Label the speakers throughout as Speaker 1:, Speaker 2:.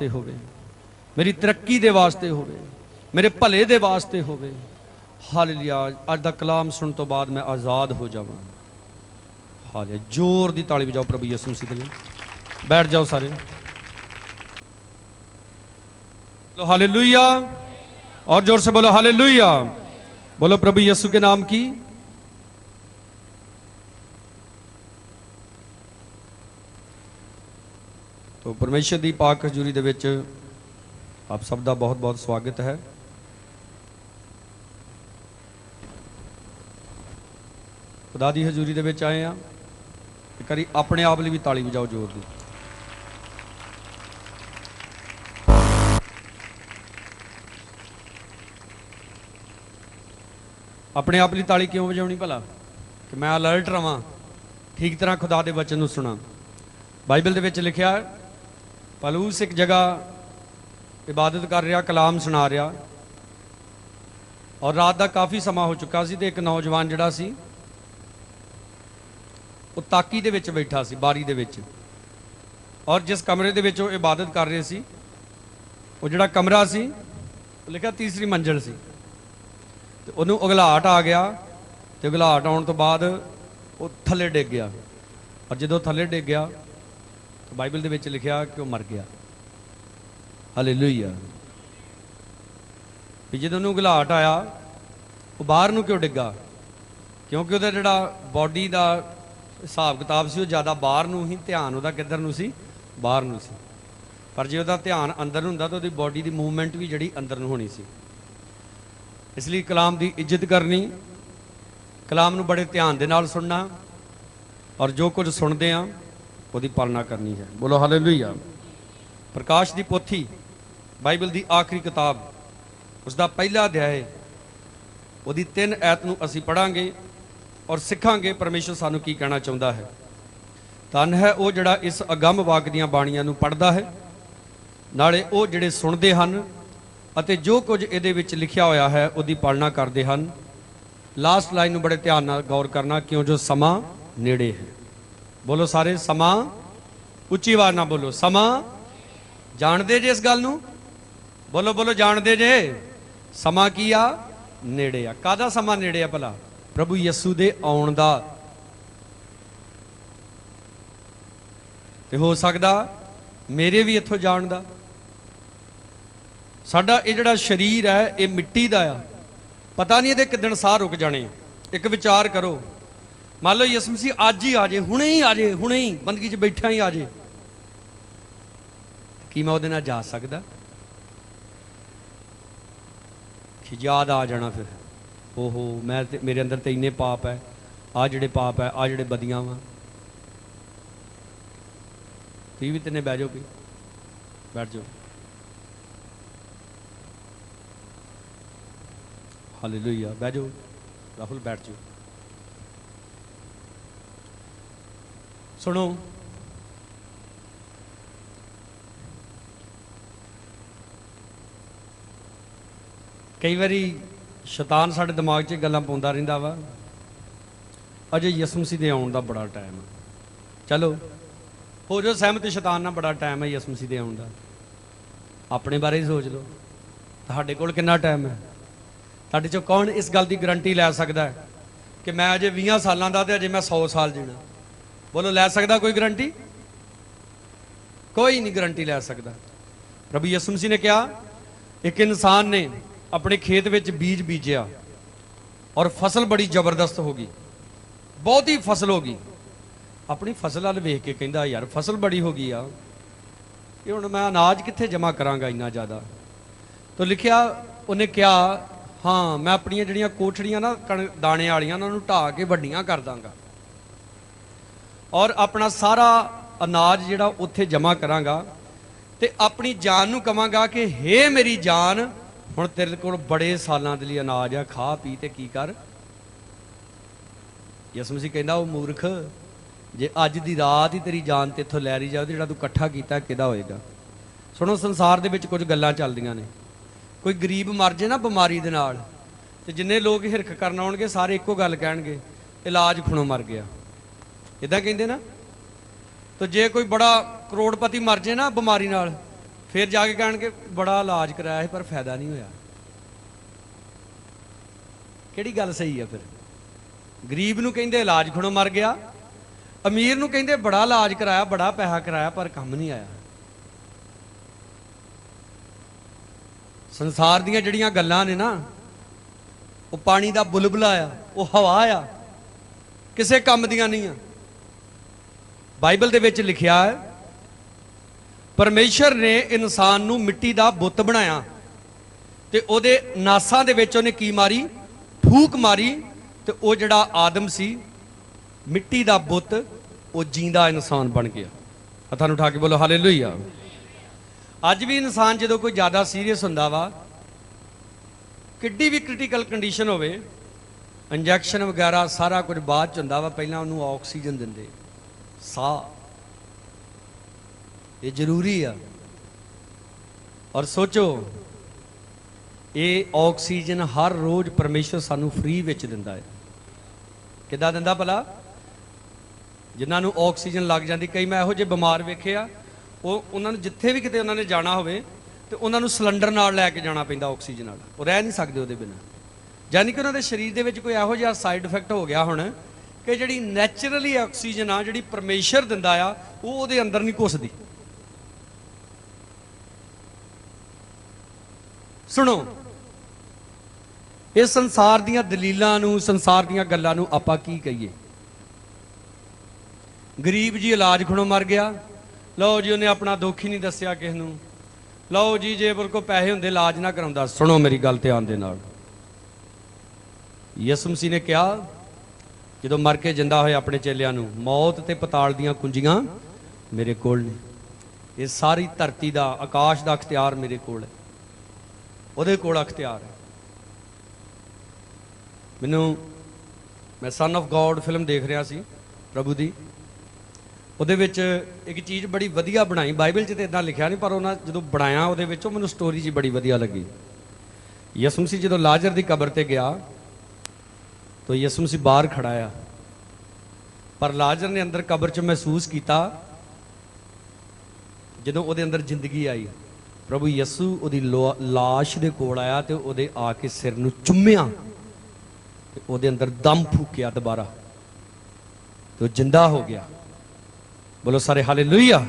Speaker 1: वास्ते होवे, मेरी तरक्की दे वास्ते होवे, मेरे भले दे वास्ते होवे। हालेलुया। अज दा कलाम सुन तो बाद मैं आज़ाद हो जावां। हालेलुया। जोर दी ताली बजाओ प्रभु यीशु मसीह दे लिए। बैठ जाओ सारे। हालेलुया। और जोर से बोलो हालेलुया। बोलो प्रभु यीशु के नाम की। तो परमेश्वर की पाक हजूरी दे विच आप सब का बहुत बहुत स्वागत है। खुदा की हजूरी दे विच आए हैं। एक बारी अपने आप लिए भी ताली बजाओ जोर दी। अपने आप लिए ताली क्यों बजाउणी भला? कि मैं अलर्ट रवां, ठीक तरह खुदा के वचन को सुना। बाइबल दे विच लिखिया पौलुस एक जगह इबादत कर रहा, कलाम सुना रहा, और रात का काफ़ी समा हो चुका सी। ते एक नौजवान जिहड़ा सी वो ताकी दे विच बैठा सी, बारी दे विच। और जिस कमरे दे विच वो इबादत कर रहे सी, वो जिहड़ा कमरा सी लिखा तीसरी मंजिल सी। ते उहनूं उघलाहट आ गया, ते उघलाहट आउण तो बाद वो थल्ले डिग गया। और जदों थल्ले डिग गया तो बाइबल दे विच लिखिया कि वह मर गया। हालेलुया। भी जदों उहनूं उघलाहट आया वो बाहर नूं क्यों डिग्गा? क्योंकि उहदा जिहड़ा बॉडी का हिसाब किताब सी वो ज़्यादा बाहर नूं ही, ध्यान उहदा किधर नूं सी? बाहर नूं सी। पर जे उहदा ध्यान अंदर हुंदा तो उहदी बॉडी की मूवमेंट भी जिहड़ी अंदर नूं होनी सी। इसलिए कलाम की इज्जत करनी, कलाम नूं बड़े ध्यान दे नाल सुनना, और जो कुछ सुनते हैं उसकी पालना करनी है। बोलो हालेलुया। प्रकाश की पोथी बाइबल की आखिरी किताब, उसका पहला अध्याय, उसकी 3 ऐत नूं असीं पढ़ांगे और सिखांगे परमेश्वर सानूं की कहना चाहुंदा है। धन है वो जिहड़ा इस अगम वाक दीआं बाणीआं नूं पढ़दा है, नाले वो जिहड़े सुणदे हन अते जो कुछ इहदे विच लिखिया होया है उसकी पालना करते हैं। लास्ट लाइन नूं बड़े ध्यान नाल गौर करना, क्यों जो समा नेड़े है। बोलो सारे समा, उच्ची आवाज़ ना बोलो समा। जानते जे इस गल नूं? बोलो बोलो जानते जे समा की आ? नेड़े आ। कादा समा नेड़े आ भला? प्रभु यीशु दे आउण दा। ते हो सकदा मेरे भी इत्थों जाण दा। साडा ये जिहड़ा शरीर है ये मिट्टी दा आ, पता नहीं ये एक दिन साह रुक जाने। एक विचार करो, मान लो यीशु मसीह अज ही आ जाए, हुणे ही आ जाए, हुणे ही बंदगी च बैठा ही आ जाए, कि मैं उहदे नाल जा सकदा? याद आ जाना फिर, ओहो मैं मेरे अंदर तो इन्ने पाप है, आ जिहड़े पाप है, आ जिहड़े बदियां वा। तुसीं भी तिन्ने बह जाओ, कोई बैठ जाओ। हालेलुया। बह जाओ राहुल, बैठ जाओ। सुनो, कई बारी शैतान साढ़े दिमाग 'च गल्लां पाउंदा रहिंदा वा, अजे यीशु मसीह दे आउण दा बड़ा टाइम है। चलो हो जाओ सहमत, शैतान नाल बड़ा टाइम है यीशु मसीह दे आउण दा। अपने बारे ही सोच लो, तुहाडे कोल कितना टाइम है? तुहाडे चों कौन इस गल की गारंटी लै सकदा है कि मैं अजे 20 सालां दा ते अजे मैं 100 साल जीना? बोलो लै सकदा कोई गारंटी? कोई नहीं गारंटी लै सकदा। प्रभु यीशु मसीह ने कहा, एक इंसान ने अपने खेत में बीज बीजिया और फसल बड़ी जबरदस्त होगी, बहुत ही फसल होगी। अपनी फसल वाल वेख के कहंदा, यार फसल बड़ी हो गई आ, ये हुण मैं अनाज कित्थे जमा करांगा इन्ना ज़्यादा? तो लिखिया उन्हें क्या, हाँ मैं अपनियां जिहड़ियां कोठड़ियां ना दाने वालियां उन्हां नूं ढा के वड्डियां कर दांगा और अपना सारा अनाज जिहड़ा उत्थे जमा करांगा, ते अपनी जान नूं कहांगा कि हे मेरी जान, हुण तेरे कोल बड़े सालां दे लई अनाज आ, खा पी ते की कर। यीशु मसीह कहंदा, ओ मूर्ख, जे अज दी रात ही तेरी जान ते इत्थों लै ली जाए, जिहड़ा तू इकट्ठा कीता किहदा होएगा? सुनो, संसार दे विच कुछ गल्लां चलदियां ने। कोई गरीब मर जाए ना बीमारी दे नाल, ते जिन्ने लोग हिरख करन आउणगे सारे इक्को गल कहणगे, इलाज खुणों मर गया, इदां कहंदे ना। तो जे कोई बड़ा करोड़पति मर जाए ना बीमारी नाल, फिर जाके कहणगे बड़ा इलाज कराया है पर फायदा नहीं होया। किहड़ी गल सही है? फिर गरीब नूं कहिंदे इलाज खड़ों मर गया, अमीर नूं कहिंदे बड़ा इलाज कराया, बड़ा पैसा कराया पर काम नहीं आया। संसार दीयां जिहड़ियां गल्लां ने ना, वो पानी दा बुलबुला आ, वो हवा आ, किसे काम दियां नहीं आ। बाइबल दे विच लिखिया है, परमेश्वर ने इंसान नूं मिट्टी दा बुत बनाया ते ओदे नासां दे विच ओहने की मारी? फूक मारी, ते ओ जिहड़ा आदम सी मिट्टी दा बुत, वो जींदा इंसान बन गया। हत्थां नूं उठा के बोलो हालेलुया। अज भी इंसान जो कोई ज़्यादा सीरीयस हुंदा वा, किड्डी भी क्रिटिकल कंडीशन होवे, इंजैक्शन वगैरह सारा कुछ बाद च हुंदा वा, पहलां उहनूं ऑक्सीजन दिंदे, साह, ये जरूरी है। और सोचो ये ऑक्सीजन हर रोज़ परमेश्वर सानू फ्री विच दिंदा है। किद्दां दिंदा भला? जिन्हां नूं ऑक्सीजन लग जाती, कई मैं इहो जे बीमार वेखे आ, उन्हां नूं जिथे भी किते उन्हां ने जाना होवे ते उन्हां नूं सिलेंडर नाल लैके जाना पैंदा ऑक्सीजन वाला, वो रह नहीं सकदे उहदे बिना। यानी कि उन्हां दे शरीर दे विच कोई इहो जिहा साइड इफैक्ट हो गया हुण कि जिहड़ी नैचुरली ऑक्सीजन आ, जिहड़ी परमेश्वर दिंदा आ, वो उहदे अंदर नहीं घुसदी। सुनो, इस संसार दीयां दलीलां नूं, संसार दीयां गल्लां नूं आपां की कहिए? गरीब जी इलाज खड़ों मर गया, लो जी उन्हें अपना दुख ही नहीं दसिया किस नूं, लो जी जे बिल को पैसे हुंदे इलाज ना कराउंदा। सुनो मेरी गल ध्यान दे नाल, यसु मसीह ने कहा जदों मर के जिंदा होए अपने चेलियां नूं, मौत ते पताल दीयां कुंजियां मेरे कोल ने, ये सारी धरती दा, आकाश दा अख्तियार मेरे कोल है, ਉਹਦੇ ਕੋਲ ਅਖਤਿਆਰ है। ਮੈਨੂੰ मैं सन ऑफ गॉड फिल्म देख रहा सी प्रभु दी, ਉਹਦੇ ਵਿੱਚ ਇੱਕ ਚੀਜ਼ ਬੜੀ ਵਧੀਆ ਬਣਾਈ, ਬਾਈਬਲ 'ਚ ਤੇ ਇਦਾਂ ਲਿਖਿਆ ਨਹੀਂ, ਪਰ ਉਹਨਾਂ ਜਦੋਂ ਬਣਾਇਆ ਉਹਦੇ ਵਿੱਚ ਉਹ ਮੈਨੂੰ ਸਟੋਰੀ ਜੀ ਬੜੀ ਵਧੀਆ ਲੱਗੀ। ਯਿਸੂ ਮਸੀਹ ਜਦੋਂ ਲਾਜ਼ਰ ਦੀ ਕਬਰ ਤੇ ਗਿਆ ਤਾਂ ਯਿਸੂ ਮਸੀਹ ਬਾਹਰ ਖੜਾ ਆ, ਪਰ ਲਾਜ਼ਰ ਨੇ ਅੰਦਰ ਕਬਰ 'ਚ ਮਹਿਸੂਸ ਕੀਤਾ ਜਦੋਂ ਉਹਦੇ ਅੰਦਰ ਜ਼ਿੰਦਗੀ ਆਈ। प्रभु यसू ਉਹਦੀ लाश ਦੇ ਕੋਲ आया तो ਉਹਦੇ आ के सिर ਨੂੰ ਚੁੰਮਿਆ ਤੇ ਉਹਦੇ अंदर दम फूकिया दोबारा तो जिंदा हो गया। बोलो सारे हालेलुया,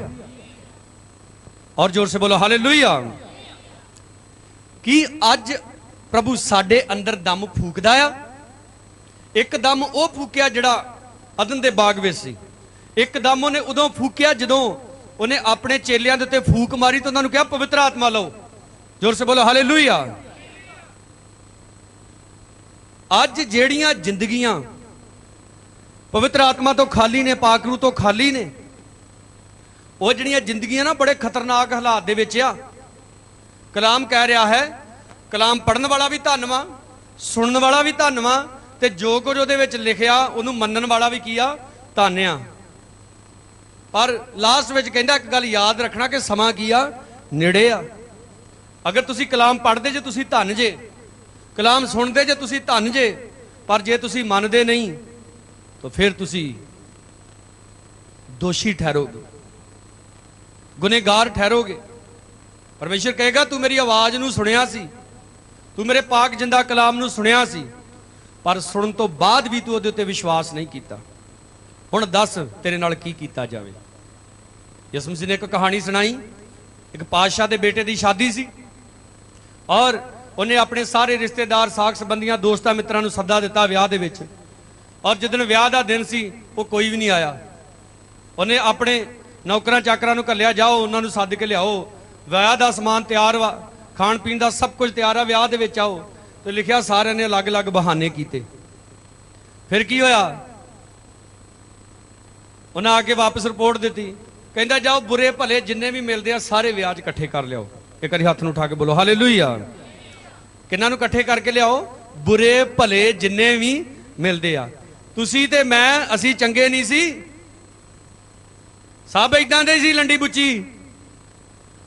Speaker 1: और जोर से बोलो हालेलुया। कि अज प्रभु साडे अंदर दम फूकदा आ। एक दम वो फूकिया जिहड़ा अदन दे बाग विच सी, एक दम उहने उदों फूकिया जदों उन्हें अपने चेलियां दे उत्ते फूक मारी तो उन्होंने कहा पवित्र आत्मा लो। जोर से बोलो हालेलुया। अज जेड़ियां जिंदगियां पवित्र आत्मा तो खाली ने, पाक रूह तो खाली ने, वो जिहड़ियां जिंदगियां ना बड़े खतरनाक हालात दे विच आ। कलाम कह रहा है, कलाम पढ़न वाला भी धन वा, सुनन वाला भी धन वा, ते जो कुछ उहदे विच लिखिया उहनूं मन्नण वाला भी की आ, धन आ। पर लास्ट में कहता एक गल याद रखना कि समा की आ, नेड़े आ। अगर तुसी कलाम पढ़ते जे तुसी धन जे, कलाम सुनते जे तुसी धन जे, पर जे तुसी मनदे नहीं तो फिर तुसी दोषी ठहरोगे, गुनहगार ठहरोगे। परमेश्वर कहेगा तू मेरी आवाज़ नूं सुनिया सी, तू मेरे पाक जिंदा कलाम नूं सुनिया सी, पर सुनन तो बाद भी तू उहदे उत्ते विश्वास नहीं किया। हुण दस तेरे नाल की कीता जावे। यसू मसीह ने एक कहानी सुनाई, एक पातशाह दे बेटे दी शादी सी और उन्हें अपने सारे रिश्तेदार, साख संबंधियां, दोस्तां मित्रां नूं सद्दा दिता विआह दे विच। और जिदन विआह दा दिन सी वो कोई भी नहीं आया। उन्हें अपने नौकरां चाकरां नूं घल्लिया, जाओ उन्हां नूं सद्द के लियाओ, विआह दा समान तैयार वा, खाण पीण दा सब कुछ तैयार आ, विआह दे विच आओ। तो लिखिया सारिਆਂ ने अलग अलग बहाने कीते। फिर की होया, उन्हें आके वापस रिपोर्ट दी, कहता जाओ बुरे भले जिन्ने भी मिलते हैं सारे विआह च इकट्ठे कर लियाओ। एक बार हाथ नूं उठा के बोलो हालेलुया। किन्हां नूं इकट्ठे करके लियाओ? बुरे भले जिन्ने भी मिलते आ। तुसी ते मैं असी चंगे नहीं सी, सब इदां दे सी लंडी बुच्ची,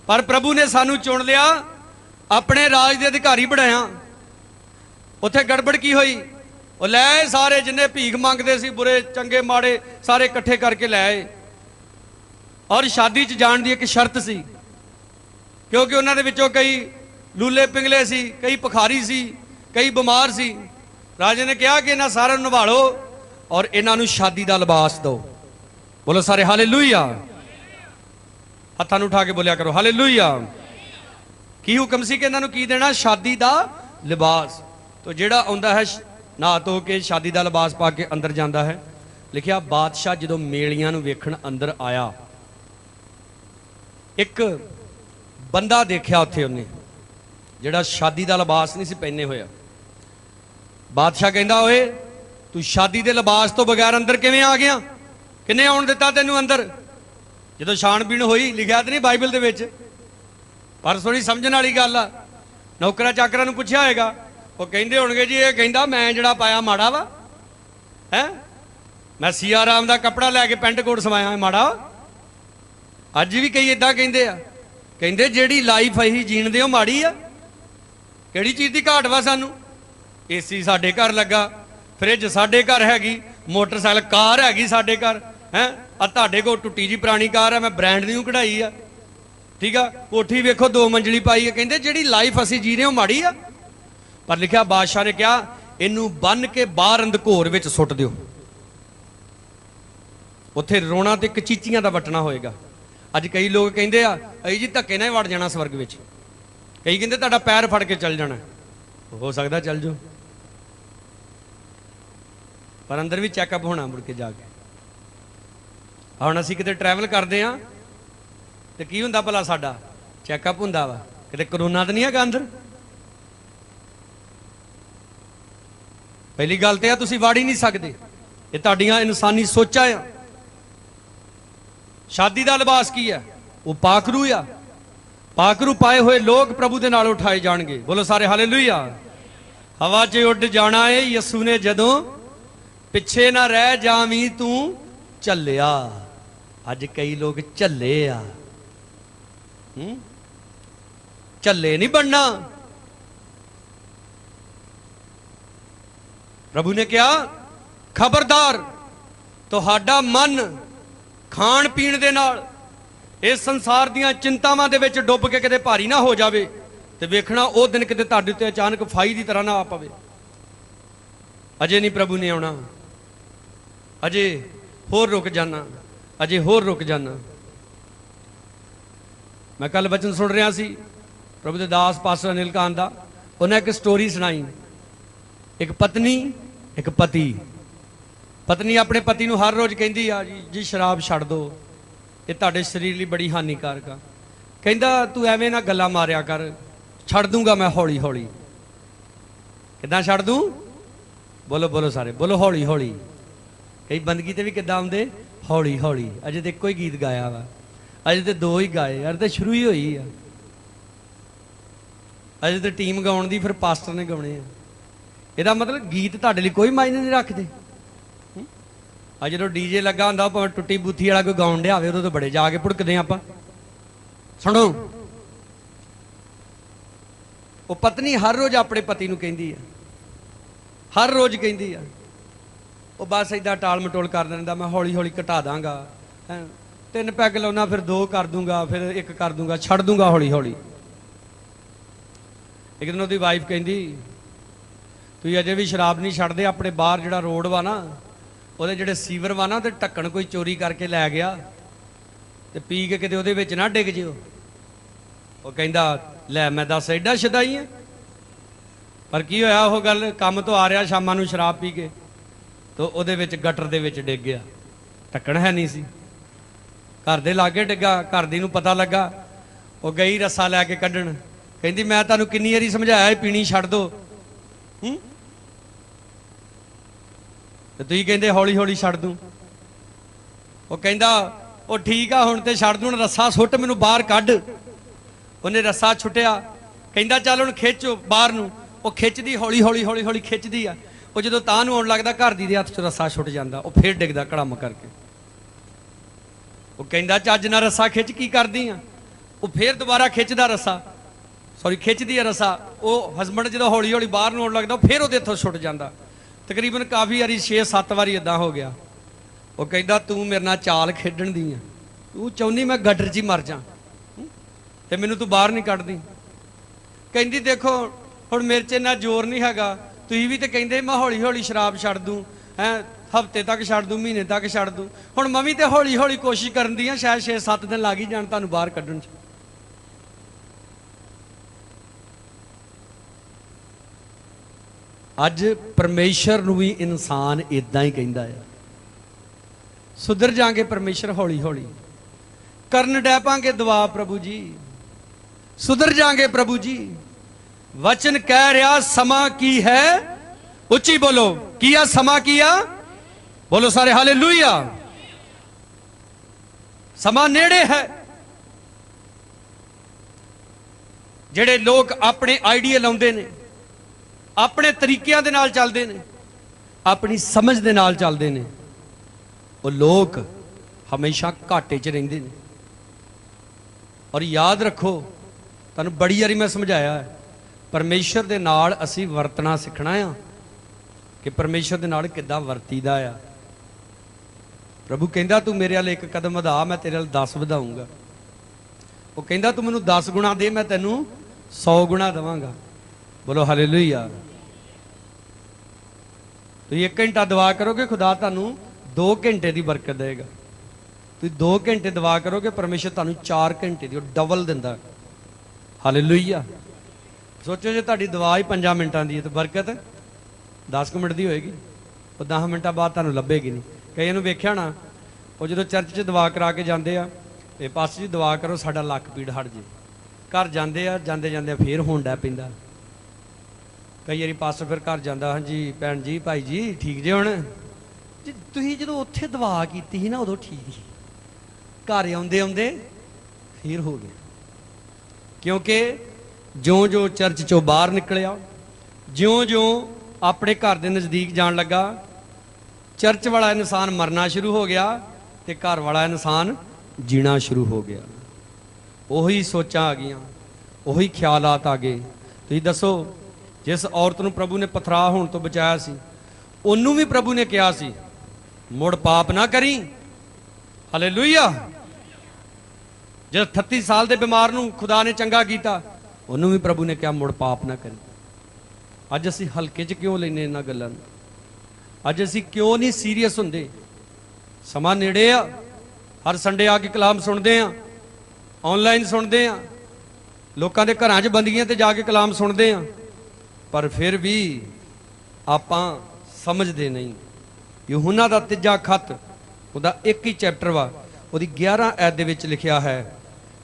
Speaker 1: पर प्रभु ने सानू चुन लिया, अपने राज के अधिकारी बनाया। उत्थे गड़बड़ की हुई, वो लै सारे जिन्ने भीख मंगते सी, बुरे चंगे माड़े सारे इकट्ठे करके लै आए। और शादी च जाण दी एक शर्त सी, क्योंकि उन्होंने विचों कई लूले पिंगले सी, कई पखारी सी, कई बीमार सी। राजे ने कहा कि इन्हां सारिਆਂ ਨੂੰ निभालो और इन्हां ਨੂੰ शादी का लिबास दो। बोलो सारे हालेलुया। हत्थां ਨੂੰ उठा के बोलिया करो हालेलुया। की हुक्म सी कि इन्हां ਨੂੰ की देना? शादी का लिबास। तो जिहड़ा आउंदा है नहा धो के शादी का लिबास पा के अंदर जाता है, लिखिया बादशाह जो मेलियां नूं वेखण अंदर आया, एक बंदा देखिया उत्थे उन्हें जिहड़ा शादी का लिबास नहीं सी पहने होया। बादशाह कहंदा ओए तू शादी के लिबास तो बगैर अंदर किवें आ गया? किन्ने आउण दिता तैनूं अंदर? जदों छाणबीण होई, लिखिया तो नहीं बाइबल दे विच, पर थोड़ी समझण वाली गल आ। नौकरा चाकरां नूं पुछया होएगा, वो कहिंदे होणगे जी ये कहिंदा मैं जिहड़ा पाया माड़ा वा है, मैं सिया राम का कपड़ा लैके पेंट कोट सवाया माड़ा। अज भी कई इदां कहिंदे आ, कहिंदे जिहड़ी लाइफ असीं जीण दे ओ माड़ी आ। किहड़ी चीज़ की घाट वा सानूं? एसी साडे घर लगा, फ्रिज साडे घर हैगी, मोटरसाइकिल कार हैगी साडे घर है। तुहाडे कोल टुट्टी जी पुरानी कार है, मैं ब्रांड न्यू कढ़ाई आ, ठीक है। कोठी वेखो 2 मंजिली पाई है। कहिंदे जिहड़ी लाइफ असीं जी रहे हो माड़ी आ। पर लिखिया बादशाह ने कहा इनू बन के बाहर अंधकोर विच सुट दिओ, उत्थे रोना ते कचीचियां दा वटना होएगा। अज कई लोग कहिंदे आ अई जी धक्के नाल वड़ जाना स्वर्ग विच, कई कहिंदे तुहाडा पैर फड़ के चल जाना। हो सकदा चल जाओ, पर अंदर भी चैकअप होना मुड़ के जाके। हुण असीं किते ट्रैवल करदे आ ते की हुंदा भला? साडा चैकअप हुंदा वा, किते करोना तो नहीं हैगा अंदर। पहली गल तो यह तुसीं वड़ ही नहीं सकते, ये तुहाडियां इंसानी सोचां आ। शादी का लिबास की है? वो पाखरू आ। पाखरू पाए हुए लोग प्रभु के नाल उठाए जाणगे। बोलो सारे हालेलुया। हवा च उड़ जाना है यसू ने जदों, पिछे ना रह जावी तू झल्लिया। अज कई लोग झल्ले आ, झल्ले नहीं बनना। प्रभु ने कहा खबरदार तुहाडा मन खाण पीण दे नाल इस संसार दीयां चिंतावां दे विच डुੱਬ के किते भारी ना हो जावे ते वेखना वो दिन किते तुहाडे ते अचानक फाई दी तरह ना आ पवे। अजे नहीं प्रभु ने आउणा, अजे होर रुक जाना, अजे होर रुक जाना। मैं कल वचन सुन रहा सी प्रभु दे दास पास्टर अनिल कान दा, उन्हें एक स्टोरी सुनाई। एक पत्नी एक पति, पत्नी अपने पति नूं हर रोज़ कहती आ जी शराब छड्ड दो, ये तुहाडे शरीर लई बड़ी हानिकारक आ। कहंदा तू एवें ना गल्लां मारिया कर, छड्ड दूंगा मैं हौली हौली। किदां छड्ड दूं? बोलो बोलो सारे बोलो हौली हौली। कई बंदगी ते भी किदां आउंदे हौली हौली। अजे तो इक्को ही गीत गाया वा, अजे तो 2 ही गाए, यार तो शुरू ही होई आ। अजे तो टीम गाउण दी फिर पास्टर ने गाउणे आ। ਇਹਦਾ मतलब गीत ਤੁਹਾਡੇ ਲਈ कोई मायने नहीं रखते। ਅੱਜ ਜਦੋਂ ਡੀਜੇ ਲੱਗਾ ਹੁੰਦਾ ਭਾਵੇਂ ਟੁੱਟੀ ਬੂਥੀ ਵਾਲਾ ਕੋਈ ਗਾਉਣ ਡਿਆ ਹੋਵੇ ਉਦੋਂ ਤਾਂ ਬੜੇ ਜਾ ਕੇ ਭੁੜਕਦੇ ਆਪਾਂ। ਸੁਣੋ ਉਹ ਪਤਨੀ ਹਰ ਰੋਜ਼ ਆਪਣੇ ਪਤੀ ਨੂੰ ਕਹਿੰਦੀ ਆ, ਹਰ ਰੋਜ਼ ਕਹਿੰਦੀ ਆ, ਉਹ ਬਸ ਇਦਾਂ ਟਾਲ ਮਟੋਲ ਕਰ ਦਿੰਦਾ, ਮੈਂ ਹੌਲੀ ਹੌਲੀ ਘਟਾ ਦਾਂਗਾ, 3 ਪੈਗ ਲਾਉਣਾ ਫਿਰ 2 ਕਰ ਦੂੰਗਾ, ਫਿਰ 1 ਕਰ ਦੂੰਗਾ, ਛੱਡ ਦੂੰਗਾ ਹੌਲੀ ਹੌਲੀ। ਇੱਕ ਦਿਨ ਉਹਦੀ ਵਾਈਫ ਕਹਿੰਦੀ ਤੁਸੀਂ ਅਜੇ ਵੀ ਸ਼ਰਾਬ ਨਹੀਂ ਛੱਡਦੇ, ਆਪਣੇ ਬਾਹਰ ਜਿਹੜਾ ਰੋਡ ਵਾ ਨਾ ਉਹਦੇ ਜਿਹੜੇ ਸੀਵਰ ਵਾ ਨਾ ਉਹਦੇ ਢੱਕਣ ਕੋਈ ਚੋਰੀ ਕਰਕੇ ਲੈ ਗਿਆ ਤੇ ਪੀ ਕੇ ਕਿਤੇ ਉਹਦੇ ਵਿੱਚ ਨਾ ਡਿੱਗ ਜਿਓ। ਉਹ ਕਹਿੰਦਾ ਲੈ ਮੈਂ ਦੱਸ ਐਡਾ ਸ਼ਦਾਈ ਆ। ਪਰ ਕੀ ਹੋਇਆ, ਉਹ ਗੱਲ ਕੰਮ ਤੋਂ ਆ ਰਿਹਾ ਸ਼ਾਮਾਂ ਨੂੰ ਸ਼ਰਾਬ ਪੀ ਕੇ ਤੇ ਉਹਦੇ ਵਿੱਚ ਗਟਰ ਦੇ ਵਿੱਚ ਡਿੱਗ ਗਿਆ, ਢੱਕਣ ਹੈ ਨਹੀਂ ਸੀ, ਘਰ ਦੇ ਲਾਗੇ ਡਿੱਗਾ। ਘਰ ਦੀ ਨੂੰ ਪਤਾ ਲੱਗਾ, ਉਹ ਗਈ ਰੱਸਾ ਲੈ ਕੇ ਕੱਢਣ, ਕਹਿੰਦੀ ਮੈਂ ਤੁਹਾਨੂੰ ਕਿੰਨੀ ਵਾਰੀ ਸਮਝਾਇਆ ਪੀਣੀ ਛੱਡ ਦੋ, ਤੇ ਤੁਸੀਂ ਕਹਿੰਦੇ ਹੌਲੀ ਹੌਲੀ ਛੱਡ ਦੂੰ। ਉਹ ਕਹਿੰਦਾ ਉਹ ਠੀਕ ਆ ਹੁਣ ਤੇ ਛੱਡ ਦੂੰ, ਰੱਸਾ ਸੁੱਟ ਮੈਨੂੰ ਬਾਹਰ ਕੱਢ। ਉਹਨੇ ਰੱਸਾ ਛੁੱਟਿਆ, ਕਹਿੰਦਾ ਚੱਲ ਹੁਣ ਖਿੱਚ ਬਾਹਰ ਨੂੰ। ਉਹ ਖਿੱਚਦੀ ਹੌਲੀ ਹੌਲੀ ਹੌਲੀ ਹੌਲੀ ਖਿੱਚਦੀ ਆ। ਉਹ ਜਦੋਂ ਤਾਂ ਨੂੰ ਆਉਣ ਲੱਗਦਾ ਘਰ ਦੀ ਦੇ ਹੱਥ 'ਚ ਰੱਸਾ ਛੁੱਟ ਜਾਂਦਾ, ਉਹ ਫੇਰ ਡਿੱਗਦਾ ਕੜਮ ਕਰਕੇ। ਉਹ ਕਹਿੰਦਾ ਚੱਜ ਨਾਲ ਰੱਸਾ ਖਿੱਚ ਕੀ ਕਰਦੀ ਆ। ਉਹ ਫੇਰ ਦੁਬਾਰਾ ਖਿੱਚਦਾ ਰੱਸਾ, ਸੌਰੀ ਖਿੱਚਦੀ ਆ ਰੱਸਾ। ਉਹ ਹਸਬੈਂਡ ਜਦੋਂ ਹੌਲੀ ਹੌਲੀ ਬਾਹਰ ਨੂੰ ਆਉਣ ਲੱਗਦਾ ਫੇਰ ਉਹਦੇ ਹੱਥੋਂ ਛੁੱਟ ਜਾਂਦਾ। ਤਕਰੀਬਨ ਕਾਫੀ ਵਾਰੀ 6-7 ਵਾਰੀ ਇਦਾਂ ਹੋ ਗਿਆ। ਉਹ ਕਹਿੰਦਾ ਤੂੰ ਮੇਰੇ ਨਾਲ ਚਾਲ ਖੇਡਣ ਦੀ ਆ, ਤੂੰ ਚਾਹੁੰਦੀ ਮੈਂ ਗਟਰ 'ਚ ਹੀ ਮਰ ਜਾ, ਤੇ ਮੈਨੂੰ ਤੂੰ ਬਾਹਰ ਨਹੀਂ ਕੱਢਦੀ। ਕਹਿੰਦੀ ਦੇਖੋ ਹੁਣ ਮੇਰੇ 'ਚ ਇੰਨਾ ਜ਼ੋਰ ਨਹੀਂ ਹੈਗਾ, ਤੁਸੀਂ ਵੀ ਤੇ ਕਹਿੰਦੇ ਮੈਂ ਹੌਲੀ ਹੌਲੀ ਸ਼ਰਾਬ ਛੱਡ ਦੂੰ, ਹੈਂ ਹਫ਼ਤੇ ਤੱਕ ਛੱਡ ਦੂੰ, ਮਹੀਨੇ ਤੱਕ ਛੱਡ ਦੂੰ। ਹੁਣ ਮੈਂ ਵੀ ਤੇ ਹੌਲੀ ਹੌਲੀ ਕੋਸ਼ਿਸ਼ ਕਰਨ ਦੀ ਆ, ਸ਼ਾਇਦ 6-7 ਦਿਨ ਲੱਗ ਹੀ ਜਾਣ ਤੁਹਾਨੂੰ ਬਾਹਰ ਕੱਢਣ 'ਚ। ਅੱਜ ਪਰਮੇਸ਼ਰ ਨੂੰ ਵੀ ਇਨਸਾਨ ਇਦਾਂ ਹੀ ਕਹਿੰਦਾ ਆ, ਸੁਧਰ ਜਾਾਂਗੇ ਪਰਮੇਸ਼ਰ ਹੌਲੀ ਹੌਲੀ, ਕਰਨ ਡੈ ਪਾਂਗੇ ਦੁਆ ਪ੍ਰਭੂ ਜੀ, ਸੁਧਰ ਜਾਾਂਗੇ ਪ੍ਰਭੂ ਜੀ। वचन कह रहा समा की है, उच्ची बोलो किया, समा किया, बोलो सारे हालेलुया। समा नेड़े है। ਜਿਹੜੇ ਲੋਕ ਆਪਣੇ ਆਈਡੀਆ ਲਾਉਂਦੇ ਨੇ, ਆਪਣੇ ਤਰੀਕਿਆਂ ਦੇ ਨਾਲ ਚੱਲਦੇ ਨੇ, ਆਪਣੀ ਸਮਝ ਦੇ ਨਾਲ ਚੱਲਦੇ ਨੇ, ਉਹ ਲੋਕ ਹਮੇਸ਼ਾ ਘਾਟੇ 'ਚ ਰਹਿੰਦੇ ਨੇ। ਔਰ ਯਾਦ ਰੱਖੋ, ਤੁਹਾਨੂੰ ਬੜੀ ਵਾਰੀ ਮੈਂ ਸਮਝਾਇਆ ਹੈ, ਪਰਮੇਸ਼ਰ ਦੇ ਨਾਲ ਅਸੀਂ ਵਰਤਣਾ ਸਿੱਖਣਾ ਆ ਕਿ ਪਰਮੇਸ਼ਰ ਦੇ ਨਾਲ ਕਿੱਦਾਂ ਵਰਤੀਦਾ ਆ। ਪ੍ਰਭੂ ਕਹਿੰਦਾ ਤੂੰ ਮੇਰੇ ਵੱਲ 1 ਕਦਮ ਵਧਾ, ਮੈਂ ਤੇਰੇ ਵੱਲ 10 ਵਧਾਊਂਗਾ। ਉਹ ਕਹਿੰਦਾ ਤੂੰ ਮੈਨੂੰ 10 ਗੁਣਾ ਦੇ, ਮੈਂ ਤੈਨੂੰ 100 ਗੁਣਾ ਦੇਵਾਂਗਾ। ਬੋਲੋ ਹਾਲੇਲੂਇਆ। ਤੁਸੀਂ 1 ਘੰਟਾ ਦੁਆ ਕਰੋਗੇ, ਖੁਦਾ ਤੁਹਾਨੂੰ 2 ਘੰਟੇ ਦੀ ਬਰਕਤ ਦੇਗਾ। ਤੁਸੀਂ 2 ਘੰਟੇ ਦੁਆ ਕਰੋਗੇ, ਪਰਮੇਸ਼ਰ ਤੁਹਾਨੂੰ 4 ਘੰਟੇ ਦੀ, ਉਹ ਡਬਲ ਦਿੰਦਾ। ਹਾਲੇਲੂਇਆ। ਸੋਚੋ ਜੇ ਤੁਹਾਡੀ ਦੁਆ ਹੀ 5 ਮਿੰਟਾਂ ਦੀ ਹੈ ਤਾਂ ਬਰਕਤ 10 ਮਿੰਟ ਦੀ ਹੋਏਗੀ, ਉਹ 10 ਮਿੰਟਾਂ ਬਾਅਦ ਤੁਹਾਨੂੰ ਲੱਭੇਗੀ ਨਹੀਂ। ਕਈਆਂ ਨੂੰ ਵੇਖਿਆ ਨਾ, ਉਹ ਜਦੋਂ ਚਰਚ 'ਚ ਦੁਆ ਕਰਾ ਕੇ ਜਾਂਦੇ ਆ, ਇਹ ਪਾਸਟਰ ਜੀ ਦੁਆ ਕਰੋ ਸਾਡਾ ਲੱਕ ਪੀੜ ਹਟ ਜੇ, ਘਰ ਜਾਂਦੇ ਆ, ਜਾਂਦੇ ਜਾਂਦੇ ਫੇਰ ਹੋਣ ਡੈ ਪੈਂਦਾ। ਕਈ ਵਾਰੀ ਪਾਸਟਰ ਫਿਰ ਘਰ ਜਾਂਦਾ, ਹਾਂਜੀ ਭੈਣ ਜੀ ਭਾਈ ਜੀ ਠੀਕ ਜੇ ਹੁਣ ਜੀ, ਤੁਸੀਂ ਜਦੋਂ ਉੱਥੇ ਦੁਆ ਕੀਤੀ ਸੀ ਨਾ ਉਦੋਂ ਠੀਕ ਸੀ, ਘਰ ਆਉਂਦੇ ਆਉਂਦੇ ਫੇਰ ਹੋ ਗਿਆ। ਕਿਉਂਕਿ ਜਿਉਂ-ਜਿਉਂ ਚਰਚ 'ਚੋਂ ਬਾਹਰ ਨਿਕਲਿਆ, ਜਿਉਂ-ਜਿਉਂ ਆਪਣੇ ਘਰ ਦੇ ਨਜ਼ਦੀਕ ਜਾਣ ਲੱਗਾ, ਚਰਚ ਵਾਲਾ ਇਨਸਾਨ ਮਰਨਾ ਸ਼ੁਰੂ ਹੋ ਗਿਆ ਤੇ ਘਰ ਵਾਲਾ ਇਨਸਾਨ ਜੀਣਾ ਸ਼ੁਰੂ ਹੋ ਗਿਆ। ਉਹੀ ਸੋਚਾਂ ਆ ਗਈਆਂ, ਉਹੀ ਖਿਆਲਾਤ ਆ ਗਏ। ਤੁਸੀਂ ਦੱਸੋ, ਜਿਸ ਔਰਤ ਨੂੰ ਪ੍ਰਭੂ ਨੇ ਪਥਰਾ ਹੋਣ ਤੋਂ ਬਚਾਇਆ ਸੀ, ਉਹਨੂੰ ਵੀ ਪ੍ਰਭੂ ਨੇ ਕਿਹਾ ਸੀ ਮੁੜ ਪਾਪ ਨਾ ਕਰੀ। ਹਾਲੇਲੂਇਆ। ਜਦ 38 ਸਾਲ ਦੇ ਬਿਮਾਰ ਨੂੰ ਖੁਦਾ ਨੇ ਚੰਗਾ ਕੀਤਾ, ਉਹਨੂੰ ਵੀ ਪ੍ਰਭੂ ਨੇ ਕਿਹਾ ਮੁੜ ਪਾਪ ਨਾ ਕਰੀ। ਅੱਜ ਅਸੀਂ ਹਲਕੇ 'ਚ ਕਿਉਂ ਲੈਨੇ ਇਹਨਾਂ ਗੱਲਾਂ ਨੂੰ? ਅੱਜ ਅਸੀਂ ਕਿਉਂ ਨਹੀਂ ਸੀਰੀਅਸ ਹੁੰਦੇ? ਸਮਾਂ ਨੇੜੇ ਆ, ਹਰ ਸੰਡੇ ਆ ਕੇ ਕਲਾਮ ਸੁਣਦੇ ਆ, ਆਨਲਾਈਨ ਸੁਣਦੇ ਆ, ਲੋਕਾਂ ਦੇ ਘਰਾਂ 'ਚ ਬੰਦੀਆਂ ਤੇ ਜਾ ਕੇ ਕਲਾਮ ਸੁਣਦੇ ਆ, ਪਰ ਫਿਰ ਵੀ ਆਪਾਂ ਸਮਝਦੇ ਨਹੀਂ। ਯਹੂਨਾ ਦਾ 3 ਖੱਤ, ਉਹਦਾ 1 ਹੀ ਚੈਪਟਰ ਵਾ, ਉਹਦੀ 11 ਐਤ ਦੇ ਵਿੱਚ ਲਿਖਿਆ ਹੈ,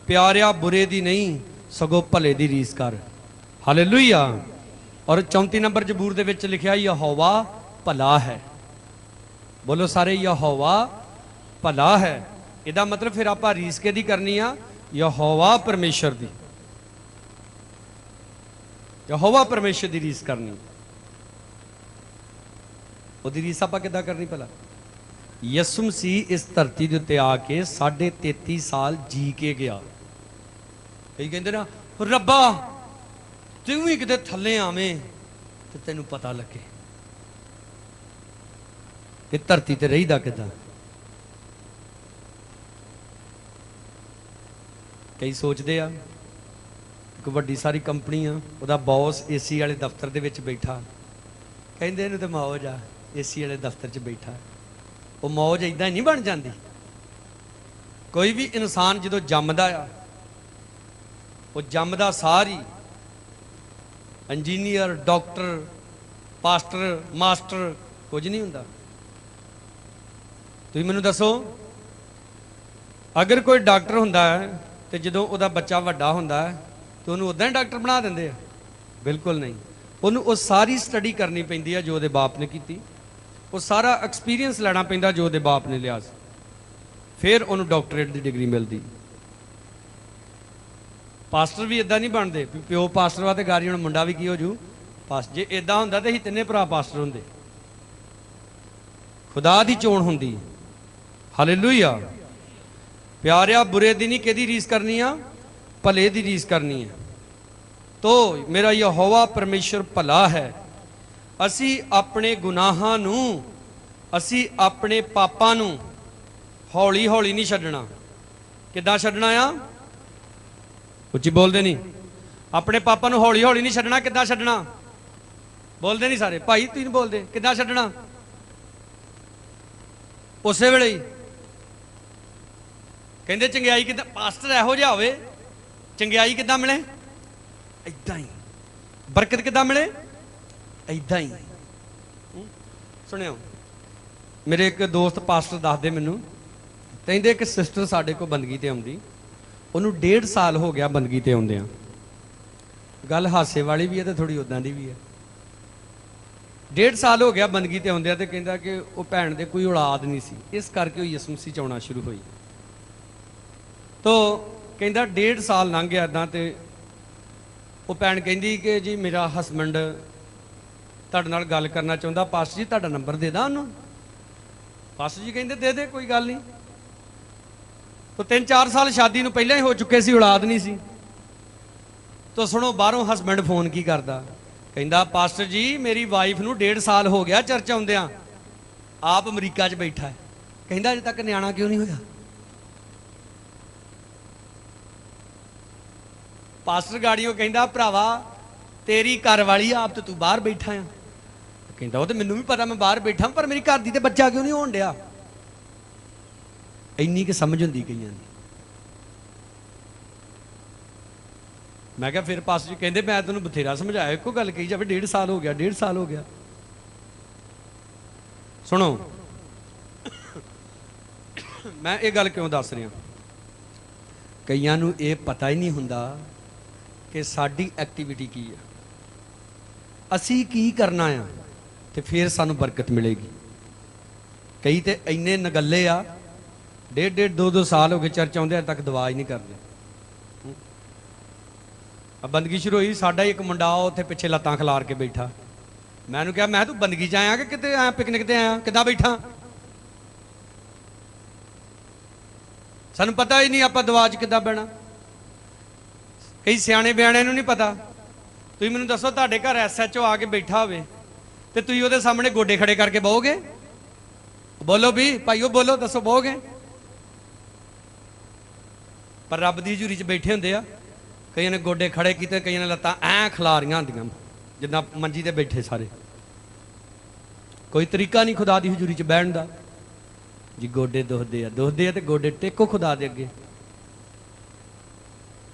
Speaker 1: ਪਿਆਰਿਆ ਬੁਰੇ ਦੀ ਨਹੀਂ ਸਗੋਂ ਭਲੇ ਦੀ ਰੀਸ ਕਰ। ਹਾਲੇਲੂਇਆ। ਔਰ 34 ਨੰਬਰ ਜ਼ਬੂਰ ਦੇ ਵਿੱਚ ਲਿਖਿਆ ਯਹੋਵਾ ਭਲਾ ਹੈ। ਬੋਲੋ ਸਾਰੇ ਯਹੋਵਾ ਭਲਾ ਹੈ। ਇਹਦਾ ਮਤਲਬ ਫਿਰ ਆਪਾਂ ਰੀਸ ਕਿਹਦੀ ਕਰਨੀ ਆ? ਯਹੋਵਾ ਪਰਮੇਸ਼ਰ ਦੀ। ਯਹੋਵਾ ਪਰਮੇਸ਼ਰ ਦੀ ਰੀਸ ਕਰਨੀ। ਉਹਦੀ ਰੀਸ ਆਪਾਂ ਕਿੱਦਾਂ ਕਰਨੀ ਭਲਾ? ਯਿਸੂ ਮਸੀਹ ਇਸ ਧਰਤੀ ਦੇ ਉੱਤੇ ਆ ਕੇ 33.5 ਸਾਲ ਜੀ ਕੇ ਗਿਆ। ਕਈ ਕਹਿੰਦੇ ਨਾ, ਰੱਬਾ ਤੂੰ ਵੀ ਕਿਤੇ ਥੱਲੇ ਆਵੇਂ ਤੇ ਤੈਨੂੰ ਪਤਾ ਲੱਗੇ ਕਿ ਧਰਤੀ ਤੇ ਰਹੀਦਾ ਕਿੱਦਾਂ। ਕਈ ਸੋਚਦੇ ਆ ਇੱਕ ਵੱਡੀ ਸਾਰੀ ਕੰਪਨੀ ਆ, ਉਹਦਾ ਬੌਸ ਏਸੀ ਵਾਲੇ ਦਫ਼ਤਰ ਦੇ ਵਿੱਚ ਬੈਠਾ, ਕਹਿੰਦੇ ਇਹਨੂੰ ਤੇ ਮੌਜ ਆ, ਏਸੀ ਵਾਲੇ ਦਫ਼ਤਰ 'ਚ ਬੈਠਾ। ਉਹ ਮੌਜ ਇਦਾਂ ਨਹੀਂ ਬਣ ਜਾਂਦੀ। ਕੋਈ ਵੀ ਇਨਸਾਨ ਜਦੋਂ ਜੰਮਦਾ ਆ, ਉਹ ਜੰਮਦਾ ਸਾਰੀ ਇੰਜੀਨੀਅਰ, ਡਾਕਟਰ, ਪਾਸਟਰ, ਮਾਸਟਰ ਕੁਝ ਨਹੀਂ ਹੁੰਦਾ। ਤੁਸੀਂ ਮੈਨੂੰ ਦੱਸੋ, ਅਗਰ ਕੋਈ ਡਾਕਟਰ ਹੁੰਦਾ ਹੈ ਤੇ ਜਦੋਂ ਉਹਦਾ ਬੱਚਾ ਵੱਡਾ ਹੁੰਦਾ ਹੈ ਤੇ ਉਹਨੂੰ ਉਦਾਂ ਹੀ ਡਾਕਟਰ ਬਣਾ ਦਿੰਦੇ ਆ? ਬਿਲਕੁਲ ਨਹੀਂ। ਉਹਨੂੰ ਉਹ ਸਾਰੀ ਸਟੱਡੀ ਕਰਨੀ ਪੈਂਦੀ ਆ ਜੋ ਉਹਦੇ ਬਾਪ ਨੇ ਕੀਤੀ, ਉਹ ਸਾਰਾ ਐਕਸਪੀਰੀਅੰਸ ਲੈਣਾ ਪੈਂਦਾ ਜੋ ਉਹਦੇ ਬਾਪ ਨੇ ਲਿਆ ਸੀ, ਫਿਰ ਉਹਨੂੰ ਡਾਕਟਰੇਟ ਦੀ ਡਿਗਰੀ ਮਿਲਦੀ। ਪਾਸਟਰ ਵੀ ਇਦਾਂ ਨਹੀਂ ਬਣਦੇ, ਪਿਓ ਪਾਸਟਰ ਵਾ ਤੇ ਗਾਰੀ ਹੁਣ ਮੁੰਡਾ ਵੀ ਕੀ ਹੋ ਜੂ ਪਾਸਟਰ। ਜੇ ਇਦਾਂ ਹੁੰਦਾ ਤੇ ਅਸੀਂ 3 ਭਰਾ ਪਾਸਟਰ ਹੁੰਦੇ। ਖੁਦਾ ਦੀ ਚੋਣ ਹੁੰਦੀ। ਹਾਲੇਲੂਇਆ। ਪਿਆਰਿਆ ਬੁਰੇ ਦੀ ਨਹੀਂ ਕਿਹਦੀ ਰੀਸ ਕਰਨੀ ਆ? ਭਲੇ ਦੀ ਰੀਸ ਕਰਨੀ ਹੈ। ਤੋ ਮੇਰਾ ਯਹੋਵਾ ਪਰਮੇਸ਼ਰ ਭਲਾ ਹੈ। ਅਸੀਂ ਆਪਣੇ ਗੁਨਾਹਾਂ ਨੂੰ, ਅਸੀਂ ਆਪਣੇ ਪਾਪਾਂ ਨੂੰ ਹੌਲੀ ਹੌਲੀ ਨਹੀਂ ਛੱਡਣਾ। ਕਿੱਦਾਂ ਛੱਡਣਾ ਆ? ਉੱਚੀ ਬੋਲਦੇ ਨਹੀਂ। ਆਪਣੇ ਪਾਪਾ ਨੂੰ ਹੌਲੀ ਹੌਲੀ ਨਹੀਂ ਛੱਡਣਾ। ਕਿੱਦਾਂ ਛੱਡਣਾ? ਬੋਲਦੇ ਨਹੀਂ ਸਾਰੇ। ਭਾਈ ਤੁਸੀਂ ਬੋਲਦੇ ਕਿੱਦਾਂ ਛੱਡਣਾ? ਉਸੇ ਵੇਲੇ ਹੀ। ਕਹਿੰਦੇ ਚੰਗਿਆਈ ਕਿੱਦਾਂ? ਪਾਸਟਰ ਇਹੋ ਜਿਹਾ ਹੋਵੇ, ਚੰਗਿਆਈ ਕਿੱਦਾਂ ਮਿਲੇ? ਏਦਾਂ ਹੀ। ਬਰਕਤ ਕਿੱਦਾਂ ਮਿਲੇ? ਏਦਾਂ ਹੀ। ਸੁਣਿਓ, ਮੇਰੇ ਇੱਕ ਦੋਸਤ ਪਾਸਟਰ ਦੱਸਦੇ ਮੈਨੂੰ, ਕਹਿੰਦੇ ਇੱਕ ਸਿਸਟਰ ਸਾਡੇ ਕੋਲ ਬੰਦਗੀ ਤੇ ਆਉਂਦੀ, ਉਹਨੂੰ 1.5 ਸਾਲ ਹੋ ਗਿਆ ਬੰਦਗੀ ਤੇ ਆਉਂਦਿਆਂ। ਗੱਲ ਹਾਸੇ ਵਾਲੀ ਵੀ ਹੈ ਤੇ ਥੋੜੀ ਉਦਾਂ ਦੀ ਵੀ ਹੈ। 1.5 ਸਾਲ ਹੋ ਗਿਆ ਬੰਦਗੀ ਤੇ ਆਉਂਦਿਆਂ, ਤੇ ਕਹਿੰਦਾ ਕਿ ਉਹ ਭੈਣ ਦੇ ਕੋਈ ਔਲਾਦ ਨਹੀਂ ਸੀ, ਇਸ ਕਰਕੇ ਉਹ ਯਿਸੂ ਮਸੀਹ ਚ ਆਉਣਾ ਸ਼ੁਰੂ ਹੋਈ। ਤੋ ਕਹਿੰਦਾ 1.5 ਸਾਲ ਲੰਘ ਗਿਆ ਇੱਦਾਂ, ਤੇ ਉਹ ਭੈਣ ਕਹਿੰਦੀ ਕਿ ਜੀ ਮੇਰਾ ਹਸਬੈਂਡ ਤੁਹਾਡੇ ਨਾਲ ਗੱਲ ਕਰਨਾ ਚਾਹੁੰਦਾ, ਪਾਸਟਰ ਜੀ ਤੁਹਾਡਾ ਨੰਬਰ ਦੇ ਦਾਂ ਉਹਨੂੰ? ਪਾਸਟਰ ਜੀ ਕਹਿੰਦੇ ਦੇ ਦੇ, ਕੋਈ ਗੱਲ ਨਹੀਂ। ਤੋ 3-4 ਸਾਲ ਸ਼ਾਦੀ ਨੂੰ ਪਹਿਲਾਂ ਹੀ ਹੋ ਚੁੱਕੇ ਸੀ, ਔਲਾਦ ਨਹੀਂ ਸੀ। ਤੋ ਸੁਣੋ, ਬਾਹਰੋਂ ਹਸਬੈਂਡ ਫੋਨ ਕੀ ਕਰਦਾ, ਕਹਿੰਦਾ ਪਾਸਟਰ ਜੀ ਮੇਰੀ ਵਾਈਫ ਨੂੰ 1.5 ਸਾਲ ਹੋ ਗਿਆ ਚਰਚ ਆਉਂਦਿਆਂ, ਆਪ ਅਮਰੀਕਾ 'ਚ ਬੈਠਾ ਹੈ, ਕਹਿੰਦਾ ਅਜੇ ਤੱਕ ਨਿਆਣਾ ਕਿਉਂ ਨਹੀਂ ਹੋਇਆ? ਪਾਸਟਰ ਗਾੜੀਓ ਕਹਿੰਦਾ ਭਰਾਵਾ ਤੇਰੀ ਘਰ ਵਾਲੀ ਆਪ ਤੇ ਤੂੰ ਬਾਹਰ ਬੈਠਾ ਆ। ਕਹਿੰਦਾ ਉਹ ਤੇ ਮੈਨੂੰ ਵੀ ਪਤਾ ਮੈਂ ਬਾਹਰ ਬੈਠਾ, ਪਰ ਮੇਰੀ ਘਰ ਦੀ ਤੇ ਬੱਚਾ ਕਿਉਂ ਨਹੀਂ ਹੋਣ ਡਿਆ? ਇੰਨੀ ਕਿ ਸਮਝ ਹੁੰਦੀ ਕਈਆਂ ਦੀ। ਮੈਂ ਕਿਹਾ ਫਿਰ ਪਾਸਟਰ ਜੀ ਕਹਿੰਦੇ ਮੈਂ ਤੈਨੂੰ ਬਥੇਰਾ ਸਮਝਾਇਆ, ਇੱਕੋ ਗੱਲ ਕਹੀ ਜਾਵੇ 1.5 ਸਾਲ ਹੋ ਗਿਆ, 1.5 ਸਾਲ ਹੋ ਗਿਆ। ਸੁਣੋ, ਮੈਂ ਇਹ ਗੱਲ ਕਿਉਂ ਦੱਸ ਰਿਹਾ, ਕਈਆਂ ਨੂੰ ਇਹ ਪਤਾ ਹੀ ਨਹੀਂ ਹੁੰਦਾ ਕਿ ਸਾਡੀ ਐਕਟੀਵਿਟੀ ਕੀ ਆ, ਅਸੀਂ ਕੀ ਕਰਨਾ ਆ, ਤੇ ਫਿਰ ਸਾਨੂੰ ਬਰਕਤ ਮਿਲੇਗੀ। ਕਈ ਤੇ ਇੰਨੇ ਨਗੱਲੇ ਆ, 1.5 2 ਸਾਲ ਹੋ ਗਏ ਚਰਚ ਆਉਂਦੇ, ਅਜੇ ਤੱਕ ਦੁਆ ਹੀ ਨਹੀਂ ਕਰਦੇ। ਬੰਦਗੀ ਸ਼ੁਰੂ ਹੋਈ, ਸਾਡਾ ਹੀ ਇੱਕ ਮੁੰਡਾ ਉੱਥੇ ਪਿੱਛੇ ਲੱਤਾਂ ਖਿਲਾਰ ਕੇ ਬੈਠਾ। ਮੈਂ ਉਹਨੂੰ ਕਿਹਾ, ਮੈਂ ਤੂੰ ਬੰਦਗੀ 'ਚ ਆਇਆ ਕਿ ਕਿਤੇ ਆਇਆ, ਪਿਕਨਿਕ ਤੇ ਆਇਆ, ਕਿੱਦਾਂ ਬੈਠਾ? ਸਾਨੂੰ ਪਤਾ ਹੀ ਨਹੀਂ ਆਪਾਂ ਦੁਆ 'ਚ ਕਿੱਦਾਂ ਬਹਿਣਾ। ਕਈ ਸਿਆਣੇ ਬਿਆਣਿਆਂ ਨੂੰ ਨਹੀਂ ਪਤਾ। ਤੁਸੀਂ ਮੈਨੂੰ ਦੱਸੋ, ਤੁਹਾਡੇ ਘਰ SHO ਆ ਕੇ ਬੈਠਾ ਹੋਵੇ ਤੇ ਤੁਸੀਂ ਉਹਦੇ ਸਾਹਮਣੇ ਗੋਡੇ ਖੜੇ ਕਰਕੇ ਬਹੋਗੇ? ਬੋਲੋ ਵੀ ਭਾਈਓ, ਬੋਲੋ, ਦੱਸੋ ਬਹੋਗੇ? ਪਰ ਰੱਬ ਦੀ ਹਜ਼ੂਰੀ 'ਚ ਬੈਠੇ ਹੁੰਦੇ ਆ, ਕਈਆਂ ਨੇ ਗੋਡੇ ਖੜੇ ਕੀਤੇ, ਕਈਆਂ ਨੇ ਲੱਤਾਂ ਐਂ ਖਿਲਾਰੀਆਂ ਹੁੰਦੀਆਂ ਜਿੱਦਾਂ ਮੰਜੀ ਤੇ ਬੈਠੇ ਸਾਰੇ। ਕੋਈ ਤਰੀਕਾ ਨਹੀਂ ਖੁਦਾ ਦੀ ਹਜ਼ੂਰੀ 'ਚ ਬਹਿਣ ਦਾ। ਜੀ ਗੋਡੇ ਦੁਖਦੇ ਆ ਤੇ ਗੋਡੇ ਟੇਕੋ ਖੁਦਾ ਦੇ ਅੱਗੇ।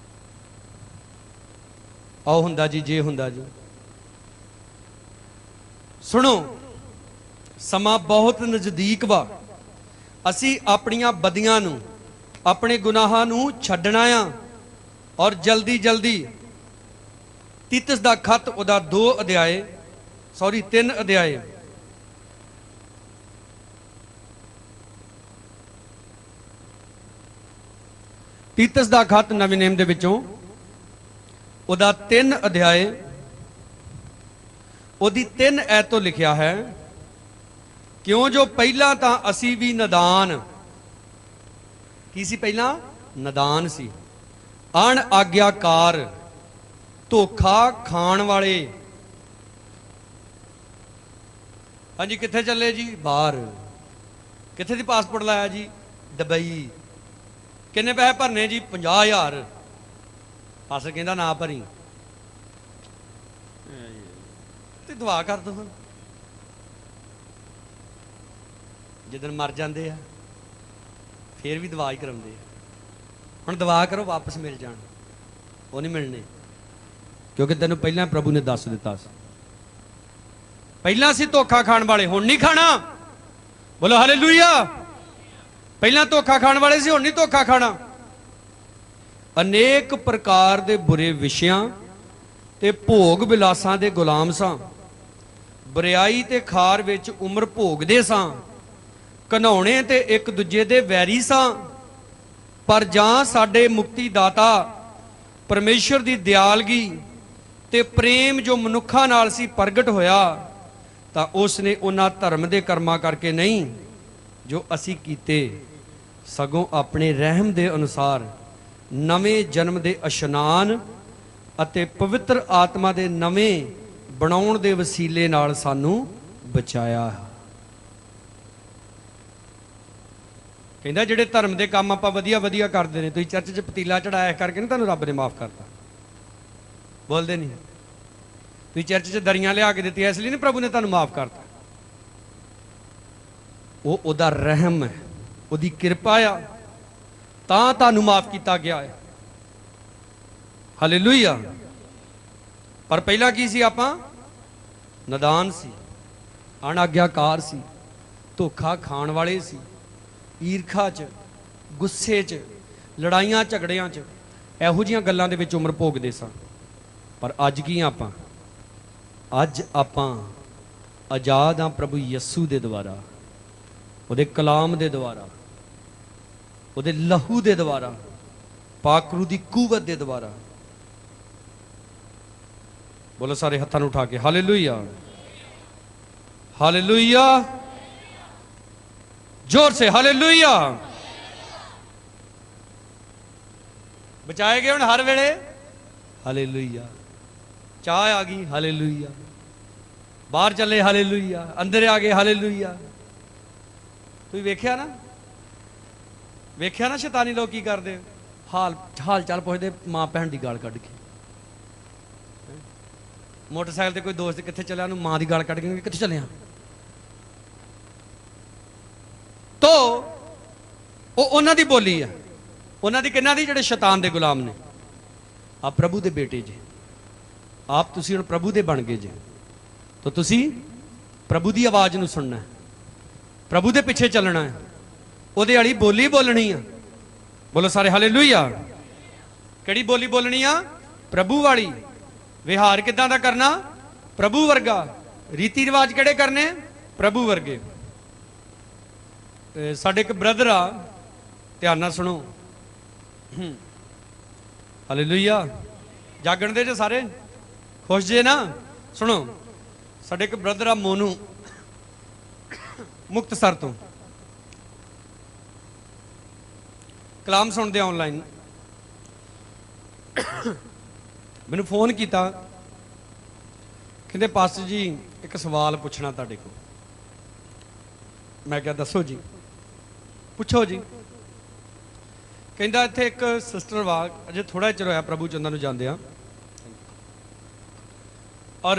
Speaker 1: ਆਹ ਹੁੰਦਾ ਜੀ, ਜੇ ਹੁੰਦਾ ਜੀ। ਸੁਣੋ, ਸਮਾਂ ਬਹੁਤ ਨਜ਼ਦੀਕ ਵਾ, ਅਸੀਂ ਆਪਣੀਆਂ ਬਦੀਆਂ ਨੂੰ, ਆਪਣੇ ਗੁਨਾਹਾਂ ਨੂੰ ਛੱਡਣਾ ਆ, ਔਰ ਜਲਦੀ ਜਲਦੀ। ਤੀਤਸ ਦਾ ਖਤ ਉਹਦਾ 3 ਅਧਿਆਏ ਤੀਤਸ ਦਾ ਖਤ ਨਵੇਂ ਨੇਮ ਦੇ ਵਿੱਚੋਂ ਉਹਦਾ 3 ਅਧਿਆਏ ਉਹਦੀ 3 ਐਤ ਤੋਂ ਲਿਖਿਆ ਹੈ, ਕਿਉਂ ਜੋ ਪਹਿਲਾਂ ਤਾਂ ਅਸੀਂ ਵੀ ਨਦਾਨ ਕੀ ਸੀ? ਪਹਿਲਾਂ ਨਦਾਨ ਸੀ, ਅਣ ਆਗਿਆਕਾਰ, ਧੋਖਾ ਖਾਣ ਵਾਲੇ। ਹਾਂਜੀ, ਕਿੱਥੇ ਚੱਲੇ ਜੀ? ਬਾਹਰ। ਕਿੱਥੇ ਦੀ ਪਾਸਪੋਰਟ ਲਾਇਆ ਜੀ? ਦੁਬਈ। ਕਿੰਨੇ ਪੈਸੇ ਭਰਨੇ ਜੀ? 50,000। ਪਾਸਟਰ ਕਹਿੰਦਾ ਨਾ ਭਰੀ, ਤੇ ਦੁਆ ਕਰ ਦੋ। ਹੁਣ ਜਦੋਂ ਮਰ ਜਾਂਦੇ ਆ ਫੇਰ ਵੀ ਦੁਆ ਹੀ ਕਰਾਉਂਦੇ ਆ। ਹੁਣ ਦੁਆ ਕਰੋ ਵਾਪਸ ਮਿਲ ਜਾਣ। ਉਹ ਨਹੀਂ ਮਿਲਣੇ, ਕਿਉਂਕਿ ਤੈਨੂੰ ਪਹਿਲਾਂ ਪ੍ਰਭੂ ਨੇ ਦੱਸ ਦਿੱਤਾ ਸੀ। ਪਹਿਲਾਂ ਸੀ ਧੋਖਾ ਖਾਣ ਵਾਲੇ, ਹੁਣ ਨਹੀਂ ਖਾਣਾ। ਬੋਲੋ ਹਾਲੇਲੂਇਆ। ਪਹਿਲਾਂ ਧੋਖਾ ਖਾਣ ਵਾਲੇ ਸੀ, ਹੁਣ ਨਹੀਂ ਧੋਖਾ ਖਾਣਾ। ਅਨੇਕ ਪ੍ਰਕਾਰ ਦੇ ਬੁਰੇ ਵਿਸ਼ਿਆਂ ਤੇ ਭੋਗ ਵਿਲਾਸਾਂ ਦੇ ਗੁਲਾਮ ਸਾਂ, ਬਰਿਆਈ ਤੇ ਖਾਰ ਵਿੱਚ ਉਮਰ ਭੋਗਦੇ ਸਾਂ, ਘਨਾਉਣੇ ਤੇ ਇੱਕ ਦੂਜੇ ਦੇ ਵੈਰੀ ਸਾਂ। ਪਰ ਜਾਂ ਸਾਡੇ ਮੁਕਤੀ ਦਾਤਾ ਪਰਮੇਸ਼ਰ ਦੀ ਦਿਆਲਗੀ ਤੇ ਪ੍ਰੇਮ ਜੋ ਮਨੁੱਖਾਂ ਨਾਲ ਸੀ ਪ੍ਰਗਟ ਹੋਇਆ, ਤਾਂ ਉਸ ਨੇ ਉਹਨਾਂ ਧਰਮ ਦੇ ਕਰਮਾਂ ਕਰਕੇ ਨਹੀਂ ਜੋ ਅਸੀਂ ਕੀਤੇ, ਸਗੋਂ ਆਪਣੇ ਰਹਿਮ ਦੇ ਅਨੁਸਾਰ ਨਵੇਂ ਜਨਮ ਦੇ ਇਸ਼ਨਾਨ ਅਤੇ ਪਵਿੱਤਰ ਆਤਮਾ ਦੇ ਨਵੇਂ ਬਣਾਉਣ ਦੇ ਵਸੀਲੇ ਨਾਲ ਸਾਨੂੰ ਬਚਾਇਆ। ਕਹਿੰਦਾ ਜਿਹੜੇ ਧਰਮ ਦੇ ਕੰਮ ਆਪਾਂ ਵਧੀਆ ਵਧੀਆ ਕਰਦੇ ਨੇ, ਤੁਸੀਂ ਚਰਚ 'ਚ ਪਤੀਲਾ ਚੜਾਇਆ ਕਰਕੇ ਨਾ ਤੁਹਾਨੂੰ ਰੱਬ ਨੇ ਮਾਫ ਕਰਤਾ। ਬੋਲਦੇ ਨਹੀਂ। ਤੁਸੀਂ ਚਰਚ 'ਚ ਦਰੀਆਂ ਲਿਆ ਕੇ ਦਿੱਤੀਆਂ ਇਸ ਲਈ ਨਹੀਂ ਪ੍ਰਭੂ ਨੇ ਤੁਹਾਨੂੰ ਮਾਫ ਕਰਤਾ। ਉਹ ਉਹਦਾ ਰਹਿਮ ਹੈ, ਉਹਦੀ ਕਿਰਪਾ ਆ, ਤਾਂ ਤੁਹਾਨੂੰ ਮਾਫ ਕੀਤਾ ਗਿਆ ਹੈ। ਹਾਲੇਲੂਇਆ। ਪਰ ਪਹਿਲਾਂ ਕੀ ਸੀ? ਆਪਾਂ ਨਦਾਨ ਸੀ, ਅਣਆਗਿਆਕਾਰ ਸੀ, ਧੋਖਾ ਖਾਣ ਵਾਲੇ ਸੀ, ਈਰਖਾ 'ਚ, ਗੁੱਸੇ 'ਚ, ਲੜਾਈਆਂ ਝਗੜਿਆਂ 'ਚ, ਇਹੋ ਜਿਹੀਆਂ ਗੱਲਾਂ ਦੇ ਵਿੱਚ ਉਮਰ ਭੋਗਦੇ ਸਾਂ। ਪਰ ਅੱਜ ਕੀ ਆਪਾਂ? ਅੱਜ ਆਪਾਂ ਆਜ਼ਾਦ ਹਾਂ ਪ੍ਰਭੂ ਯਿਸੂ ਦੇ ਦੁਆਰਾ, ਉਹਦੇ ਕਲਾਮ ਦੇ ਦੁਆਰਾ, ਉਹਦੇ ਲਹੂ ਦੇ ਦੁਆਰਾ, ਪਾਕ ਰੂਹ ਦੀ ਕੂਵਤ ਦੇ ਦੁਆਰਾ। ਬੋਲੋ ਸਾਰੇ ਹੱਥਾਂ ਨੂੰ ਉਠਾ ਕੇ ਹਾਲੇਲੂਇਆ, ਹਾਲੇਲੂਇਆ, जोर से हालेलुया। बचाए गए हुण हर वेले हालेलुया। चाह आ गई हालेलुया, बाहर चले हालेलुया, अंदर आ गए हालेलुया। तुसीं वेख्या ना, वेख्या ना शैतानी लोग की करदे? हाल हाल चाल पुछदे मां भैन दी गाल कढ के। मोटरसाइकिल ते कोई दोस्त कित्थे चलिया, उहनूं मां दी गाल कढ के कित्थे चलिया? तो उन्हां दी बोली है, उन्हां दी किन्हां दी? जिहड़े शैतान दे गुलाम ने। आप प्रभु दे बेटे जे, आप तुसीं हुण प्रभु दे बन गए जे, तो तुसीं प्रभु दी आवाज़ नूं सुनना है, प्रभु दे पिछे चलना है, उहदे वाली बोली बोलनी है। बोलो सारे हालेलुया। किहड़ी बोली बोलनी आ? प्रभु वाली। विहार किदां दा करना? प्रभु वर्गा। रीति रिवाज किहड़े करने? प्रभु वर्गे। साडे एक ब्रदर आ, ध्यान नाल सुनो, हालेलुया। जागण दे जे सारे, खुश जे ना? सुनो, साडे एक ब्रदर आ मोनू, मुक्तसर तो, कलाम सुनते ऑनलाइन, मैनू फोन किया, कहते पास्टर जी एक सवाल पूछना तुहाडे कोल। मैं क्या? दसो जी, पुछो जी। कहता इत्थे एक सिस्टर वा, अजे थोड़ा चिर होया प्रभु च उन्हां नूं जांदे आ, और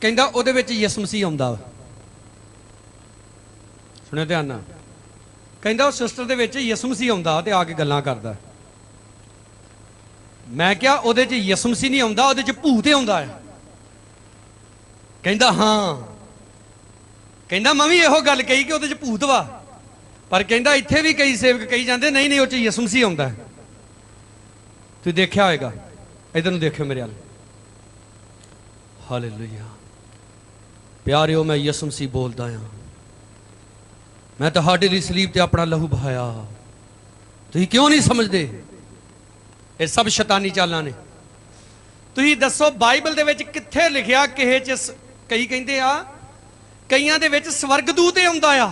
Speaker 1: कहता उहदे विच यीशु मसीह आउंदा। सुणियो ध्यान नाल। कहता उस सिस्टर दे विच यीशु मसीह आउंदा ते आके गल्लां करदा। मैं क्या उहदे च यीशु मसीह नहीं आउंदा, उहदे च भूत आउंदा है। कहता हाँ, कहता मैं भी इहो गल कही कि उहदे च भूत वा, पर कहता इत्थे भी कई सेवक कही जाते नहीं नहीं, उह च यीशु मसीह आउंदा है। तुसीं देखिया होएगा, इधर नूं देखियो मेरे अल। हालेलुया। प्यारिओ, मैं यीशु मसीह बोलदा हां, मैं तुहाडे लई सलीब ते अपना लहू बहाया। तुसीं क्यों नहीं समझदे? ये सब शैतानी चालां ने। तुसीं दसो बाइबल दे विच कित्थे लिखिया किहे च? कई कहंदे आ कईयां दे विच स्वर्गदूत आउंदा आ।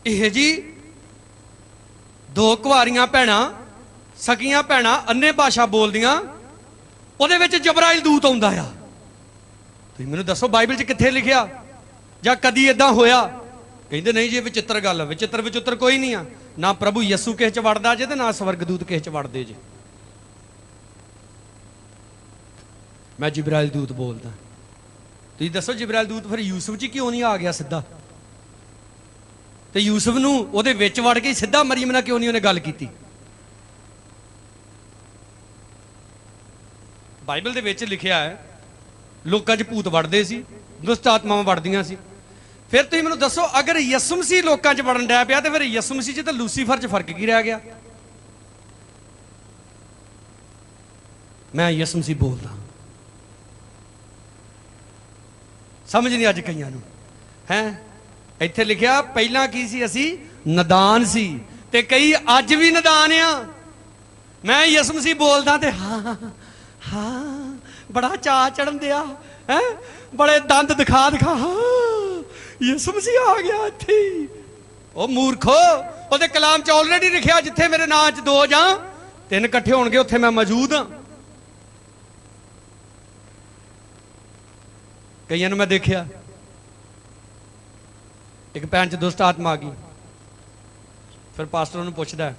Speaker 1: इह जी दो कुआरियां भैणां, सकियां भैणां, अन्ने भाषा बोलदियां, उहदे विच जबराइल दूत आउंदा आ। तुसीं मैनूं दसो बाइबल च कित्थे लिखिया जां कदी इदां होया? कहंदे नहीं जी, विचित्र गल, विचित्र विचित्र कोई नहीं आ। ना प्रभु यीशु किस च वड़दा जे, ते ना स्वर्गदूत किस च वड़दे जे। मैं जिब्राइल दूत बोलदा। तुसीं दसो जिब्राइल दूत फिर यूसुफ जी क्यों नहीं आ गया सीधा? ते यूसुफ नूं उहदे विच वड़ के सीधा मरियम नाल क्यों नहीं उहने गल कीती? बाइबल दे विच लिखिया है लोकां च भूत वड़दे सी, दुष्ट आत्मावां वड़दियां सी। फिर तुसीं मैनूं दसो अगर यीशु मसीह लोकां च वड़न डै पिया, ते फिर यीशु मसीह च ते लूसीफर च फर्क की रह गया? मैं यीशु मसीह बोलदा। समझ नहीं अज कईयां नूं हैं? इत्थे लिखिया पहलां की सी, असी नदान सी, ते कई अज भी नदान आ। मैं यीशु मसीह बोलदा ते हाँ हाँ बड़ा चाह चढ़न दिया है, बड़े दंद दिखा दिखा, हाँ यीशु मसीह आ गया इत्थे। ओ मूर्खो, ओहदे कलाम च ऑलरेडी लिखिया जिथे मेरे नां च दो जां 3 इकट्ठे होणगे उत्थे मैं मौजूद हाँ। कईयां नूं मैं देखिया एक भैन च दुष्ट आत्मा आ गई, फिर पास्टर उन्होंने पूछता है,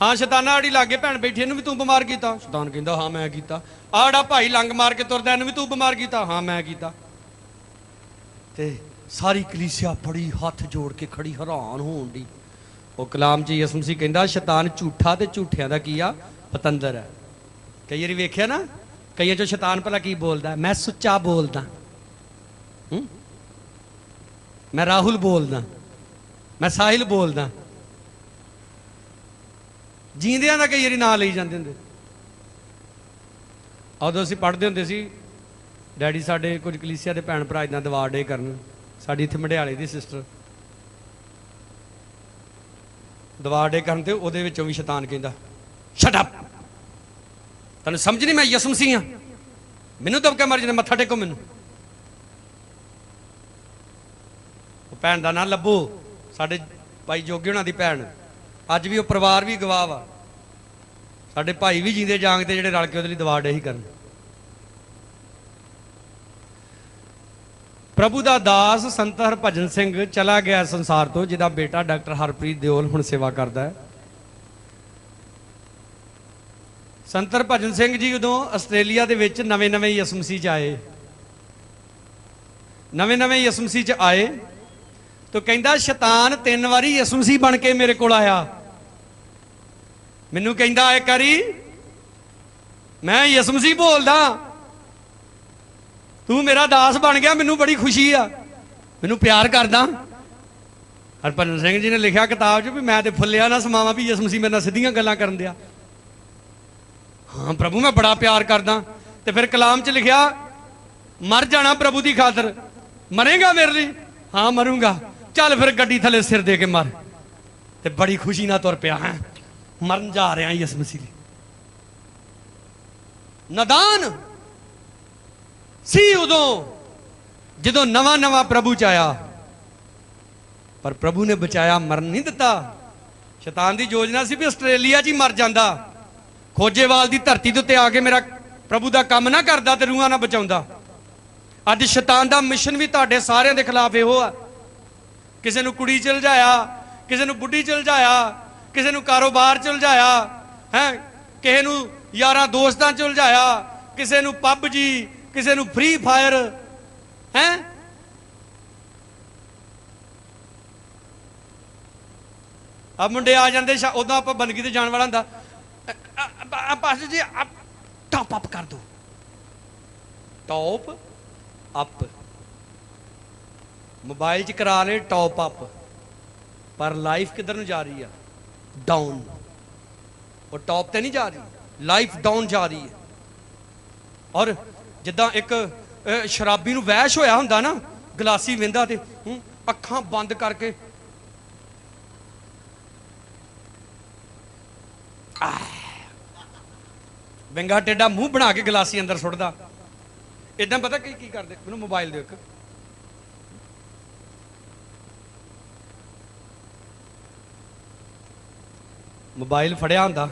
Speaker 1: हाँ शैताना आड़ी लागे भैन बैठी इनू भी तू बीमार किया? शैतान कहता हाँ मैं किया। आड़ा भाई लंग मार के तुरदा इनू भी तू बीमार किया? हाँ मैं किया। ते सारी कलीसिया बड़ी हथ जोड़ के खड़ी हैरान होण दी। वो कलाम च यसु मसीह कहता शैतान झूठा ते झूठियां दा की आ पतंदर है। कई बार वेख्या ना, कई चो शैतान भला की बोलदा, मैं सुच्चा बोलदा, मैं राहुल बोलदा, मैं साहिल बोलदा। जींदियां दा कई बार नाम लई जांदे हुंदे। उदों असीं पढ़दे हुंदे सी, डैडी साडे कुछ कलीसिया दे भैन भरा इदां दवा डे करन। साडी इत्थे मंडियाले दी सिस्टर दवा डे करन ते उहदे विचों भी शैतान कहंदा शट अप, तैनूं समझ नहीं मैं यसु मसीह हां, मैनूं दबके मर जांदे, मत्था टेको मैनूं। भैन का नाम लब्बू, साडे भाई जोगी होना दी भैन, अज भी वो परिवार भी गवाह वा। साडे भाई भी जींदे जागते जिहड़े रल के उहदे लई दवा डे ही करन। प्रभु दा दास संत हरभजन सिंह चला गया संसार तो, जिहदा बेटा डॉक्टर हरप्रीत दिओल हुण सेवा करदा है। संत हरभजन सिंह जी उदों आस्ट्रेलिया दे विच नवें नवें यसु मसीह च आए, नवें नवें यसु मसीह च आए तो कहता शैतान 3 वारी यसु मसीह बन के मेरे को आया। मैनू कहता एक बारी मैं यसु मसीह बोलदा, तू मेरा दास बन गया, मैनू बड़ी खुशी आ, मैनू प्यार करदा। हरभजन सिंह जी ने लिखा किताब च भी मैं तो फुलिया ना समावा भी यसु मसीह मेरे नाल सीधियां गल्लां करन दिया। हाँ प्रभु मैं बड़ा प्यार करदा। ते फिर कलाम च लिखा मर जाना प्रभु की खातर, मरेगा मेरे लिए? हाँ मरूंगा, चल फिर गड्डी थले सिर दे के मर। ते बड़ी खुशी ना तुर पिया है, मरन जा रहा यसु मसीह। नदान सी उदों जदों नवा नवा प्रभु च आया, पर प्रभु ने बचाया, मरन नहीं दिता। शैतान की योजना सी भी आस्ट्रेलिया च ही मर जाता, खोजेवाल की धरती के उत्ते आके मेरा प्रभु का काम ना करता तो रूहां ना बचाउंदा। अज शैतान का मिशन भी तुहाडे सारिਆਂ के खिलाफ इहो आ। किसी नूं कुड़ी चल जाया, किसी नूं बुढ़ी चल जाया, किसी नूं कारोबार चल जाया है, किसी नूं यारां दोस्तां चल जाया, किसी नूं पब जी, किसी नूं फ्री फायर है। अब मुंडे आ जाते, उदों आप बंदगी ते जाण वाला हुंदा, पास्टर जी आप टॉप अप कर दो, टॉप अप मोबाइल च करा ले टॉप अप, पर लाइफ किधर नूं जा रही है? डाउन। वो टॉप ते नहीं जा रही, लाइफ डाउन जा रही है। और जिद्दां एक शराबी नूं वैश होया हुंदा ना, गलासी वेंदा ते अखां बंद करके विंगा टेढ़ा मूँह बना के गिलासी अंदर सुटदा। इदा पता की करते, मैनूं मोबाइल दे, मोबाइल फड़िया हुंदा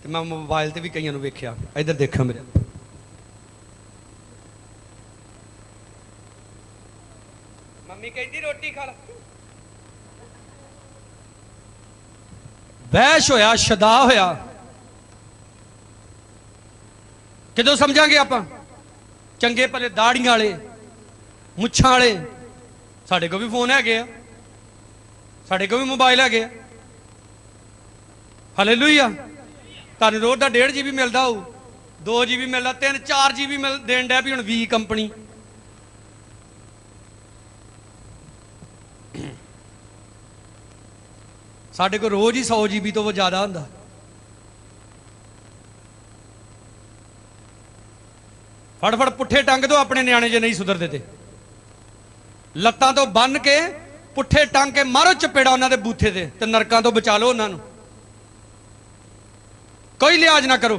Speaker 1: ते मैं मोबाइल ते भी कईयां नूं वेख्या। इधर देखो मेरे, मम्मी कहती रोटी खा ला। वैश होया, शदा होया, किदों समझांगे आप? चंगे भले दाड़ियां वाले, मुछां वाले, साढ़े को भी फोन है, साढ़े को भी मोबाइल है। हालेलुया। तुहानूं रोज़ का 1.5 GB मिलता हो, 2 GB मिलता, 3 4 GB मिल देन डै भी हुण वी कंपनी। साढ़े को रोज़ ही 100 GB तो वो ज़्यादा हुंदा। फटफट पुट्ठे टंग दो अपने न्याणे जे नहीं सुधरते ते, लत्तां तो बन के पुट्ठे टंग के मारो चपेड़ा उन्होंने बूथे से, तो नरकों तो बचा लो उन्होंने। कोई लिहाज ना करो।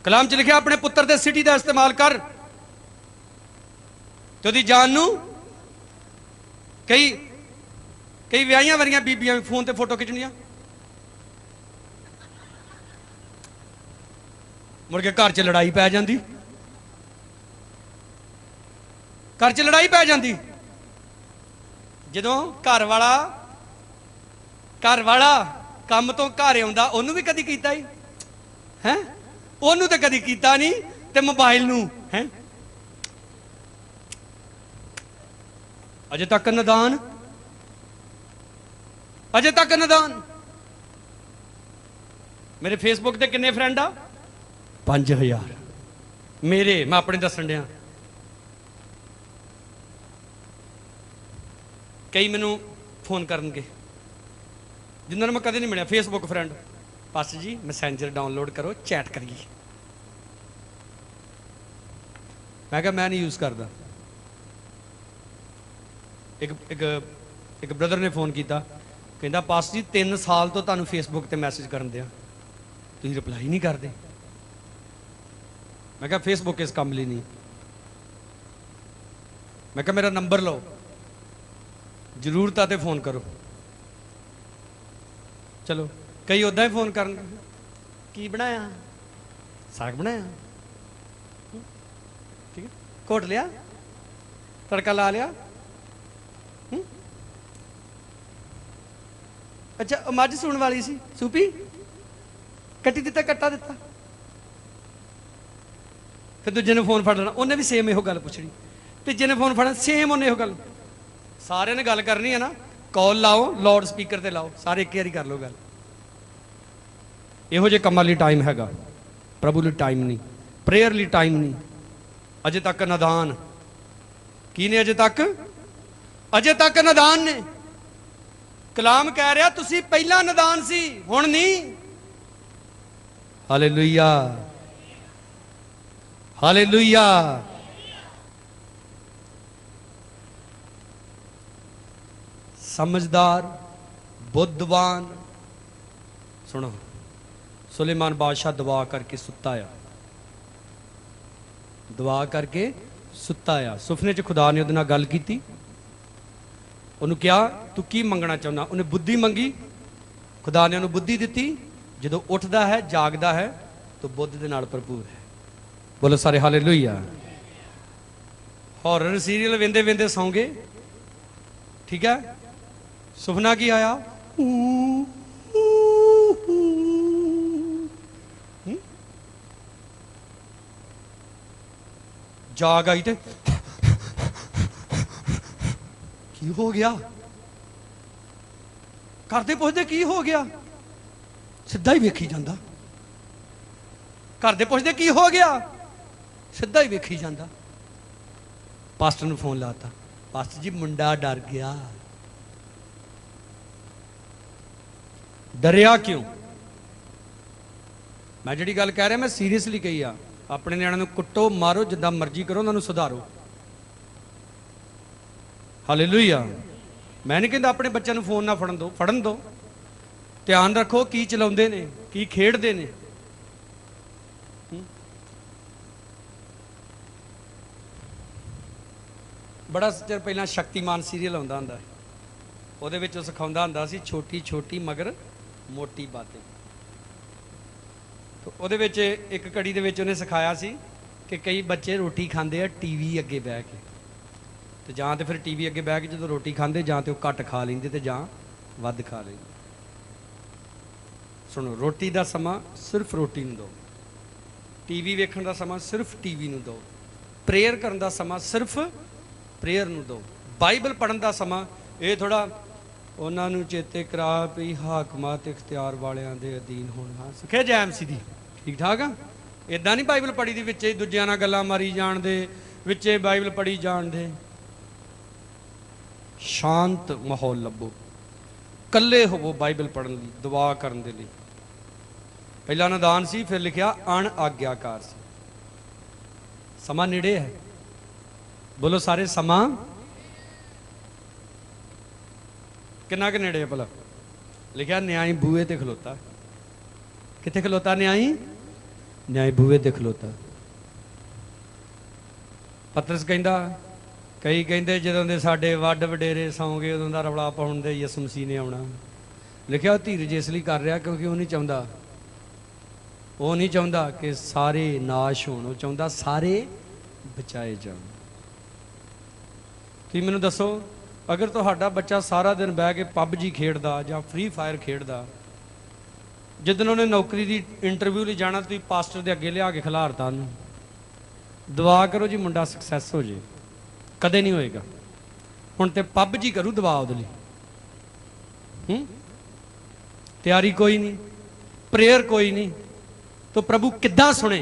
Speaker 1: कलाम च लिखा अपने पुत्र के सिटी का इस्तेमाल कर, तो दी जान नू कई कई विआहियां वारियां बीबियां फोन ते फोटो खिंचनियां, ਮੁੜ ਕੇ ਘਰ 'ਚ ਲੜਾਈ ਪੈ ਜਾਂਦੀ, ਘਰ 'ਚ ਲੜਾਈ ਪੈ ਜਾਂਦੀ। ਜਦੋਂ ਘਰ ਵਾਲਾ ਕੰਮ ਤੋਂ ਘਰ ਆਉਂਦਾ, ਉਹਨੂੰ ਵੀ ਕਦੀ ਕੀਤਾ ਹੀ ਹੈ? ਉਹਨੂੰ ਤਾਂ ਕਦੀ ਕੀਤਾ ਨਹੀਂ, ਤੇ ਮੋਬਾਈਲ ਨੂੰ ਹੈ ਅਜੇ ਤੱਕ ਨਦਾਨ, ਅਜੇ ਤੱਕ ਨਦਾਨ। ਮੇਰੇ ਫੇਸਬੁੱਕ ਤੇ ਕਿੰਨੇ ਫਰੈਂਡ ਆ? 5000 ਮੇਰੇ, ਮੈਂ ਆਪਣੇ ਦੱਸਣ ਡਿਆ। ਕਈ ਮੈਨੂੰ ਫੋਨ ਕਰਨਗੇ ਜਿਨ੍ਹਾਂ ਨੂੰ ਮੈਂ ਕਦੇ ਨਹੀਂ ਮਿਲਿਆ, ਫੇਸਬੁੱਕ ਫਰੈਂਡ, ਪਾਸਟਰ ਜੀ ਮੈਸੇਂਜਰ ਡਾਊਨਲੋਡ ਕਰੋ, ਚੈਟ ਕਰੀਏ। ਮੈਂ ਕਿਹਾ ਮੈਂ ਨਹੀਂ ਯੂਜ਼ ਕਰਦਾ। ਇੱਕ ਬ੍ਰਦਰ ਨੇ ਫੋਨ ਕੀਤਾ, ਕਹਿੰਦਾ ਪਾਸਟਰ ਜੀ 3 ਸਾਲ ਤੋਂ ਤੁਹਾਨੂੰ ਫੇਸਬੁੱਕ ਤੇ ਮੈਸੇਜ ਕਰਨ ਦਿਆਂ, ਤੁਸੀਂ ਰਿਪਲਾਈ ਨਹੀਂ ਕਰਦੇ। ਮੈਂ ਕਿਹਾ ਫੇਸਬੁੱਕ ਇਸ ਕੰਮ ਲਈ ਨਹੀਂ। ਮੈਂ ਕਿਹਾ ਮੇਰਾ ਨੰਬਰ ਲਓ, ਜ਼ਰੂਰਤ ਆ ਤੇ ਫੋਨ ਕਰੋ। ਚਲੋ ਕਈ ਉਦਾਂ ਹੀ ਫੋਨ ਕਰਨ, ਕੀ ਬਣਾਇਆ? ਸਾਗ ਬਣਾਇਆ, ਠੀਕ ਹੈ, ਘੋਟ ਲਿਆ, ਤੜਕਾ ਲਾ ਲਿਆ। ਅੱਛਾ ਉਹ ਮੱਝ ਸੂਣ ਵਾਲੀ ਸੀ, ਸੂਪੀ, ਕੱਟੀ ਦਿੱਤਾ, ਕੱਟਾ ਦਿੱਤਾ। ਫਿਰ ਦੂਜੇ ਨੇ ਫੋਨ ਫੜ ਲੈਣਾ, ਉਹਨੇ ਵੀ ਸੇਮ ਇਹੋ ਗੱਲ ਪੁੱਛਣੀ। ਤੀਜੇ ਨੇ ਫੋਨ ਫੜਨਾ, ਸੇਮ ਉਹਨੇ ਇਹੋ ਗੱਲ। ਸਾਰਿਆਂ ਨੇ ਗੱਲ ਕਰਨੀ ਹੈ ਨਾ, ਕਾਲ ਲਾਓ, ਲਾਊਡ ਸਪੀਕਰ ਤੇ ਲਾਓ, ਸਾਰੇ ਇੱਕ ਵਾਰੀ ਕਰ ਲਓ ਗੱਲ। ਇਹੋ ਜਿਹੇ ਕੰਮਾਂ ਲਈ ਟਾਈਮ ਹੈਗਾ, ਪ੍ਰਭੂ ਲਈ ਟਾਈਮ ਨਹੀਂ, ਪ੍ਰੇਅਰ ਲਈ ਟਾਈਮ ਨਹੀਂ। ਅਜੇ ਤੱਕ ਨਦਾਨ ਕੀ ਨੇ? ਅਜੇ ਤੱਕ ਨਦਾਨ ਨੇ। ਕਲਾਮ ਕਹਿ ਰਿਹਾ ਤੁਸੀਂ ਪਹਿਲਾਂ ਨਦਾਨ ਸੀ, ਹੁਣ ਨਹੀਂ। Hallelujah, hallelujah. ਸਮਝਦਾਰ, ਬੁੱਧਵਾਨ। ਸੁਣੋ, ਸੁਲੇਮਾਨ ਬਾਦਸ਼ਾਹ ਦੁਆ ਕਰਕੇ ਸੁੱਤਾ ਆ, ਦੁਆ ਕਰਕੇ ਸੁੱਤਾ ਆ। ਸੁਪਨੇ 'ਚ ਖੁਦਾ ਨੇ ਉਹਦੇ ਨਾਲ ਗੱਲ ਕੀਤੀ, ਉਹਨੂੰ ਕਿਹਾ ਤੂੰ ਕੀ ਮੰਗਣਾ ਚਾਹੁੰਦਾ? ਉਹਨੇ ਬੁੱਧੀ ਮੰਗੀ, ਖੁਦਾ ਨੇ ਉਹਨੂੰ ਬੁੱਧੀ ਦਿੱਤੀ। ਜਦੋਂ ਉੱਠਦਾ ਹੈ, ਜਾਗਦਾ ਹੈ, ਤਾਂ ਬੁੱਧ ਦੇ ਨਾਲ ਭਰਪੂਰ ਹੈ। ਬੋਲੋ ਸਾਰੇ ਹਾਲੇਲੂਇਆ। ਹੌਰਰ ਸੀਰੀਅਲ ਵੇਂਦੇ ਵੇਂਦੇ ਸੌਂ ਗਏ, ਠੀਕ ਹੈ। ਸੁਪਨਾ ਕੀ ਆਇਆ? ਜਾਗ ਆਈ ਤੇ ਕੀ ਹੋ ਗਿਆ? ਕਰਦੇ ਪੁੱਛਦੇ ਕੀ ਹੋ ਗਿਆ? ਸਿੱਧਾ ਹੀ ਵੇਖੀ ਜਾਂਦਾ। ਕਰਦੇ ਪੁੱਛਦੇ ਕੀ ਹੋ ਗਿਆ? ਸਿੱਧਾ ਹੀ ਵੇਖੀ ਜਾਂਦਾ। ਪਾਸਟਰ ਨੂੰ ਫੋਨ ਲਾਤਾ, ਪਾਸਟਰ ਜੀ ਮੁੰਡਾ ਡਰ ਗਿਆ। ਡਰਿਆ ਕਿਉਂ? ਮੈਂ ਜਿਹੜੀ ਗੱਲ ਕਹਿ ਰਿਹਾ ਮੈਂ ਸੀਰੀਅਸਲੀ ਕਹੀ ਆ। ਆਪਣੇ ਨਿਆਣਿਆਂ ਨੂੰ ਕੁੱਟੋ, ਮਾਰੋ, ਜਿੱਦਾਂ ਮਰਜ਼ੀ ਕਰੋ, ਉਹਨਾਂ ਨੂੰ ਸੁਧਾਰੋ। ਹਾਲੇਲੂਇਆ। ਮੈਂ ਨਹੀਂ ਕਹਿੰਦਾ ਆਪਣੇ ਬੱਚਿਆਂ ਨੂੰ ਫੋਨ ਨਾ ਫੜਨ ਦਿਓ, ਫੜਨ ਦਿਓ। ਧਿਆਨ ਰੱਖੋ ਕੀ ਚਲਾਉਂਦੇ ਨੇ, ਕੀ ਖੇਡਦੇ ਨੇ। ਬੜਾ ਚਿਰ ਪਹਿਲਾਂ ਸ਼ਕਤੀਮਾਨ ਸੀਰੀਅਲ ਆਉਂਦਾ ਹੁੰਦਾ, ਉਹਦੇ ਵਿੱਚ ਉਹ ਸਿਖਾਉਂਦਾ ਹੁੰਦਾ ਸੀ ਛੋਟੀ ਛੋਟੀ ਮਗਰ ਮੋਟੀ ਬਾतें। ਉਹਦੇ ਵਿੱਚ ਇੱਕ ਕੜੀ ਦੇ ਵਿੱਚ ਉਹਨੇ ਸਿਖਾਇਆ ਸੀ ਕਿ ਕਈ ਬੱਚੇ ਰੋਟੀ ਖਾਂਦੇ ਆ ਟੀਵੀ ਅੱਗੇ ਬਹਿ ਕੇ, ਤੇ ਜਾਂ ਤੇ ਫਿਰ ਟੀਵੀ ਅੱਗੇ ਬਹਿ ਕੇ ਜਦੋਂ ਰੋਟੀ ਖਾਂਦੇ, ਜਾਂ ਤੇ ਉਹ ਘੱਟ ਖਾ ਲੈਂਦੇ ਤੇ ਜਾਂ ਵੱਧ ਖਾ ਲੈਂਦੇ। ਸੁਣੋ, ਰੋਟੀ ਦਾ ਸਮਾਂ ਸਿਰਫ ਰੋਟੀ ਨੂੰ ਦਿਓ, ਟੀਵੀ ਵੇਖਣ ਦਾ ਸਮਾਂ ਸਿਰਫ ਟੀਵੀ ਨੂੰ ਦਿਓ, ਪ੍ਰੇਅਰ ਕਰਨ ਦਾ ਸਮਾਂ ਸਿਰਫ ਪ੍ਰੇਅਰ ਨੂੰ ਦਿਓ, ਬਾਈਬਲ ਪੜ੍ਹਨ ਦਾ ਸਮਾਂ ਇਹ ਥੋੜ੍ਹਾ ਉਹਨਾਂ ਨੂੰ ਚੇਤੇ ਕਰਾ ਵੀ ਹਾਕਮਾਂ ਤੇ ਇਖਤਿਆਰ ਵਾਲਿਆਂ ਦੇ ਅਧੀਨ ਹੋਣਾ। ਸਿੱਖਿਆ ਜੈਮਸੀ ਦੀ, ਠੀਕ ਠਾਕ ਆ। ਇੱਦਾਂ ਨਹੀਂ ਬਾਈਬਲ ਪੜ੍ਹੀ ਦੀ ਵਿੱਚੇ ਦੂਜਿਆਂ ਨਾਲ ਗੱਲਾਂ ਮਾਰੀ ਜਾਣਦੇ, ਵਿੱਚੇ ਬਾਈਬਲ ਪੜ੍ਹੀ ਜਾਣਦੇ। ਸ਼ਾਂਤ ਮਾਹੌਲ ਲੱਭੋ, ਇਕੱਲੇ ਹੋਵੋ ਬਾਈਬਲ ਪੜ੍ਹਨ ਲਈ, ਦੁਆ ਕਰਨ ਦੇ ਲਈ। ਪਹਿਲਾਂ ਨਦਾਨ ਸੀ, ਫਿਰ ਲਿਖਿਆ ਅਣ ਆਗਿਆਕਾਰ ਸੀ। ਸਮਾਂ ਨੇੜੇ ਹੈ। ਬੋਲੋ ਸਾਰੇ, ਸਮਾਂ ਕਿੰਨਾ ਕੁ ਨੇੜੇ ਹੈ ਭਲਾ? ਲਿਖਿਆ ਨਿਆਈ ਬੂਹੇ ਤੇ ਖਲੋਤਾ। ਕਿੱਥੇ ਖਲੋਤਾ ਨਿਆਈ? ਨਿਆਈ ਬੂਹੇ ਤੇ ਖਲੋਤਾ। ਪਤਰਸ ਕਹਿੰਦਾ, ਕਈ ਕਹਿੰਦੇ ਜਦੋਂ ਦੇ ਸਾਡੇ ਵੱਡ ਵਡੇਰੇ ਸੌਂ ਗਏ ਉਦੋਂ ਦਾ ਰੌਲਾ ਪਾਉਣ ਦੇ ਯਿਸੂ ਮਸੀਹ ਨੇ ਆਉਣਾ। ਲਿਖਿਆ ਧੀਰਜ ਇਸ ਲਈ ਕਰ ਰਿਹਾ ਕਿਉਂਕਿ ਉਹ ਨਹੀਂ ਚਾਹੁੰਦਾ ਉਹ ਨਹੀਂ ਚਾਹੁੰਦਾ ਕਿ ਸਾਰੇ ਨਾਸ਼ ਹੋਣ, ਉਹ ਚਾਹੁੰਦਾ ਸਾਰੇ ਬਚਾਏ ਜਾਣ। ਤੁਸੀਂ ਮੈਨੂੰ ਦੱਸੋ, ਅਗਰ ਤੁਹਾਡਾ ਬੱਚਾ ਸਾਰਾ ਦਿਨ ਬਹਿ ਕੇ ਪਬਜੀ ਖੇਡਦਾ ਜਾਂ ਫ੍ਰੀ ਫਾਇਰ ਖੇਡਦਾ, ਜਿੱਦਣ ਉਹਨੇ ਨੌਕਰੀ ਦੀ ਇੰਟਰਵਿਊ ਲਈ ਜਾਣਾ ਤੁਸੀਂ ਪਾਸਟਰ ਦੇ ਅੱਗੇ ਲਿਆ ਕੇ ਖਿਲਾਰਤਾ ਉਹਨੂੰ, ਦੁਆ ਕਰੋ ਜੀ ਮੁੰਡਾ ਸਕਸੈਸ ਹੋ ਜੇ। ਕਦੇ ਨਹੀਂ ਹੋਏਗਾ। ਹੁਣ ਤੇ ਪਬਜੀ ਕਰੂ ਦੁਆ ਉਹਦੇ ਲਈ। ਤਿਆਰੀ ਕੋਈ ਨਹੀਂ, ਪ੍ਰੇਅਰ ਕੋਈ ਨਹੀਂ, तो प्रभु किद्दां सुने,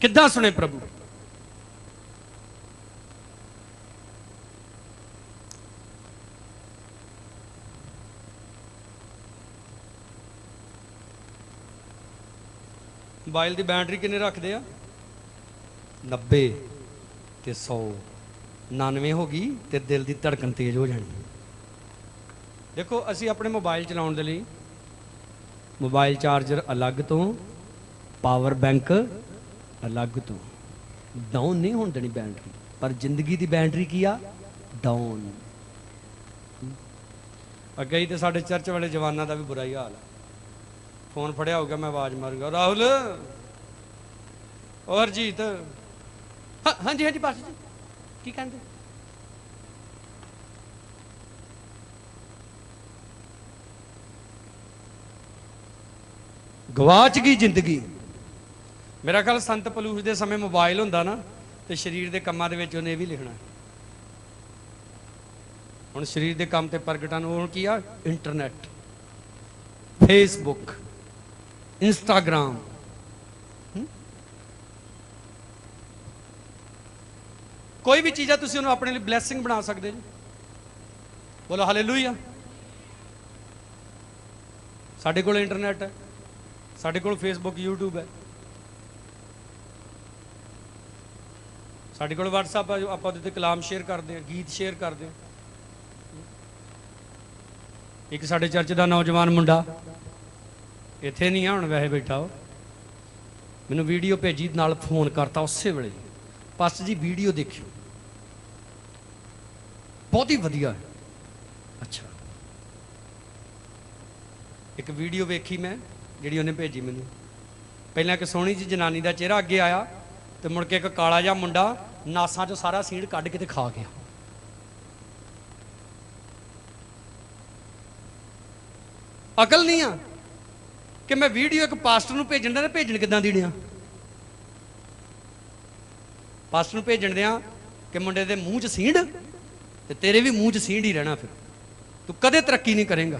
Speaker 1: किद्दां सुने प्रभु। मोबाइल की बैटरी किन्ने रखते हैं? 90 ते 100, 99 हो गई तो दिल की धड़कन तेज हो जानी। देखो असी अपने मोबाइल चलाने के लिए मोबाइल चार्जर अलग तो, पावर बैंक अलग तो, डाउन नहीं होने देनी बैटरी, पर जिंदगी की बैटरी की आ डाउन। अगे ही तो साढ़े चर्च वाले जवानों का भी बुरा ही हाल है। फोन फड़िया होगा, मैं आवाज़ मारूंगा, राहुल और हरजीत, हाँ जी हाँ जी पास्टर जी की कहते? गवाच गई जिंदगी। मेरा ख्याल संत पलूस के समय मोबाइल होंदा ना तो शरीर के कामों के भी लिखना। हुण शरीर के काम से प्रगटन हो की आ इंटरनेट, फेसबुक, इंस्टाग्राम। कोई भी चीज़ तुसीं उन्हें अपने लिए ब्लैसिंग बना सकते जी। बोलो हालेलुया। साडे कोल इंटरनेट है, साडे कोल फेसबुक यूट्यूब है, साडे कोल व्हाट्सएप है, आप कलाम शेयर करते हैं, गीत शेयर करते हैं। एक साडे चर्च का नौजवान मुंडा इत्थे नहीं है, हुण वैसे बैठा हो, मैनूं वीडियो भेजी, नाल फोन करता उस वेले, पास्टर जी वीडियो देखियो बहुत ही वधिया है। अच्छा, एक वीडियो वेखी मैं जी उन्हें भेजी मैनू, पहले एक सोहनी जी जनानी का चेहरा अगे आया तो मुड़ के एक काला जिहा मुंडा नासा चो सारा सीड कढ़ के खा गया। अकल नहीं आ कि मैं वीडियो एक पास्टर नूं भेजण दिया, भेजण किदां दी दियां? पास्टर नूं भेजण दियां कि मुंडे दे मूँह च सींड ते तेरे भी मूँह च सींड ही रहना, फिर तू कदे तरक्की नहीं करेगा,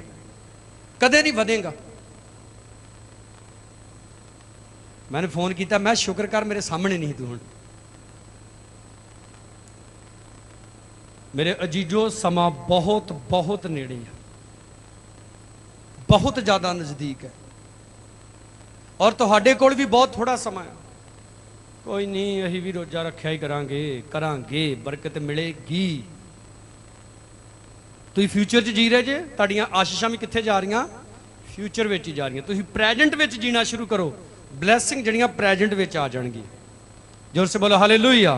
Speaker 1: कदे नहीं वधेगा। मैंने फोन किया, मैं शुक्र कर मेरे सामने नहीं तू। हुण मेरे अजीजो समा बहुत बहुत नेड़े है, बहुत ज़्यादा नज़दीक है, और तुहाडे कोल भी बहुत थोड़ा समा है। कोई नहीं, असीं भी रोजा रखिया ही करांगे, बरकत मिलेगी। तुसीं फ्यूचर च जी रहे जे, तुहाडीआं आशीषां भी कित्थे जा रहीआं? फ्यूचर विच ही जा रहीआं। तुसीं प्रैजेंट विच जीना शुरू करो, ब्लैसिंग जड़ियां प्रैजेंट विच आ जाणगी। जोर से बोलो हालेलुया।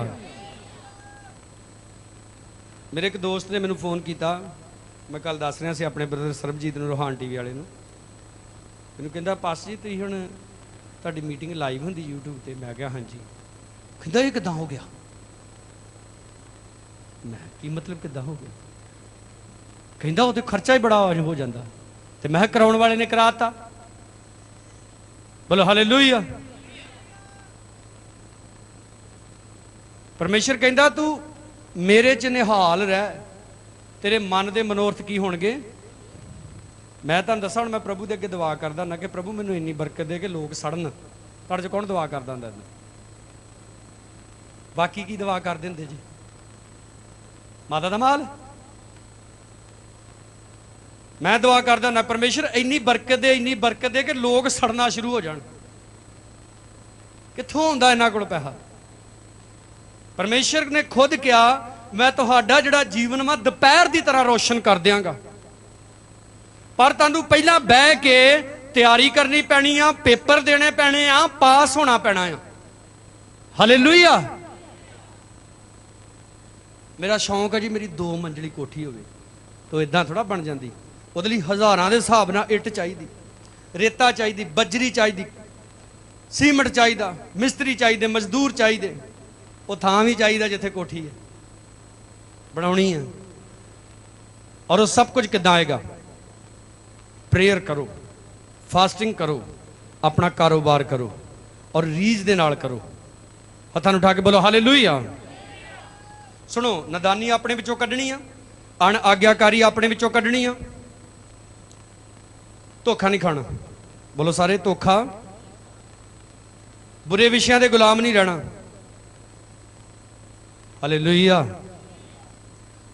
Speaker 1: मेरे एक दोस्त ने मैनूं फोन किया, मैं कल दस रहा सी अपने ब्रदर सरबजीत नूं, रोहान टीवी वाले नूं। मैनूं कहंदा पास्टर जी तुसीं हुण तुहाडी मीटिंग लाइव हुंदी यूट्यूब ते? मैं कहा हाँ जी। कहंदा ये किदां हो गया? मैं की मतलब किदां हो गया? कहंदा वो तो खर्चा ही बड़ा हो जाता, तो मैं कराउण वाले ने कराता। बोलो हालेलुया। परमेश्वर कहंदा तू मेरे च निहाल रह, तेरे मन के मनोरथ की होणगे। मैं तुहानूं दसां, हुण मैं प्रभु दे अगे दुआ करदा ना कि प्रभु मैनूं इन्नी बरकत दे कि लोग सड़न। तुहाडे च कौन दुआ करदा हुंदा? बाकी की दुआ करदे हुंदे जी? माता दा माल। मैं दुआ करदा ना परमेश्वर इन्नी बरकत दे कि लोग सड़ना शुरू हो जान। कित्थों आउंदा इन्हां कोल पैसा? परमेश्वर ने खुद कहा मैं तुहाडा जिहड़ा जीवन मैं दोपहर की तरह रोशन कर दियांगा, पर तुहानूं पहला बह के तैयारी करनी पैनी आ, पेपर देने पैने आ, पास होना पैना आ। हालेलुया। मेरा शौक है जी मेरी 2 मंजिली कोठी होवे, तो इदां थोड़ा बन जाती, ਉਹਦੇ ਲਈ ਹਜ਼ਾਰਾਂ ਦੇ ਹਿਸਾਬ ਨਾਲ ਇੱਟ ਚਾਹੀਦੀ। रेता चाहिए, बजरी चाहिए, सीमेंट चाहिए, मिस्त्री चाहिए, मजदूर चाहिए, वो थां भी चाहिए जिथे कोठी है बनानी है। और वो सब कुछ किद्दां आएगा? प्रेयर करो, फास्टिंग करो, अपना कारोबार करो और रीझ दे नाल करो। हथां उठा के बोलो हालेलुया। सुनो, नदानी अपने विचों कढ़नी आ, अण आग्याकारी अपने विचों कढ़नी आ, धोखा नहीं खाना। बोलो सारे, धोखा, बुरे विषयों के गुलाम नहीं रहना। हालेलुया।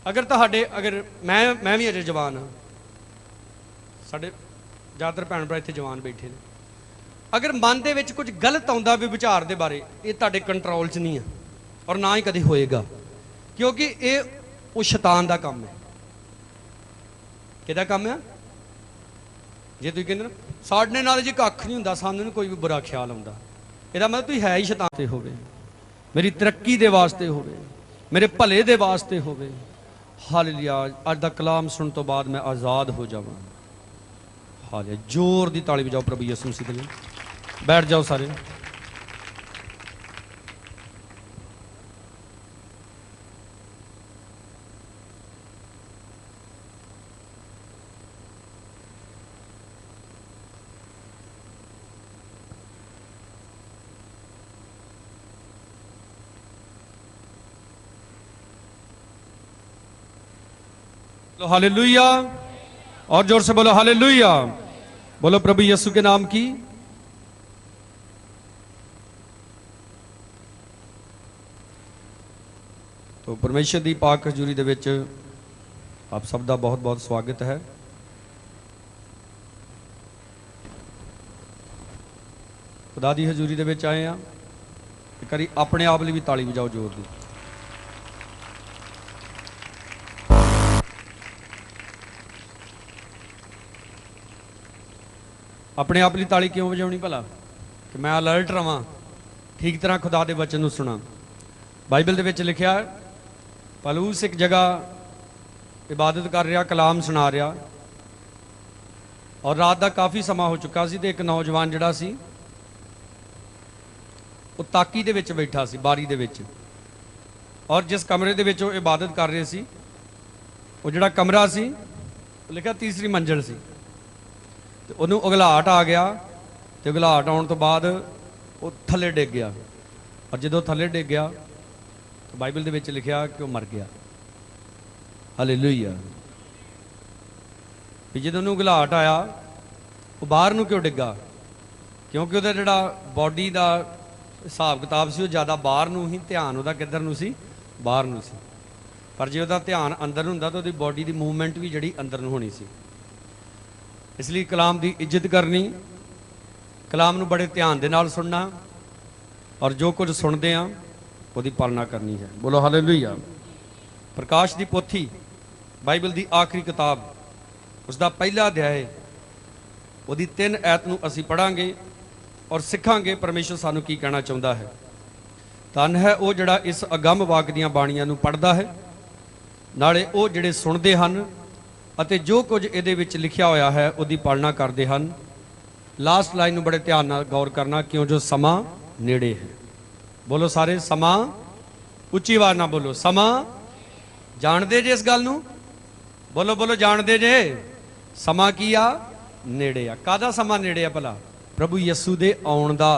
Speaker 1: अगर मैं भी अजे जवान हाँ, साढ़े ज़्यादातर भैन भरा इत्थे जवान बैठे ने, अगर मन के विच कुछ गलत आउंदा भी विचार के बारे, ये तुहाडे कंट्रोल च नहीं है और ना ही कभी होएगा, क्योंकि ये वो शैतान का काम है। किहदा काम है? जे तुसीं कहंदे ना साडे नाल जी कख नहीं हुंदा, सानूं नहीं कोई भी बुरा ख्याल आउंदा, इहदा मतलब तुसीं है ही शैतान ते होवे, मेरी तरक्की दे वास्ते होवे, मेरे भले दे वास्ते होवे। हालेलुया। अज दा कलाम सुन तो बाद मैं आज़ाद हो जावां। हालेलुया। जोर दी ताली बजाओ प्रभु यीशु मसीह दे लिए। बैठ जाओ सारे। बोलो हालेलुया, और जोर से बोलो हालेलुया। बोलो प्रभु यीशु के नाम की। तो परमेश्वर की पाक हजूरी दे विच आप सब का बहुत बहुत स्वागत है। खुदा की हजूरी दे विच आए हैं, एक बारी अपने आप लिए भी ताली बजाओ जोर दी। अपने आप लिए ताली क्यों बजानी भला? कि मैं अलर्ट रवां, ठीक तरह खुदा के वचन को सुना। बाइबल दे विच लिखिया, पौलुस एक जगह इबादत कर रहा, कलाम सुना रहा, और रात का काफ़ी समा हो चुका सी, ते एक नौजवान जिहड़ा सी वो ताकी दे विच बैठा सी, बारी दे विच, और जिस कमरे दे विच वो इबादत कर रहे सी, वो जिहड़ा कमरा सी वो लिखा तीसरी मंजिल सी। तो उन्होंने उगलाहट आ गया, तो उगलाहट आने तो बाद वो थले डिग गया, और जो थले डिग गया तो बाइबल दे विच लिखिया कि वो मर गया। हालेलुया। भी जो उन्होंने उगलाहट आया वो बाहर नूं क्यों डिग्गा? क्योंकि वो जिहड़ा बॉडी का हिसाब किताब से ज़्यादा बाहर नूं ही ध्यान, वह किधर नूं सी? बाहर नूं सी। पर जे वह ध्यान अंदर हुंदा तो उसकी बॉडी की मूवमेंट भी जिहड़ी अंदर नूं होनी सी। इसलिए कलाम की इज्जत करनी, कलाम नूं बड़े ध्यान दे नाल सुनना, और जो कुछ सुनते हैं उसकी पालना करनी है। बोलो हालेलुया। प्रकाश की पोथी बाइबल की आखिरी किताब, उसका पहला अध्याय, उसकी 3 ऐत नूं असीं पढ़ांगे और सिखांगे परमेश्वर सानूं की कहना चाहुंदा है। धन है वो जिहड़ा इस अगम वाक दीआं बाणियां नूं पढ़दा है, नाले वो जिहड़े सुणदे हन अते जो कुछ इहदे विच लिखिया होया है उसकी पालना करते हैं। लास्ट लाइन नूं बड़े ध्यान नाल गौर करना, क्यों जो समा नेड़े है। बोलो सारे, समा, उच्ची आवाज ना बोलो, समा। जानते जे इस गल नूं? बोलो बोलो, जानते जे समा की आ? नेड़े आ। कादा समा नेड़े आ भला? प्रभु यीशु दे आउण दा।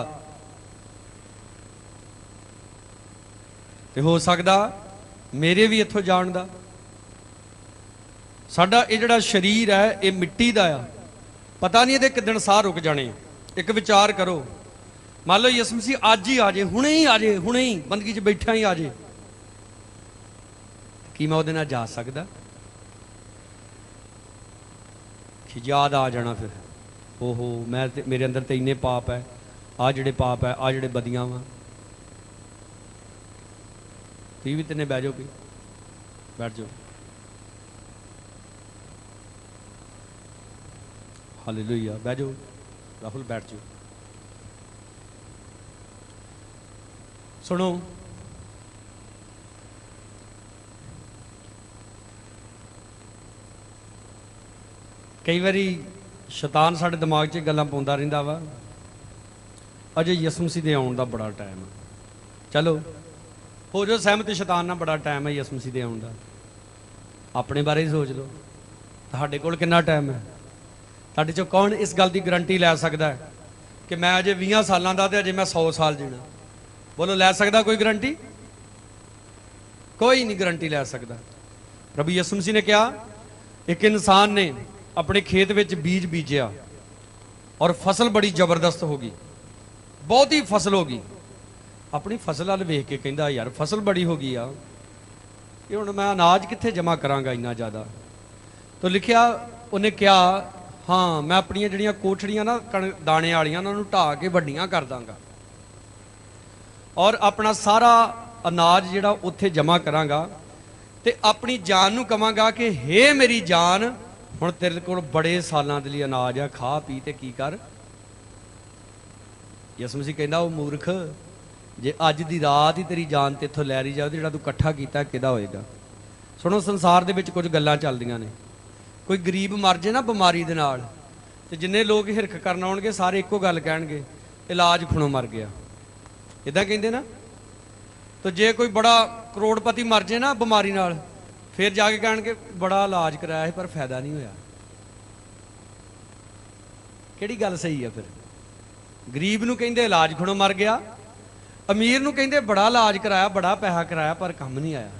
Speaker 1: ते हो सकदा मेरे भी इत्थों जाण दा। साडा ये जिहड़ा शरीर है ये मिट्टी का आ, पता नहीं ये किदन साह रुक जाने। एक विचार करो, मान लो यीशु मसीह अज ही आ जाए, हुणे ही आ जाए, हुणे ही बंदगी च बैठा ही आ जाए, कि मैं उहदे नाल जा सकदा? याद आ जाना फिर, ओहो मैं मेरे अंदर तो इन्ने पाप है, आ जिहड़े पाप है, आ जिहड़े बदियां वा। तुसीं भी तिन्ने बह जाओ, भी बैठ जाओ। हालेलुया। बह जाओ राहुल, बैठ जाओ। सुनो, कई बारी शैतान साडे दिमाग 'ਚ गल्लां पाउंदा रहिंदा वा अजे यसु मसीह दे आउण दा बड़ा टाइम है। चलो हो जाओ सहमत, शैतान नाल बड़ा टाइम है यसु मसीह दे आउण दा। अपने बारे ही सोच लो, तुहाडे कोल किन्ना टाइम है? तुहाडे चों कौन इस गल की गारंटी लै सकदा है कि मैं अजे 20 सालां दा ते अजे मैं 100 साल जीना? बोलो, लै सकदा कोई गारंटी? कोई नहीं गारंटी लै सकदा। प्रभु यसु मसीह ने कहा, एक इंसान ने अपने खेत में बीज बीजिया और फसल बड़ी जबरदस्त हो गई, बहुत ही फसल हो गई। अपनी फसल वाल वेख के कहता, यार फसल बड़ी हो गई आ, ये हुण मैं अनाज कित्थे जमा करांगा इन्ना ज़्यादा? तो लिखिया उन्हें क्या, हाँ मैं अपनिया जिहड़ियां कोठड़ियां ना दाने वालियां उन्होंने ढा के वड्डियां कर दांगा और अपना सारा अनाज जिहड़ा उत्थे जमा करांगा ते अपनी जान नूं कहांगा कि हे मेरी जान, हुण तेरे कोल बड़े सालां दे लई अनाज आ, खा पी ते की कर। यसु मसीह कहंदा, ओ मूर्ख, जे अज दी रात ही तेरी जान ते इत्थों लै ली जाए, जिहड़ा तू इकट्ठा कीता किहदा होएगा? सुनो, संसार दे विच कुछ गल्लां चलदियां ने। कोई गरीब मर जाए ना बीमारी दे नाल ते जिन्ने लोग हिरख करन आउणगे सारे इक्को गल कहणगे, इलाज खुणों मर गया, इदां कहंदे ना। तो जे कोई बड़ा करोड़पति मर जाए ना बीमारी नाल, फिर जाके कहणगे बड़ा इलाज कराया है पर फायदा नहीं होया। किहड़ी गल सही है? फिर गरीब नूं कहंदे इलाज खुणों मर गया, अमीर नूं कहंदे बड़ा इलाज कराया, बड़ा पैसा कराया पर काम नहीं आया।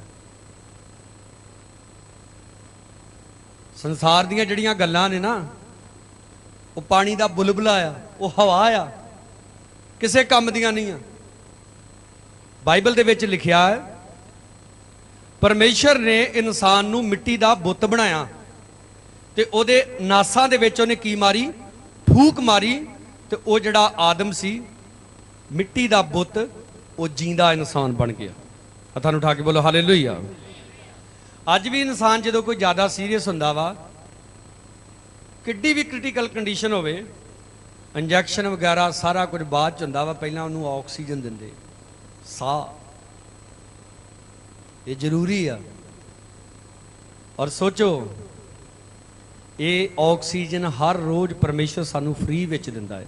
Speaker 1: संसार दीयां जिहड़ियां गल्लां ने ना, वो पानी दा बुलबुला आ, वो हवा आ, किसे काम दियां नहीं आ। बाइबल दे विच लिखिया है, परमेश्वर ने इंसान नूं मिट्टी दा बुत बनाया ते ओदे नासां दे विच ओहने की मारी, फूक मारी, ते ओ जिहड़ा आदम सी मिट्टी दा बुत, वो जींदा इंसान बन गया। हत्थां नूं उठा के बोलो हालेलुया। अज भी इंसान जो कोई ज़्यादा सीरीयस हुंदा वा, किड्डी भी क्रिटिकल कंडीशन होवे, इंजैक्शन वगैरह सारा कुछ बाद च हुंदा वा, पहलां उहनूं ऑक्सीजन दिंदे, साह, ये जरूरी आ। और सोचो, ये ऑक्सीजन हर रोज़ परमेश्वर सानू फ्री विच दिंदा है।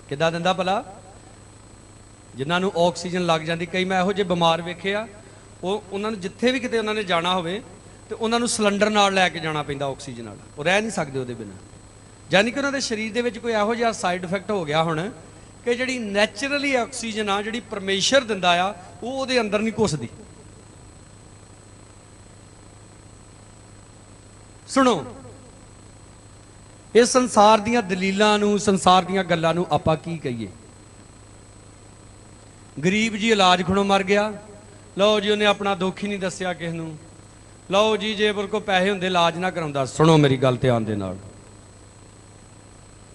Speaker 1: किद्दां दिंदा भला? जिन्हां नूं ऑक्सीजन लग जाती, कई मैं इहो ਜਿਹੇ बीमार वेखे आ, ਉਹਨਾਂ ਨੂੰ ਜਿੱਥੇ ਵੀ ਕਿਤੇ ਉਹਨਾਂ ਨੇ ਜਾਣਾ ਹੋਵੇ ਤੇ ਉਹਨਾਂ ਨੂੰ ਸਿਲੰਡਰ ਨਾਲ ਲੈ ਕੇ ਜਾਣਾ ਪੈਂਦਾ ਆਕਸੀਜਨ ਨਾਲ, ਉਹ ਰਹਿ ਨਹੀਂ ਸਕਦੇ ਉਹਦੇ ਬਿਨਾਂ। ਯਾਨੀ ਕਿ ਉਹਨਾਂ ਦੇ ਸਰੀਰ ਦੇ ਵਿੱਚ ਕੋਈ ਇਹੋ ਜਿਹਾ ਸਾਈਡ ਇਫੈਕਟ ਹੋ ਗਿਆ ਹੁਣ ਕਿ ਜਿਹੜੀ ਨੈਚੁਰਲੀ ਆਕਸੀਜਨ ਆ, ਜਿਹੜੀ ਪਰਮੇਸ਼ਰ ਦਿੰਦਾ ਆ, ਉਹ ਉਹਦੇ ਅੰਦਰ ਨਹੀਂ ਘੁਸਦੀ। ਸੁਣੋ, ਇਸ ਸੰਸਾਰ ਦੀਆਂ ਦਲੀਲਾਂ ਨੂੰ, ਸੰਸਾਰ ਦੀਆਂ ਗੱਲਾਂ ਨੂੰ ਆਪਾਂ ਕੀ ਕਹੀਏ? ਗਰੀਬ ਜੀ ਇਲਾਜ ਖੁਣੋਂ ਮਰ ਗਿਆ, लो जी उन्हें अपना दुख ही नहीं दसिया किस नूं, लो जी जे बिल को पैसे होंदे इलाज ना कराउंदा। सुनो मेरी गल ध्यान दे नाल,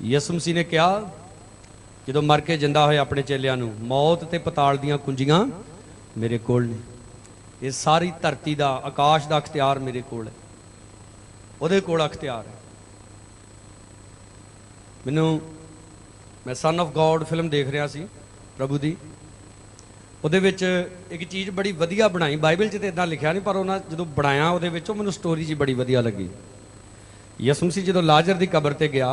Speaker 1: यसु मसीह ने कहा जदों मर के जिंदा होया अपने चेलियां नूं, मौत ते पताल दीयां कुंजियां मेरे कोल ने, ये सारी धरती दा, आकाश दा अख्तियार मेरे कोल है, उहदे कोल अख्तियार है। मैनूं, मैं सन ऑफ गॉड फिल्म देख रहा सी प्रभु दी, ਉਹਦੇ ਵਿੱਚ ਇੱਕ ਚੀਜ਼ ਬੜੀ ਵਧੀਆ ਬਣਾਈ। ਬਾਈਬਲ 'ਚ ਤਾਂ ਇਦਾਂ ਲਿਖਿਆ ਨਹੀਂ, ਪਰ ਉਹਨਾਂ ਜਦੋਂ ਬਣਾਇਆ ਉਹਦੇ ਵਿੱਚ, ਉਹ ਮੈਨੂੰ ਸਟੋਰੀ ਜੀ ਬੜੀ ਵਧੀਆ ਲੱਗੀ। यसु मसीह ਜਦੋਂ ਲਾਜ਼ਰ ਦੀ ਕਬਰ ਤੇ ਗਿਆ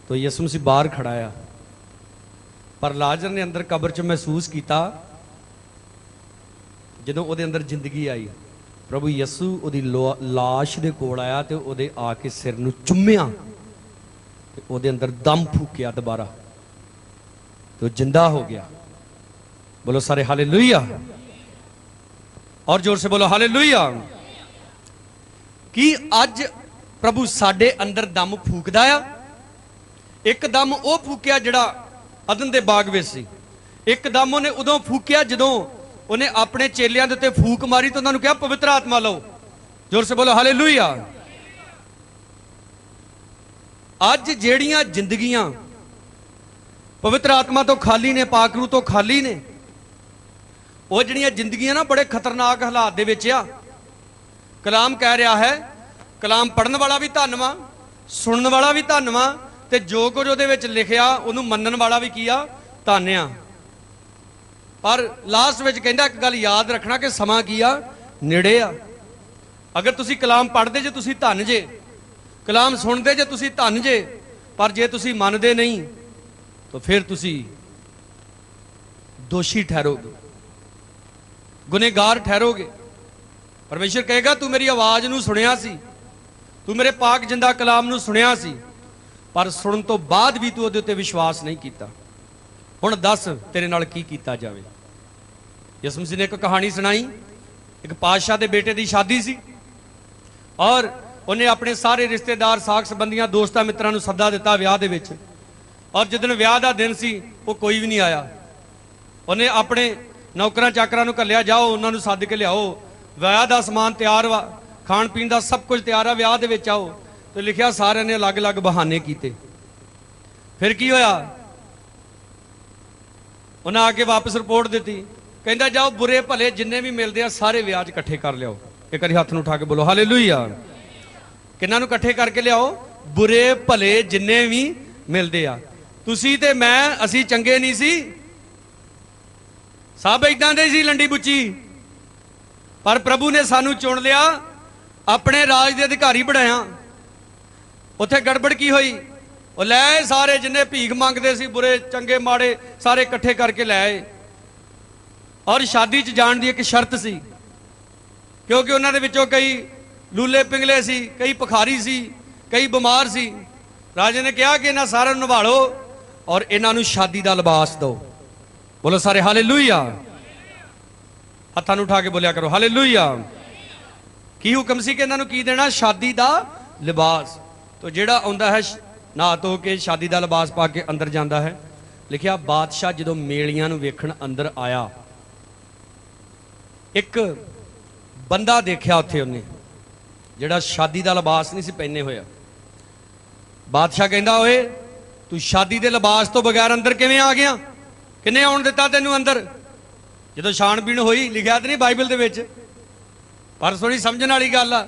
Speaker 1: ਤਾਂ यसु मसीह ਬਾਹਰ ਖੜਾ ਆ, ਪਰ ਲਾਜ਼ਰ ਨੇ ਅੰਦਰ ਕਬਰ 'ਚ ਮਹਿਸੂਸ ਕੀਤਾ ਜਦੋਂ ਉਹਦੇ ਅੰਦਰ ਜ਼ਿੰਦਗੀ ਆਈ। ਪ੍ਰਭੂ ਯਿਸੂ ਉਹਦੀ ਲਾਸ਼ ਦੇ ਕੋਲ ਆਇਆ ਤੇ ਉਹਦੇ ਆ ਕੇ ਸਿਰ ਨੂੰ ਚੁੰਮਿਆ ਤੇ ਉਹਦੇ ਅੰਦਰ ਦਮ ਫੂਕਿਆ ਦੁਬਾਰਾ ਤੇ ਉਹ ਜਿੰਦਾ ਹੋ ਗਿਆ। बोलो सारे हालेलुया, और जोर से बोलो हालेलुया। कि अज प्रभु साडे अंदर दम फूकदा आ। एक दम वो फूकिया जिहड़ा अदन दे बाग विच सी, एक दम उहने उदों फूकिया जदों उहने अपने चेलियां दे उत्ते फूक मारी तो उन्होंने कहा पवित्र आत्मा लो। जोर से बोलो हालेलुया। अज जिहड़ियां जिंदगियां पवित्र आत्मा तो खाली ने, पाक रूह तो खाली ने, वो जिहड़ियां जिंदगियां ना बड़े खतरनाक हालात दे विच आ। कलाम कह रहा है, कलाम पढ़न वाला भी धन वा, सुनन वाला भी धन वा, ते जो कुछ उहदे विच लिखिया उहनूं मनन वाला भी की आ, धन आ। पर लास्ट विच कहंदा एक गल याद रखना कि समा की आ, नेड़े आ। अगर तुसीं कलाम पढ़दे जे तुसीं धन जे, कलाम सुनते जे तुसी धन जे, पर जे तुसी मनदे नहीं तो फिर तुसी दोषी ठहरोगे, गुनहगार ठहरोगे। परमेश्वर कहेगा तू मेरी आवाज़ नूं सुनिया सी, तू मेरे पाक जिंदा कलाम नूं सुनिया सी, पर सुनन तो बाद भी तू उहदे उत्ते विश्वास नहीं किया। हुण दस तेरे नाल की कीता जावे। यसु मसीह ने एक कहानी सुनाई। एक पातशाह के बेटे की शादी सी और उन्हें अपने सारे रिश्तेदार, साग संबंधियां, दोस्तां मित्रां नूं सद्दा दिता विआह दे विच। और जिस दिन विआह का दिन सी वो कोई भी नहीं आया। उन्हें अपने नौकरां चाकरां नूं घल्लिया, जाओ उन्हां नूं सद्द के लियाओ, विआह का समान तैयार वा, खाण पीण का सब कुछ तैयार आ, विआह दे विच आओ। तो लिखिया सारे ने अलग अलग बहाने किए। फिर की होया, उन्हें आके वापस रिपोर्ट दी, कहता जाओ बुरे भले जिन्ने भी मिलते हैं सारे विआह इकट्ठे कर लियाओ। एक बार हाथ उठा के बोलो हालेलुया। किन्हां नूं इकट्ठे करके लियाओ? बुरे भले जिन्ने भी मिलते आ। तुसी ते मैं असी चंगे नहीं सी, सब इदां दे सी लंडी बुच्ची, पर प्रभु ने सानू चुन लिया, अपने राज के अधिकारी बनाया। उत्थे गड़बड़ की हुई, वो लै आए सारे जिन्ने भीख मंगते सी, बुरे चंगे माड़े सारे इकट्ठे करके लै आए। और शादी च जाण दी एक शर्त सी, क्योंकि उन्हां दे विचों कई लूले पिंगले सी, कई पखारी सी, कई बीमार सी। राजे ने कहा कि इन्हां सारिਆਂ ਨੂੰ निभालो और इन्हां ਨੂੰ शादी का लिबास दो। बोलो सारे हालेलुया। हत्थां ਨੂੰ उठा के बोलिया करो हालेलुया। की हुक्म सी कि इन्हां ਨੂੰ की देना? शादी का लिबास। तो जिहड़ा आउंदा है नहा धो के शादी का लिबास पा के अंदर जाता है। लिखिया बादशाह जो मेलियां नूं वेखण अंदर आया, एक बंदा देखा उत्थे उन्हें जिहड़ा शादी का लिबास नहीं सी पहने होया। बादशाह कहंदा ओए तू शादी के लिबास तो बगैर अंदर किवें आ गया? किन्ने आउण दिता तैनूं अंदर? जदों छाणबीण होई, लिखिया तो नहीं बाइबल दे विच, पर थोड़ी समझण वाली गल आ।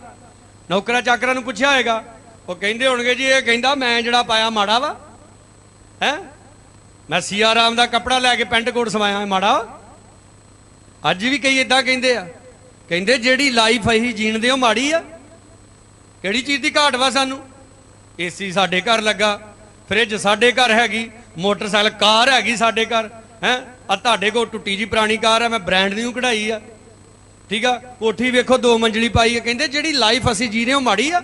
Speaker 1: नौकरां चाकरां नूं पुछया होएगा, वो कहिंदे होणगे जी ये कहिंदा मैं जिहड़ा पाया माड़ा वा है, मैं सिया राम का कपड़ा लैके पेंट कोट सवाया माड़ा। अज भी कई इदां कहिंदे आ, कहिंदे जिहड़ी लाइफ असीं जीणदे हो माड़ी आ। किहड़ी चीज़ की घाट वा सानूं? एसी साडे घर लगा, फ्रिज साडे घर हैगी, मोटरसाइकिल कार हैगी साडे घर है। तुहाडे कोल टुट्टी जी पुरानी कार है, मैं ब्रांड न्यू कढ़ाई आ, ठीक आ। कोठी वेखो 2 मंजिली पाई है। कहिंदे जिहड़ी लाइफ असीं जी रहे हो माड़ी आ।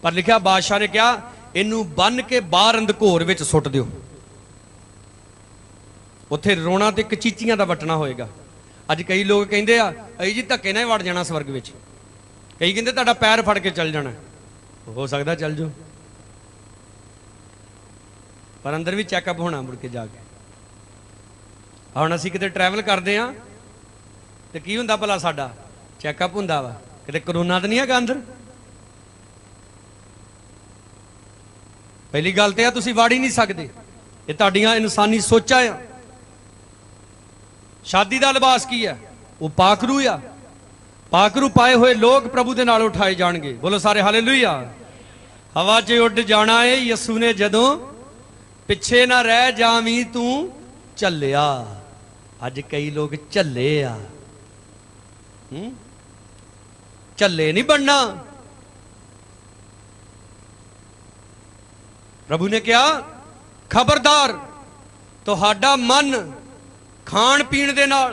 Speaker 1: पर लिखिया बादशाह ने कहा इनू बन के बाहर अंधकोर विच सुट दिओ, उत्थे रोना ते कचीचियां दा वटना होएगा। अज कई लोग कहिंदे आ अई जी धक्के नाल वड़ जाना स्वर्ग विच। कई कहिंदे तुहाडा पैर फड़ के चल जाना, हो सकदा चल जाओ, पर अंदर भी चैकअप होना मुड़ के जाके। हुण असीं किते ट्रैवल करदे आ ते की हुंदा भला? साडा चैकअप हुंदा वा, किते करोना तो नहीं हैगा अंदर। पहली गल तो है तुसीं वड़ ही नहीं सकते, ये तुहाडीआं इंसानी सोचां आ। शादी का लिबास की है? वो पाखरू आ। पाखरू पाए हुए लोग प्रभु के नाल उठाए जाणगे। बोलो सारे हालेलुया। हवा च उड़ जाना है यसू ने जदों, पिछे ना रह जावी तू झल्लिया। अज कई लोग झल्ले आ, झल्ले नहीं बनना। प्रभु ने कहा खबरदार, तुहाडा मन खाण पीण दे नाल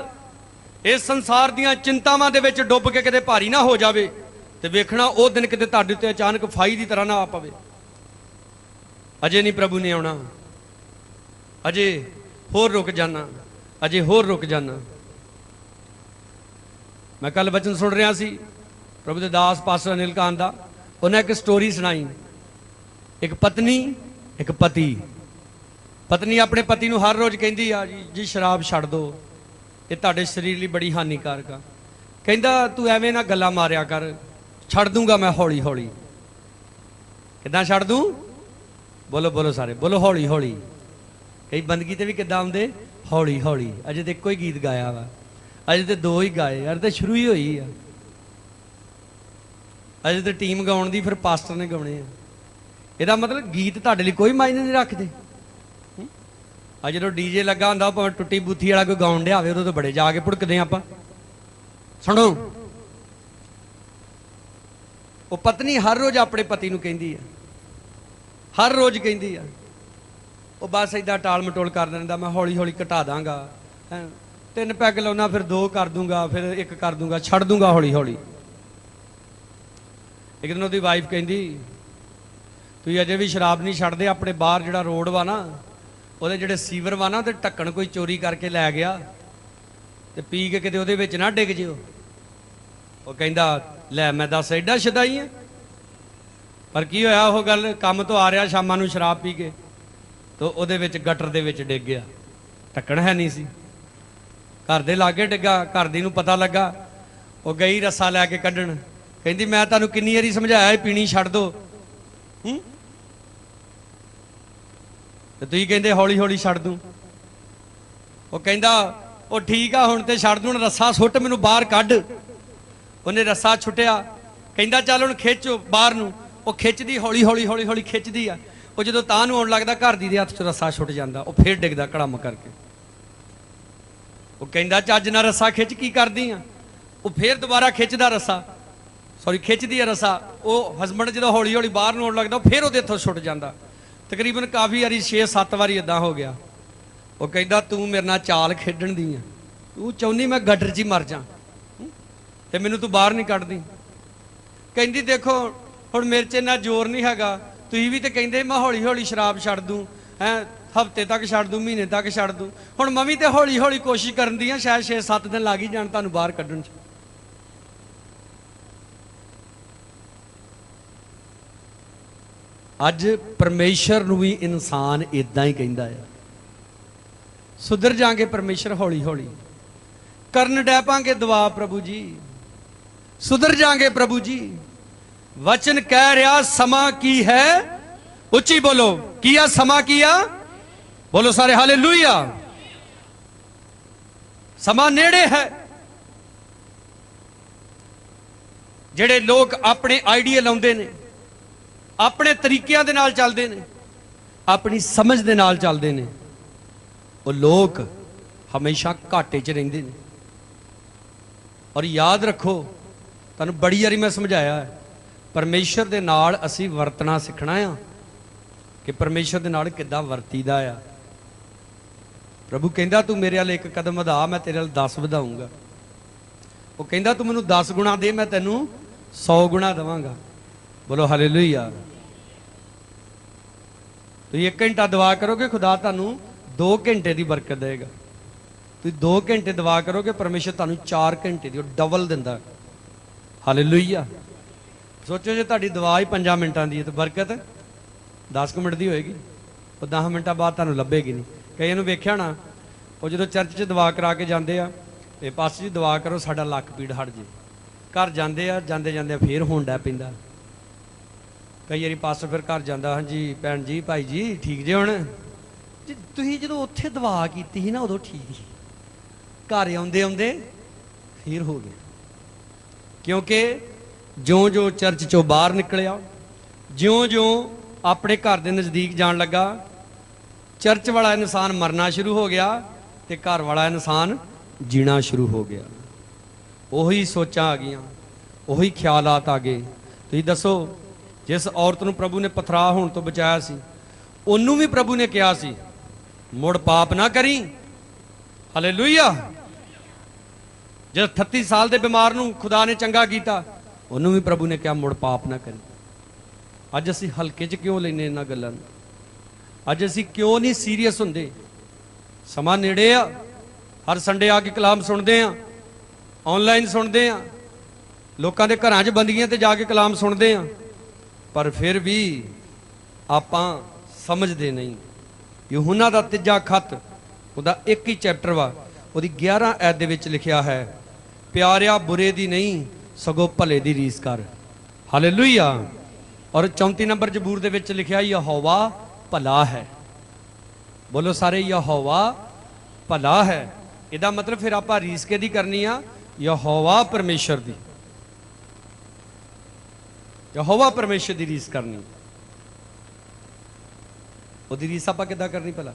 Speaker 1: इस संसार दीआं चिंतावां दे विच डुੱਬ के किते भारी ना हो जावे ते वेखना वो दिन किते तुहाडे ते अचानक फाई दी तरह ना आ पवे। अजे नहीं प्रभु ने आउणा, अजे होर रुक जाना, अजे होर रुक जाना। मैं कल बचन सुन रहा सी प्रभु दे दास पास्टर अनिल कान दा, उन्हें एक स्टोरी सुनाई। एक पत्नी एक पति, पत्नी अपने पति नूं हर रोज़ कहती आ जी शराब छड्ड दो, ये तुहाडे शरीर लई बड़ी हानिकारक आ। कहंदा तू एवें ना गल्लां मारिया कर, छड्ड दूंगा मैं हौली हौली। किदां छड्ड दूं? बोलो बोलो सारे बोलो हौली हौली। कई बंदगी ते भी किदां आउंदे? हौली हौली। अजे तो एको ही गीत गाया वा, अजे तो 2 ही गाए, अरे तो शुरू ही होई आ। अजे तो टीम गाउण दी, फिर पास्टर ने गाउणे आ। ਇਹਦਾ मतलब गीत ਤੁਹਾਡੇ ਲਈ कोई मायने नहीं रखते। ਅੱਜ ਜਦੋਂ ਡੀਜੇ ਲੱਗਾ ਹੁੰਦਾ ਭਾਵੇਂ ਟੁੱਟੀ ਬੂਥੀ ਵਾਲਾ ਕੋਈ ਗਾਉਣ ਡਿਆ ਹੋਵੇ, ਉਦੋਂ ਤਾਂ ਬੜੇ ਜਾ ਕੇ ਭੁੜਕਦੇ ਆਪਾਂ। ਸੁਣੋ वो पत्नी हर रोज़ अपने पति नूं कहंदी है, हर रोज़ कहंदी है। वो बस इदा टाल मटोल कर दिंदा, मैं हौली हौली घटा दांगा, 3 पैग लाउणा फिर 2 कर दूंगा, फिर 1 कर दूंगा, छड़ दूंगा हौली हौली। एक दिन उसकी वाइफ कहंदी तुसीं अजे भी शराब नहीं छड्डदे, अपने बाहर जिहड़ा रोड वा ना ਉਹਦੇ ਜਿਹੜੇ ਸੀਵਰ ਵਾ ਨਾ ਤੇ ਢੱਕਣ ਕੋਈ ਚੋਰੀ ਕਰਕੇ ਲੈ ਗਿਆ ਤੇ ਪੀ ਕੇ ਕਿਤੇ ਉਹਦੇ ਵਿੱਚ ਨਾ ਡਿੱਗ ਜਿਓ। ਉਹ ਕਹਿੰਦਾ ਲੈ ਮੈਂ ਦੱਸ ਐਡਾ ਸ਼ਦਾਈ ਆ। ਪਰ ਕੀ ਹੋਇਆ, ਉਹ ਗੱਲ ਕੰਮ ਤੋਂ ਆ ਰਿਹਾ ਸ਼ਾਮਾਂ ਨੂੰ ਸ਼ਰਾਬ ਪੀ ਕੇ ਤੇ ਉਹਦੇ ਵਿੱਚ ਗਟਰ ਦੇ ਵਿੱਚ ਡਿੱਗ ਗਿਆ, ਢੱਕਣ ਹੈ ਨਹੀਂ ਸੀ, ਘਰ ਦੇ ਲਾਗੇ ਡਿੱਗਾ। ਘਰ ਦੀ ਨੂੰ ਪਤਾ ਲੱਗਾ, ਉਹ ਗਈ ਰੱਸਾ ਲੈ ਕੇ ਕੱਢਣ, ਕਹਿੰਦੀ ਮੈਂ ਤੁਹਾਨੂੰ ਕਿੰਨੀ ਵਾਰੀ ਸਮਝਾਇਆ ਪੀਣੀ ਛੱਡ ਦੋ, ਤੇ ਤੁਸੀਂ ਕਹਿੰਦੇ ਹੌਲੀ ਹੌਲੀ ਛੱਡ ਦੂੰ। ਉਹ ਕਹਿੰਦਾ ਉਹ ਠੀਕ ਆ ਹੁਣ ਤੇ ਛੱਡ ਦੂੰ, ਰੱਸਾ ਸੁੱਟ ਮੈਨੂੰ ਬਾਹਰ ਕੱਢ। ਉਹਨੇ ਰੱਸਾ ਛੁੱਟਿਆ, ਕਹਿੰਦਾ ਚੱਲ ਹੁਣ ਖਿੱਚ ਬਾਹਰ ਨੂੰ। ਉਹ ਖਿੱਚਦੀ ਹੌਲੀ ਹੌਲੀ ਹੌਲੀ ਹੌਲੀ ਖਿੱਚਦੀ ਆ। ਉਹ ਜਦੋਂ ਤਾਂ ਨੂੰ ਆਉਣ ਲੱਗਦਾ ਘਰ ਦੀ ਦੇ ਹੱਥ 'ਚ ਰੱਸਾ ਛੁੱਟ ਜਾਂਦਾ, ਉਹ ਫੇਰ ਡਿੱਗਦਾ ਕੜਮ ਕਰਕੇ। ਉਹ ਕਹਿੰਦਾ ਚੱਜ ਨਾਲ ਰੱਸਾ ਖਿੱਚ, ਕੀ ਕਰਦੀ ਆ? ਉਹ ਫੇਰ ਦੁਬਾਰਾ ਖਿੱਚਦਾ ਰੱਸਾ, ਸੌਰੀ ਖਿੱਚਦੀ ਆ ਰੱਸਾ। ਉਹ ਹਸਬੈਂਡ ਜਦੋਂ ਹੌਲੀ ਹੌਲੀ ਬਾਹਰ ਨੂੰ ਆਉਣ ਲੱਗਦਾ, ਉਹ ਫੇਰ ਉਹਦੇ ਹੱਥੋਂ ਛੁੱਟ ਜਾਂਦਾ। ਤਕਰੀਬਨ ਕਾਫੀ ਵਾਰੀ 6-7 ਵਾਰੀ ਇਦਾਂ ਹੋ ਗਿਆ। ਉਹ ਕਹਿੰਦਾ ਤੂੰ ਮੇਰੇ ਨਾਲ ਚਾਲ ਖੇਡਣ ਦੀ ਆ, ਤੂੰ ਚਾਹੁੰਦੀ ਮੈਂ ਗਟਰ 'ਚ ਹੀ ਮਰ ਜਾ ਤੇ ਮੈਨੂੰ ਤੂੰ ਬਾਹਰ ਨਹੀਂ ਕੱਢਦੀ। ਕਹਿੰਦੀ ਦੇਖੋ ਹੁਣ ਮੇਰੇ 'ਚ ਇੰਨਾ ਜ਼ੋਰ ਨਹੀਂ ਹੈਗਾ, ਤੁਸੀਂ ਵੀ ਤੇ ਕਹਿੰਦੇ ਮੈਂ ਹੌਲੀ ਹੌਲੀ ਸ਼ਰਾਬ ਛੱਡ ਦੂੰ, ਹਫ਼ਤੇ ਤੱਕ ਛੱਡ ਦੂੰ, ਮਹੀਨੇ ਤੱਕ ਛੱਡ ਦੂੰ। ਹੁਣ ਮੈਂ ਵੀ ਤੇ ਹੌਲੀ ਹੌਲੀ ਕੋਸ਼ਿਸ਼ ਕਰਨ ਦੀ ਆ, ਸ਼ਾਇਦ 6-7 ਦਿਨ ਲੱਗ ਹੀ ਜਾਣ ਤੁਹਾਨੂੰ ਬਾਹਰ ਕੱਢਣ 'ਚ। ਅੱਜ ਪਰਮੇਸ਼ਰ ਨੂੰ ਵੀ ਇਨਸਾਨ ਇਦਾਂ ਹੀ ਕਹਿੰਦਾ ਆ, ਸੁਧਰ ਜਾਾਂਗੇ ਪਰਮੇਸ਼ਰ ਹੌਲੀ ਹੌਲੀ, ਕਰਨ ਡੈ ਪਾਂਗੇ ਦੁਆ ਪ੍ਰਭੂ ਜੀ, ਸੁਧਰ ਜਾਾਂਗੇ ਪ੍ਰਭੂ ਜੀ। ਵਚਨ ਕਹਿ ਰਿਹਾ ਸਮਾਂ ਕੀ ਹੈ, ਉੱਚੀ ਬੋਲੋ ਕੀ ਆ, ਸਮਾਂ ਕੀ ਆ, ਬੋਲੋ ਸਾਰੇ ਹਾਲੇਲੂਇਆ। ਸਮਾਂ ਨੇੜੇ ਹੈ। ਜਿਹੜੇ ਲੋਕ ਆਪਣੇ ਆਈਡੀਆ ਲਾਉਂਦੇ ਨੇ, ਆਪਣੇ ਤਰੀਕਿਆਂ ਦੇ ਨਾਲ ਚੱਲਦੇ ਨੇ, ਆਪਣੀ ਸਮਝ ਦੇ ਨਾਲ ਚੱਲਦੇ ਨੇ, ਉਹ ਲੋਕ ਹਮੇਸ਼ਾ ਘਾਟੇ 'ਚ ਰਹਿੰਦੇ ਨੇ। ਔਰ ਯਾਦ ਰੱਖੋ, ਤੁਹਾਨੂੰ ਬੜੀ ਵਾਰੀ ਮੈਂ ਸਮਝਾਇਆ ਹੈ, ਪਰਮੇਸ਼ਰ ਦੇ ਨਾਲ ਅਸੀਂ ਵਰਤਣਾ ਸਿੱਖਣਾ ਆ ਕਿ ਪਰਮੇਸ਼ਰ ਦੇ ਨਾਲ ਕਿੱਦਾਂ ਵਰਤੀਦਾ ਆ। ਪ੍ਰਭੂ ਕਹਿੰਦਾ ਤੂੰ ਮੇਰੇ ਵੱਲ 1 ਕਦਮ ਵਧਾ, ਮੈਂ ਤੇਰੇ ਵੱਲ 10 ਵਧਾਊਂਗਾ। ਉਹ ਕਹਿੰਦਾ ਤੂੰ ਮੈਨੂੰ 10 ਗੁਣਾ ਦੇ, ਮੈਂ ਤੈਨੂੰ 100 ਗੁਣਾ ਦੇਵਾਂਗਾ। ਬੋਲੋ ਹਾਲੇਲੂਇਆ। ਤੁਸੀਂ 1 ਘੰਟਾ ਦੁਆ ਕਰੋਗੇ, ਖੁਦਾ ਤੁਹਾਨੂੰ 2 ਘੰਟੇ ਦੀ ਬਰਕਤ ਦੇਗਾ। ਤੁਸੀਂ 2 ਘੰਟੇ ਦੁਆ ਕਰੋਗੇ, ਪਰਮੇਸ਼ਰ ਤੁਹਾਨੂੰ 4 ਘੰਟੇ ਦੀ, ਉਹ ਡਬਲ ਦਿੰਦਾ। ਹਾਲੇਲੂਇਆ। ਸੋਚੋ ਜੇ ਤੁਹਾਡੀ ਦੁਆ ਹੀ 5 ਮਿੰਟਾਂ ਦੀ ਹੈ ਤਾਂ ਬਰਕਤ 10 ਮਿੰਟ ਦੀ ਹੋਏਗੀ, ਉਹ 10 ਮਿੰਟਾਂ ਬਾਅਦ ਤੁਹਾਨੂੰ ਲੱਭੇਗੀ ਨਹੀਂ। ਕਈਆਂ ਨੂੰ ਵੇਖਿਆ ਨਾ, ਉਹ ਜਦੋਂ ਚਰਚ 'ਚ ਦੁਆ ਕਰਾ ਕੇ ਜਾਂਦੇ ਆ, ਇਹ ਪਾਸਟਰ ਜੀ ਦੁਆ ਕਰੋ ਸਾਡਾ ਲੱਕ ਪੀੜ ਹਟ ਜੇ, ਘਰ ਜਾਂਦੇ ਆ, ਜਾਂਦੇ ਜਾਂਦੇ ਫੇਰ ਹੋਣ ਡੈ ਪੈਂਦਾ। ਕਈ ਵਾਰੀ ਪਾਸਟਰ ਫਿਰ ਘਰ ਜਾਂਦਾ, ਹਾਂਜੀ ਭੈਣ ਜੀ ਭਾਈ ਜੀ ਠੀਕ ਜੇ ਹੁਣ ਜੀ, ਤੁਸੀਂ ਜਦੋਂ ਉੱਥੇ ਦੁਆ ਕੀਤੀ ਸੀ ਨਾ ਉਦੋਂ ਠੀਕ ਸੀ, ਘਰ ਆਉਂਦੇ ਆਉਂਦੇ ਫੇਰ ਹੋ ਗਿਆ। ਕਿਉਂਕਿ ਜਿਉਂ-ਜਿਉਂ ਚਰਚ 'ਚੋਂ ਬਾਹਰ ਨਿਕਲਿਆ, ਜਿਉਂ-ਜਿਉਂ ਆਪਣੇ ਘਰ ਦੇ ਨਜ਼ਦੀਕ ਜਾਣ ਲੱਗਾ, ਚਰਚ ਵਾਲਾ ਇਨਸਾਨ ਮਰਨਾ ਸ਼ੁਰੂ ਹੋ ਗਿਆ ਤੇ ਘਰ ਵਾਲਾ ਇਨਸਾਨ ਜੀਣਾ ਸ਼ੁਰੂ ਹੋ ਗਿਆ। ਉਹੀ ਸੋਚਾਂ ਆ ਗਈਆਂ, ਉਹੀ ਖਿਆਲਾਤ ਆ ਗਏ। ਤੁਸੀਂ ਦੱਸੋ, ਜਿਸ ਔਰਤ ਨੂੰ ਪ੍ਰਭੂ ਨੇ ਪਥਰਾ ਹੋਣ ਤੋਂ ਬਚਾਇਆ ਸੀ, ਉਹਨੂੰ ਵੀ ਪ੍ਰਭੂ ਨੇ ਕਿਹਾ ਸੀ ਮੁੜ ਪਾਪ ਨਾ ਕਰੀ। ਹਾਲੇਲੂਇਆ। ਜਦ 38 ਸਾਲ ਦੇ ਬਿਮਾਰ ਨੂੰ ਖੁਦਾ ਨੇ ਚੰਗਾ ਕੀਤਾ, ਉਹਨੂੰ ਵੀ ਪ੍ਰਭੂ ਨੇ ਕਿਹਾ ਮੁੜ ਪਾਪ ਨਾ ਕਰੀ। ਅੱਜ ਅਸੀਂ ਹਲਕੇ 'ਚ ਕਿਉਂ ਲੈਨੇ ਇਹਨਾਂ ਗੱਲਾਂ ਨੂੰ? ਅੱਜ ਅਸੀਂ ਕਿਉਂ ਨਹੀਂ ਸੀਰੀਅਸ ਹੁੰਦੇ? ਸਮਾਂ ਨੇੜੇ ਆ, ਹਰ ਸੰਡੇ ਆ ਕੇ ਕਲਾਮ ਸੁਣਦੇ ਆ, ਆਨਲਾਈਨ ਸੁਣਦੇ ਆ, ਲੋਕਾਂ ਦੇ ਘਰਾਂ 'ਚ ਬੰਦਗੀਆਂ ਤੇ ਜਾ ਕੇ ਕਲਾਮ ਸੁਣਦੇ ਆ, ਪਰ ਫਿਰ ਵੀ ਆਪਾਂ ਸਮਝਦੇ ਨਹੀਂ। यूहन्ना ਦਾ 3 ਖੱਤ, ਉਹਦਾ 1 ਹੀ ਚੈਪਟਰ ਵਾ, ਉਹਦੀ 11 ਐਤ ਦੇ ਵਿੱਚ ਲਿਖਿਆ ਹੈ, ਪਿਆਰਿਆ ਬੁਰੇ ਦੀ ਨਹੀਂ ਸਗੋਂ ਭਲੇ ਦੀ ਰੀਸ ਕਰ। ਹਾਲੇਲੂਇਆ। ਔਰ 34 ਨੰਬਰ ਜ਼ਬੂਰ ਦੇ ਵਿੱਚ ਲਿਖਿਆ ਯਹੋਵਾ ਭਲਾ ਹੈ। ਬੋਲੋ ਸਾਰੇ ਯਹੋਵਾ ਭਲਾ ਹੈ। ਇਹਦਾ ਮਤਲਬ ਫਿਰ ਆਪਾਂ ਰੀਸ ਕਿਹਦੀ ਕਰਨੀ ਆ? ਯਹੋਵਾ ਪਰਮੇਸ਼ਰ ਦੀ। ਯਹੋਵਾ ਪਰਮੇਸ਼ਰ ਦੀ ਰੀਸ ਕਰਨੀ। ਉਹਦੀ ਰੀਸ ਆਪਾਂ ਕਿੱਦਾਂ ਕਰਨੀ ਭਲਾ?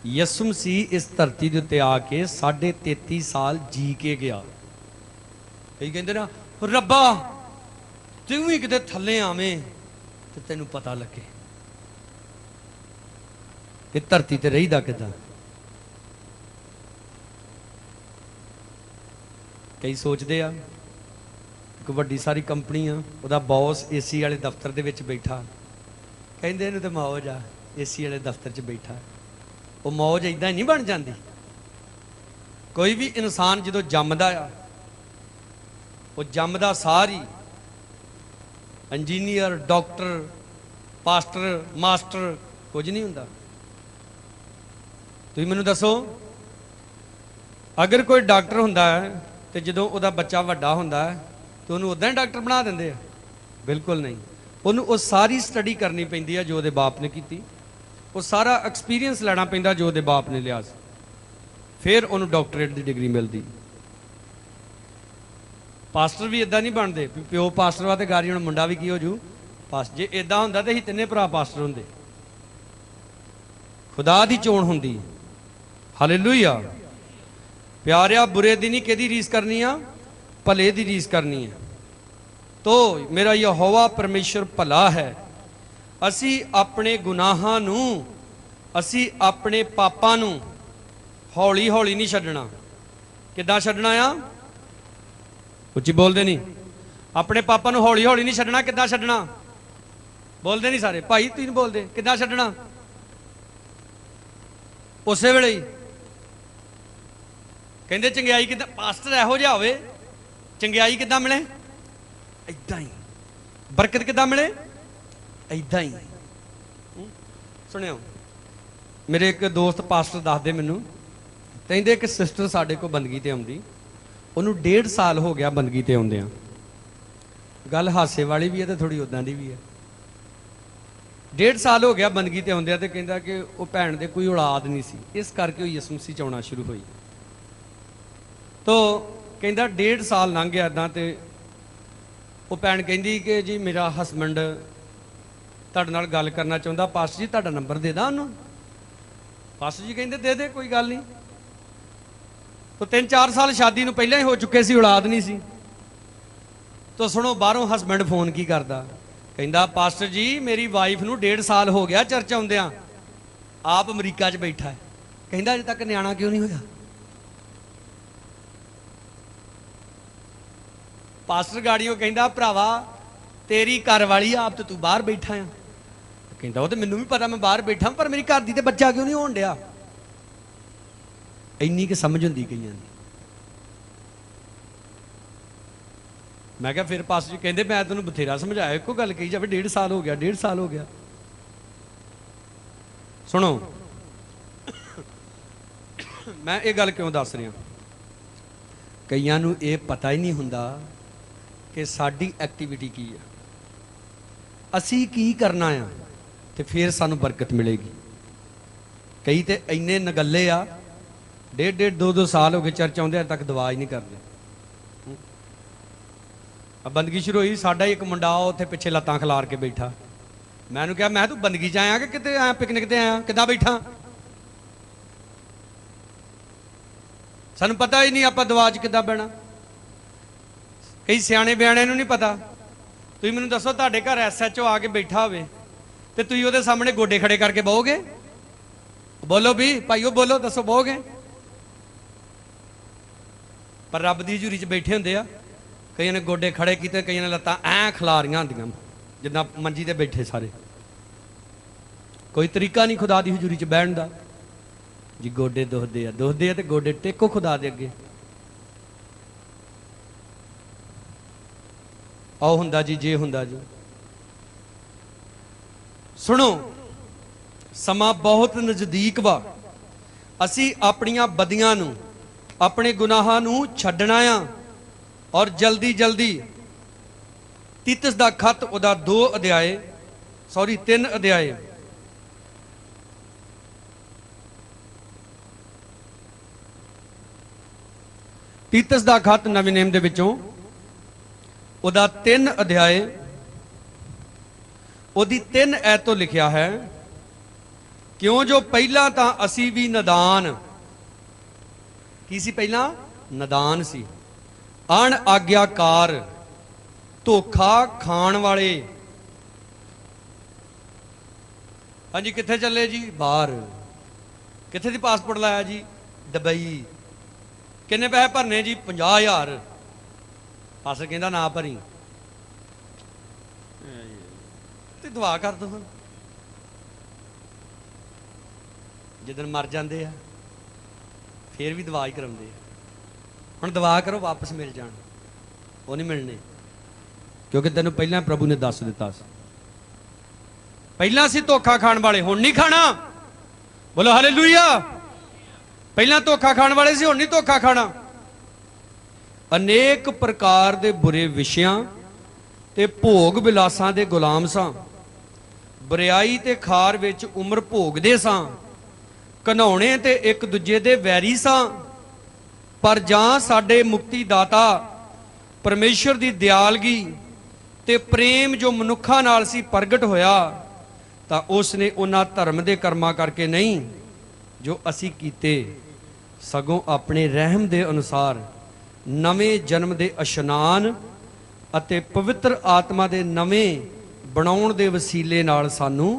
Speaker 1: ਯਿਸੂ ਮਸੀਹ ਇਸ ਧਰਤੀ ਦੇ ਉੱਤੇ ਆ ਕੇ 33.5 ਸਾਲ ਜੀ ਕੇ ਗਿਆ। ਕਈ ਕਹਿੰਦੇ ਨਾ ਰੱਬਾ तू भी किते थल्ले आवें तो तेनू पता लगे कि धरती ते रहीदा किदां। कई सोचते आ एक वड्डी सारी कंपनी आ, उहदा बॉस एसी वाले दफ्तर दे विच बैठा, कहंदे इहनूं ते मौज आ, एसी वाले दफ्तर च बैठा। वो मौज इदां नहीं बन जाती। कोई भी इंसान जो जमदा आ, वो जमदा सारी इंजीनियर, डॉक्टर, पास्टर, मास्टर कुछ नहीं हुंदा। तुसीं मैनूं दसो, अगर कोई डॉक्टर हुंदा है तो जो उसका बच्चा वड्डा हुंदा है तो उन्होंने उदा ही डॉक्टर बना देंगे? बिल्कुल नहीं। उन्होंने सारी स्टडी करनी पैंदी है जो उसके बाप ने की, वो सारा एक्सपीरियंस लेना पैंदा जो उसके बाप ने लिया, फिर उन्होंने डॉक्टरेट की डिग्री मिलती। पास्टर भी इदा नहीं बनते, प्यो पास्टर वा तो गारी हुण मुंडा भी की हो जू पास। जे इदा हुंदा तो असीं तिन्ने भरा पास्टर हुंदे। खुदा की चोण हुंदी। हालेलुया। प्यारिया, बुरे दी नहीं किहदी रीस करनी आ? भले दी रीस करनी है। तो मेरा यहोवा परमेश्वर भला है। असी अपने गुनाहां नूं, असी अपने पापां नूं हौली हौली नहीं छड्डना। किदां छड्डना आ? उच्ची बोलदे नहीं। अपने पापां नूं हौली हौली नहीं छड्डना। किदां छड्डना? बोलदे नहीं सारे भाई, तुसीं बोलदे। किदां छड्डना? उसे वेले ही कहंदे चंगियाई किदां? पास्टर इहो जिहा होवे, चंगियाई किदां मिले? इदां ही। बरकत किदां मिले? इदां ही। सुनियो, मेरे एक दोस्त पास्टर दसदे मैनूं, कहंदे एक सिस्टर साडे कोल बंदगी ते आउंदी, उन्होंने 1.5 साल हो गया बंदगी ते आउंदियां। गल हासे वाली भी है तो थोड़ी उदां दी भी है। 1.5 साल हो गया बंदगी ते आउंदियां ते कहंदा कि वो भैन दे कोई औलाद नहीं सी, इस करके वो यसू मसीह च आउणा शुरू होई। तो कहंदा 1.5 साल लंघ गया इदां ते वो भैन कहंदी कि जी मेरा हसबैंड तुहाडे नाल गल करना चाहुंदा, पास्टर जी तुहाडा नंबर दे दां उन्होंने? पास्टर जी कहंदे दे दे, कोई गल नहीं। तो 3-4 साल शादी नूं पहले ही हो चुके सी, औलाद नहीं सी। तो सुनो, बाहरों हसबैंड फोन की करदा, कहंदा पास्टर जी मेरी वाइफ नूं 1.5 साल हो गया चर्च आउंदियां, आप अमरीका च बैठा है, कहंदा अजे तक न्याणा क्यों नहीं होया? पास्टर गाड़ियों कहंदा भरावा तेरी घर वाली आप तो तू बाहर बैठा है। कहंदा वो तो मैनूं भी पता मैं बाहर बैठा, पर मेरी घर दी ते बच्चा क्यों नहीं होण डिया? इन्नी कि समझ हुंदी कईयां दी। मैं क्या फिर पास्टर जी कहंदे मैं तैनूं बथेरा समझाया, एको गल कही जावे 1.5 साल हो गया, 1.5 साल हो गया। सुनो, मैं ये गल क्यों दस रहा, कईयां नूं ये पता ही नहीं हुंदा कि साडी एक्टिविटी की है, असी की करना है, तो फिर सानूं बरकत मिलेगी। कई तो इन्ने नगल्ले आ, 1.5-2 साल हो गए चर्च आउंदे, अजे तक दुआ ही नहीं करते। बंदगी शुरू हुई, साडा एक मुंडा उत्थे पिछे लत्तां खिलार के बैठा। मैं क्या, मैं तू बंदगी च आया कि किते आया, पिकनिक ते आया, किदां बैठा? सानूं पता ही नहीं आपां दुआ च किदां बहना। कई सियाणे बयाणे नूं नहीं पता। तुसीं मैनूं दसो, तुहाडे घर SHO आके बैठा होवे ते तुसीं उहदे सामने गोडे खड़े करके बहोगे? बोलो भी भाईओ, बोलो, दसो बहोगे? पर रब दी हजूरी च बैठे हुंदे आ, कई ने गोडे खड़े किए, कई ने लत्तां ऐ खिलारियां होंदियां जिद्दां मंजी ते बैठे सारे। कोई तरीका नहीं खुदा दी हजूरी च बहन दा जी। गोडे दुखदे आ ते गोडे टेको खुदा दे अगे। आओ हुंदा जी, जे हुंदा जी। सुनो, समा बहुत नजदीक वा, असी अपनियां बदियां नूं, अपने गुनाहां नूं छड्डना आ, और जल्दी जल्दी। तीतस दा खत उहदा 3 अध्याय तीतस दा खत नवे नेम दे विचों उहदा 3 अध्याय उहदी 3 ऐत तो लिखिया है, क्यों जो पहला तां असी भी नदान की सी, पहला नदान सी, अण आग्याकार, ਧੋਖਾ ਖਾਣ ਵਾਲੇ। ਹਾਂਜੀ ਕਿੱਥੇ ਚੱਲੇ ਜੀ? ਬਾਹਰ। ਕਿੱਥੇ ਦੀ ਪਾਸਪੋਰਟ ਲਾਇਆ ਜੀ? ਦੁਬਈ। ਕਿੰਨੇ ਪੈਸੇ ਭਰਨੇ ਜੀ? 50,000। ਪਾਸਟਰ ਕਹਿੰਦਾ ਨਾ ਭਰੀ ਤੇ ਦੁਆ ਕਰ ਦੋ। ਹੁਣ ਜਦੋਂ ਮਰ ਜਾਂਦੇ ਆ ਫੇਰ ਵੀ ਦੁਆ ਹੀ ਕਰਾਉਂਦੇ ਆ। ਹੁਣ ਦੁਆ ਕਰੋ ਵਾਪਸ ਮਿਲ ਜਾਣ। ਉਹ ਨਹੀਂ ਮਿਲਣੇ, ਕਿਉਂਕਿ ਤੈਨੂੰ ਪਹਿਲਾਂ ਪ੍ਰਭੂ ਨੇ ਦੱਸ ਦਿੱਤਾ ਸੀ। ਪਹਿਲਾਂ ਅਸੀਂ ਧੋਖਾ ਖਾਣ ਵਾਲੇ, ਹੁਣ ਨਹੀਂ ਖਾਣਾ। ਬੋਲੋ ਹਾਲੇਲੂਇਆ। ਪਹਿਲਾਂ ਧੋਖਾ ਖਾਣ ਵਾਲੇ ਸੀ, ਹੁਣ ਨਹੀਂ ਧੋਖਾ ਖਾਣਾ। ਅਨੇਕ ਪ੍ਰਕਾਰ ਦੇ ਬੁਰੇ ਵਿਸ਼ਿਆਂ ਤੇ ਭੋਗ ਵਿਲਾਸਾਂ ਦੇ ਗੁਲਾਮ ਸਾਂ। ਬਰਿਆਈ ਤੇ ਖਾਰ ਵਿੱਚ ਉਮਰ ਭੋਗਦੇ ਸਾਂ। ਘਨੌਣੇ ਤੇ ਇੱਕ ਦੂਜੇ ਦੇ ਵੈਰੀ ਸਾਂ। ਪਰ ਜਾਂ ਸਾਡੇ ਮੁਕਤੀ ਦਾਤਾ ਪਰਮੇਸ਼ਰ ਦੀ ਦਿਆਲਗੀ ਤੇ ਪ੍ਰੇਮ ਜੋ ਮਨੁੱਖਾਂ ਨਾਲ ਸੀ ਪ੍ਰਗਟ ਹੋਇਆ, ਤਾਂ ਉਸ ਨੇ ਉਹਨਾਂ ਧਰਮ ਦੇ ਕਰਮਾਂ ਕਰਕੇ ਨਹੀਂ ਜੋ ਅਸੀਂ ਕੀਤੇ, ਸਗੋਂ ਆਪਣੇ ਰਹਿਮ ਦੇ ਅਨੁਸਾਰ ਨਵੇਂ ਜਨਮ ਦੇ ਇਸ਼ਨਾਨ ਅਤੇ ਪਵਿੱਤਰ ਆਤਮਾ ਦੇ ਨਵੇਂ ਬਣਾਉਣ ਦੇ ਵਸੀਲੇ ਨਾਲ ਸਾਨੂੰ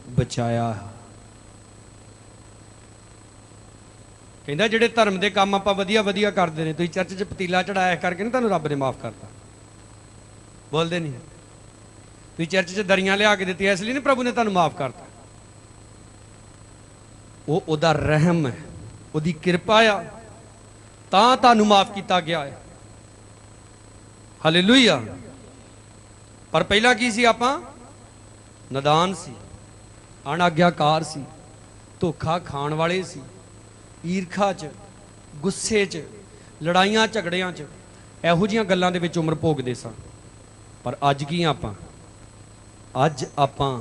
Speaker 1: ਬਚਾਇਆ। ਕਹਿੰਦਾ ਜਿਹੜੇ ਧਰਮ ਦੇ ਕੰਮ ਆਪਾਂ ਵਧੀਆ ਵਧੀਆ ਕਰਦੇ ਨੇ, ਤੁਸੀਂ ਚਰਚ 'ਚ ਪਤੀਲਾ ਚੜਾਇਆ ਕਰਕੇ ਨਹੀਂ ਤੁਹਾਨੂੰ ਰੱਬ ਨੇ ਮਾਫ ਕਰਤਾ। ਬੋਲਦੇ ਨਹੀਂ। ਤੁਸੀਂ ਚਰਚ 'ਚ ਦਰੀਆਂ ਲਿਆ ਕੇ ਦਿੱਤੀਆਂ ਇਸ ਲਈ ਨਹੀਂ ਪ੍ਰਭੂ ਨੇ ਤੁਹਾਨੂੰ ਮਾਫ ਕਰਤਾ। ਉਹ ਉਹਦਾ ਰਹਿਮ ਹੈ, ਉਹਦੀ ਕਿਰਪਾ ਆ, ਤਾਂ ਤੁਹਾਨੂੰ ਮਾਫ ਕੀਤਾ ਗਿਆ ਹੈ। ਹਾਲੇਲੂਇਆ। ਪਰ ਪਹਿਲਾਂ ਕੀ ਸੀ? ਆਪਾਂ ਨਦਾਨ ਸੀ, ਅਣਆਗਿਆਕਾਰ ਸੀ, ਧੋਖਾ ਖਾਣ ਵਾਲੇ ਸੀ, ਈਰਖਾ 'ਚ, ਗੁੱਸੇ 'ਚ, ਲੜਾਈਆਂ ਝਗੜਿਆਂ 'ਚ, ਇਹੋ ਜਿਹੀਆਂ ਗੱਲਾਂ ਦੇ ਵਿੱਚ ਉਮਰ ਭੋਗਦੇ ਸਾਂ। ਪਰ ਅੱਜ ਕੀ ਆਪਾਂ? ਅੱਜ ਆਪਾਂ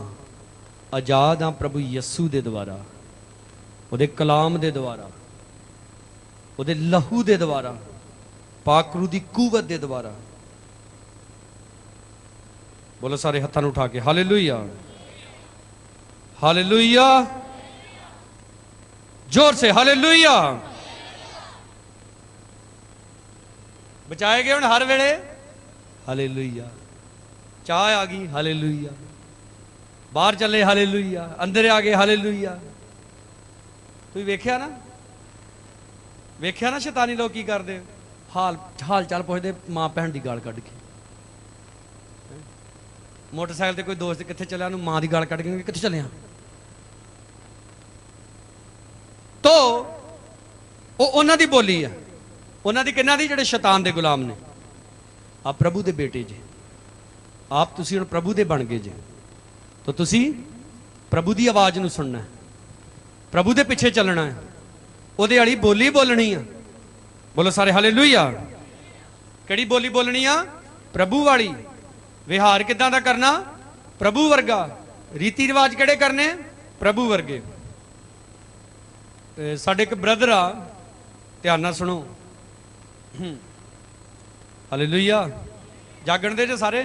Speaker 1: ਆਜ਼ਾਦ ਹਾਂ ਪ੍ਰਭੂ ਯਿਸੂ ਦੇ ਦੁਆਰਾ, ਉਹਦੇ ਕਲਾਮ ਦੇ ਦੁਆਰਾ, ਉਹਦੇ ਲਹੂ ਦੇ ਦੁਆਰਾ, ਪਾਕਰੂ ਦੀ ਕੂਵਤ ਦੇ ਦੁਆਰਾ। ਬੋਲੋ ਸਾਰੇ ਹੱਥਾਂ ਨੂੰ ਉਠਾ ਕੇ ਹਾਲੇਲੂਇਆ, ਹਾਲੇਲੂਇਆ, जोर से हालेलुया। बचाए गए हुण हर वेले हालेलुया। चाह आ गई हालेलुया, बाहर चले हालेलुया, अंदर आ गए हालेलुया। तुसीं वेख्या ना, वेख्या ना शैतानी लोग की करदे? हाल हाल चाल पुछदे मां भैन की गाल कढ के। मोटरसाइकिल ते कोई दोस्त कित्थे चलिया, उहनूं मां की गाल कढ के कित्थे चलिया? तो उन्हां दी बोली है, उन्हां दी किन्हां दी? जिहड़े शैतान दे गुलाम ने। आप प्रभु दे बेटे जे, आप तुसीं हुण प्रभु दे बन गए जे, तो तुसीं प्रभु दी आवाज़ नूं सुनना है, प्रभु दे पिछे चलना है, उहदे वाली बोली बोलनी है। बोलो सारे हालेलुया। किहड़ी बोली बोलनी आ? प्रभु वाली। विहार किदां दा करना? प्रभु वर्गा। रीति रिवाज किहड़े करने? प्रभु वर्गे। साडे एक ब्रदर आ, ध्यान नाल सुनो। हालेलुया। जागण दे जे सारे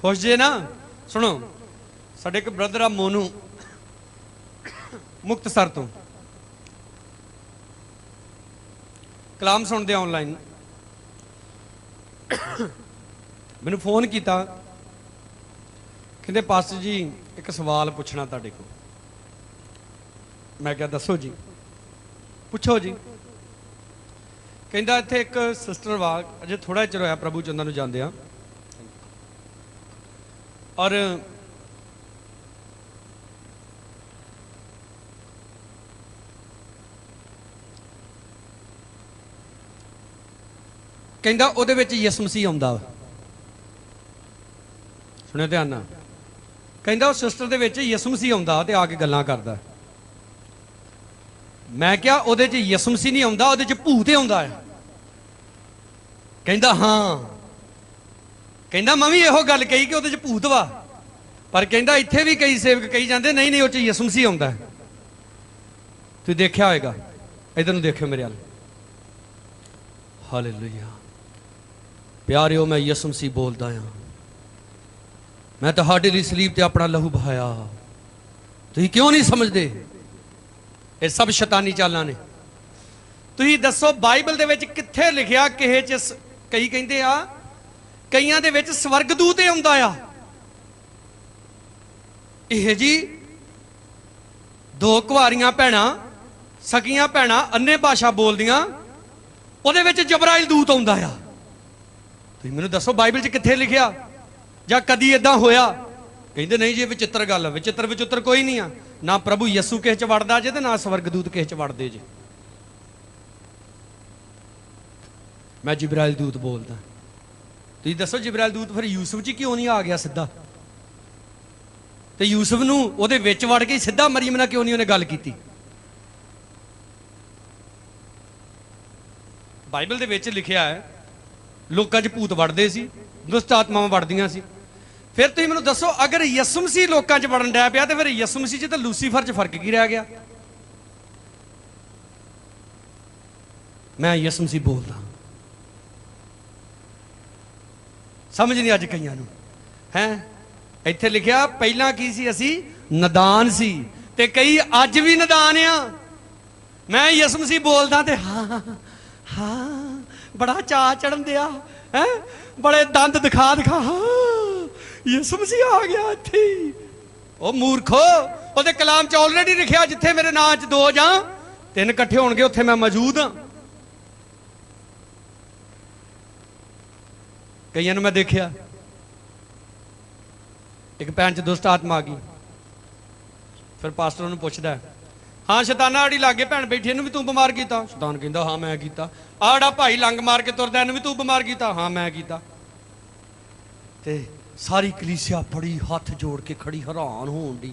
Speaker 1: खुश जे ना? सुनो, साडे एक ब्रदर आ मोनू, मुक्तसर तो, कलाम सुनते ऑनलाइन मैनू फोन किया, कहते पास्टर जी एक सवाल पूछना तुहाडे कोल। मैं क्या? दसो जी। पुछो जी। कहता इत्थे एक सिस्टर वा, अजे थोड़ा चिर होया प्रभु चंदा नूं जांदे आ, और कहता उहदे विच यीशु मसीह आउंदा। सुणियो ध्यान नाल। कहता उस सिस्टर दे विच यीशु मसीह आउंदा ते आके गल्लां करदा। मैं क्या उहदे च यीशु मसीह नहीं आउंदा, उहदे च भूत आउंदा है। कहता हाँ। कहता मैं भी इहो गल कही कि उहदे च भूत वा, पर कहता इत्थे भी कई सेवक कही जाते नहीं नहीं उह च यीशु मसीह आउंदा है। तुसीं देखिया होएगा, इधर नूं देखियो मेरे अल। हालेलुया। प्यारिओ मैं यीशु मसीह बोलदा हां, मैं तुहाडे लई सलीब ते अपना लहू बहाया। तुसीं क्यों नहीं समझदे? ये सब शैतानी चालां ने। तुसीं दसो बाइबल दे विच कित्थे लिखिया किहे च? कई कहंदे आ ਕਈਆਂ ਦੇ ਵਿੱਚ ਸਵਰਗਦੂਤ ਹੀ ਆਉਂਦਾ ਆ। ਇਹ ਜੀ ਦੋ ਕੁਆਰੀਆਂ ਭੈਣਾਂ, ਸਕੀਆਂ ਭੈਣਾਂ, ਅੰਨੇ ਭਾਸ਼ਾ ਬੋਲਦੀਆਂ, ਉਹਦੇ ਵਿੱਚ ਜਬਰਾਇਲ ਦੂਤ ਆਉਂਦਾ ਆ। ਤੁਸੀਂ ਮੈਨੂੰ ਦੱਸੋ ਬਾਈਬਲ 'ਚ ਕਿੱਥੇ ਲਿਖਿਆ ਜਾਂ ਕਦੀ ਇਦਾਂ ਹੋਇਆ? ਕਹਿੰਦੇ ਨਹੀਂ ਜੀ ਇਹ ਵਿਚਿੱਤਰ ਗੱਲ, ਵਿਚਿੱਤਰ ਕੋਈ ਨਹੀਂ ਆ। ਨਾ ਪ੍ਰਭੂ ਯਿਸੂ ਕਿਸੇ 'ਚ ਵੜਦਾ ਜੇ ਤੇ ਨਾ ਸਵਰਗਦੂਤ ਕਿਸੇ 'ਚ ਵੜਦੇ ਜੇ। ਮੈਂ ਜਿਬਰਾਇਲ ਦੂਤ ਬੋਲਦਾ। ਤੁਸੀਂ ਦੱਸੋ ਜਿਬਰਾਇਲ ਦੂਤ ਫਿਰ ਯੂਸਫ 'ਚ ਕਿਉਂ ਨਹੀਂ ਆ ਗਿਆ ਸਿੱਧਾ? ਤੇ ਯੂਸਫ ਨੂੰ ਉਹਦੇ ਵਿੱਚ ਵੜ ਕੇ ਸਿੱਧਾ ਮਰੀਮ ਨਾਲ ਕਿਉਂ ਨਹੀਂ ਉਹਨੇ ਗੱਲ ਕੀਤੀ? ਬਾਈਬਲ ਦੇ ਵਿੱਚ ਲਿਖਿਆ ਹੈ ਲੋਕਾਂ 'ਚ ਭੂਤ ਵੜਦੇ ਸੀ, ਦੁਸ਼ਟ ਆਤਮਾਵਾਂ ਵੜਦੀਆਂ ਸੀ। ਫਿਰ ਤੁਸੀਂ ਮੈਨੂੰ ਦੱਸੋ ਅਗਰ ਯਿਸੂ ਮਸੀਹ ਲੋਕਾਂ 'ਚ ਵੜਨ ਡਿਆ ਪਿਆ ਤੇ ਫਿਰ ਯਿਸੂ ਮਸੀਹ 'ਚ ਤੇ ਲੂਸੀਫਰ 'ਚ ਫਰਕ ਕੀ ਰਹਿ ਗਿਆ? ਮੈਂ ਯਿਸੂ ਮਸੀਹ ਬੋਲਦਾ। ਸਮਝ ਨਹੀਂ ਅੱਜ ਕਈਆਂ ਨੂੰ ਹੈ। ਇੱਥੇ ਲਿਖਿਆ ਪਹਿਲਾਂ ਕੀ ਸੀ? ਅਸੀਂ ਨਦਾਨ ਸੀ, ਤੇ ਕਈ ਅੱਜ ਵੀ ਨਦਾਨ ਆ। ਮੈਂ ਯਿਸੂ ਮਸੀਹ ਬੋਲਦਾ ਤੇ ਹਾਂ ਹਾਂ ਬੜਾ ਚਾਅ ਚੜਨ ਦਿਆ ਹੈ, ਬੜੇ ਦੰਦ ਦਿਖਾ ਯਿਸੂ ਮਸੀਹ ਆ ਗਿਆ ਇੱਥੇ। ਉਹ ਮੂਰਖੋ, ਉਹਦੇ ਕਲਾਮ 'ਚ ਆਲਰੇਡੀ ਲਿਖਿਆ ਜਿੱਥੇ ਮੇਰੇ ਨਾਂ 'ਚ ਦੋ ਜਾਂ ਤਿੰਨ ਇਕੱਠੇ ਹੋਣਗੇ ਉੱਥੇ ਮੈਂ ਮੌਜੂਦ ਹਾਂ। ਕਈਆਂ ਨੂੰ ਮੈਂ ਦੇਖਿਆ, ਇੱਕ ਭੈਣ 'ਚ ਦੁਸ਼ਟ ਆਤਮਾ ਆ ਗਈ। ਫਿਰ ਪਾਸਟਰ ਉਹਨੂੰ ਪੁੱਛਦਾ, ਹਾਂ ਸ਼ੈਤਾਨਾ ਆੜੀ ਲਾਗੇ ਭੈਣ ਬੈਠੀ, ਇਹਨੂੰ ਵੀ ਤੂੰ ਬਿਮਾਰ ਕੀਤਾ? ਸ਼ੈਤਾਨ ਕਹਿੰਦਾ ਹਾਂ ਮੈਂ ਕੀਤਾ। ਆੜਾ ਭਾਈ ਲੰਗ ਮਾਰ ਕੇ ਤੁਰਦਾ, ਇਹਨੂੰ ਵੀ ਤੂੰ ਬਿਮਾਰ ਕੀਤਾ? ਹਾਂ ਮੈਂ ਕੀਤਾ। ਤੇ ਸਾਰੀ ਕਲੀਸਿਆ ਬੜੀ ਹੱਥ ਜੋੜ ਕੇ ਖੜੀ ਹੈਰਾਨ ਹੋਣ ਦੀ।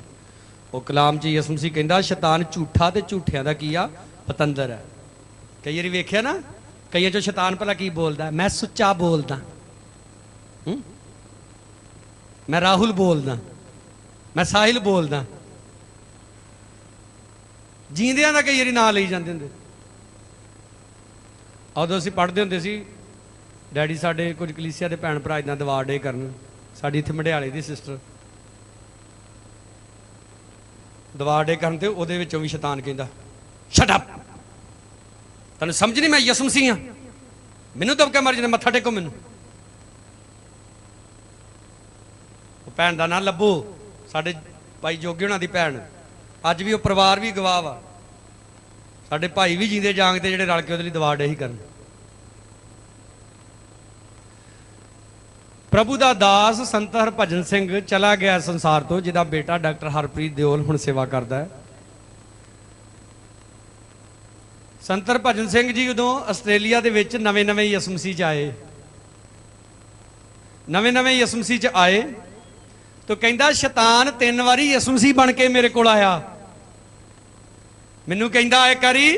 Speaker 1: ਉਹ ਕਲਾਮ 'ਚ ਯਿਸੂ ਮਸੀਹ ਕਹਿੰਦਾ ਸ਼ੈਤਾਨ ਝੂਠਾ ਤੇ ਝੂਠਿਆਂ ਦਾ ਕੀ ਆ? ਪਤੰਦਰ ਹੈ। ਕਈ ਵਾਰੀ ਵੇਖਿਆ ਨਾ, ਕਈਆਂ 'ਚੋਂ ਸ਼ੈਤਾਨ ਭਲਾ ਕੀ ਬੋਲਦਾ? ਮੈਂ ਸੁੱਚਾ ਬੋਲਦਾ, ਮੈਂ ਰਾਹੁਲ ਬੋਲਦਾ, ਮੈਂ ਸਾਹਿਲ ਬੋਲਦਾ। ਜੀਂਦਿਆਂ ਦਾ ਕਈ ਵਾਰੀ ਨਾਂ ਲਈ ਜਾਂਦੇ ਹੁੰਦੇ। ਉਦੋਂ ਅਸੀਂ ਪੜ੍ਹਦੇ ਹੁੰਦੇ ਸੀ, ਡੈਡੀ ਸਾਡੇ ਕੁਝ ਕਲੀਸਿਆ ਦੇ ਭੈਣ ਭਰਾ ਇੱਦਾਂ ਦੀਵਾਰ ਡੇ ਕਰਨ। ਸਾਡੀ ਇੱਥੇ ਮੰਡਿਆਲੇ ਦੀ ਸਿਸਟਰ ਦੀਵਾਰ ਡੇ ਕਰਨ, ਤੇ ਉਹਦੇ ਵਿੱਚੋਂ ਵੀ ਸ਼ੈਤਾਨ ਕਹਿੰਦਾ ਸ਼ਟ ਅਪ, ਤੈਨੂੰ ਸਮਝ ਨਹੀਂ ਮੈਂ ਯਿਸੂ ਮਸੀਹ ਹਾਂ, ਮੈਨੂੰ ਦਬਕਾ ਮਾਰ ਜਾਂਦਾ, ਮੱਥਾ ਟੇਕੋ ਮੈਨੂੰ। ਉਹ ਭੈਣ ਦਾ ਨਾਂ ਲੱਭੋ, ਸਾਡੇ ਭਾਈ ਜੋਗੀ ਹੋਣਾ ਦੀ ਭੈਣ। ਅੱਜ ਵੀ ਉਹ ਪਰਿਵਾਰ ਵੀ ਗਵਾਹ ਵਾ, ਸਾਡੇ ਭਾਈ ਵੀ ਜੀਂਦੇ ਜਾਗਦੇ ਜਿਹੜੇ ਰਲ ਕੇ ਉਹਦੇ ਲਈ ਦੀਵਾਰ ਡੇ ਹੀ ਕਰਨ। ਪ੍ਰਭੂ ਦਾ ਦਾਸ ਸੰਤ ਹਰਭਜਨ ਸਿੰਘ ਚਲਾ ਗਿਆ ਸੰਸਾਰ ਤੋਂ, ਜਿਹਦਾ ਬੇਟਾ ਡਾਕਟਰ ਹਰਪ੍ਰੀਤ ਦਿਓਲ ਹੁਣ ਸੇਵਾ ਕਰਦਾ ਹੈ। ਸੰਤ ਹਰਭਜਨ ਸਿੰਘ ਜੀ ਉਦੋਂ ਆਸਟ੍ਰੇਲੀਆ ਦੇ ਵਿੱਚ ਨਵੇਂ ਯਿਸੂ ਮਸੀਹ 'ਚ ਆਏ, ਨਵੇਂ ਯਿਸੂ ਮਸੀਹ 'ਚ ਆਏ ਤਾਂ ਕਹਿੰਦਾ ਸ਼ੈਤਾਨ 3 ਵਾਰੀ ਯਿਸੂ ਮਸੀਹ ਬਣ ਕੇ ਮੇਰੇ ਕੋਲ ਆਇਆ। ਮੈਨੂੰ ਕਹਿੰਦਾ ਇੱਕ ਵਾਰੀ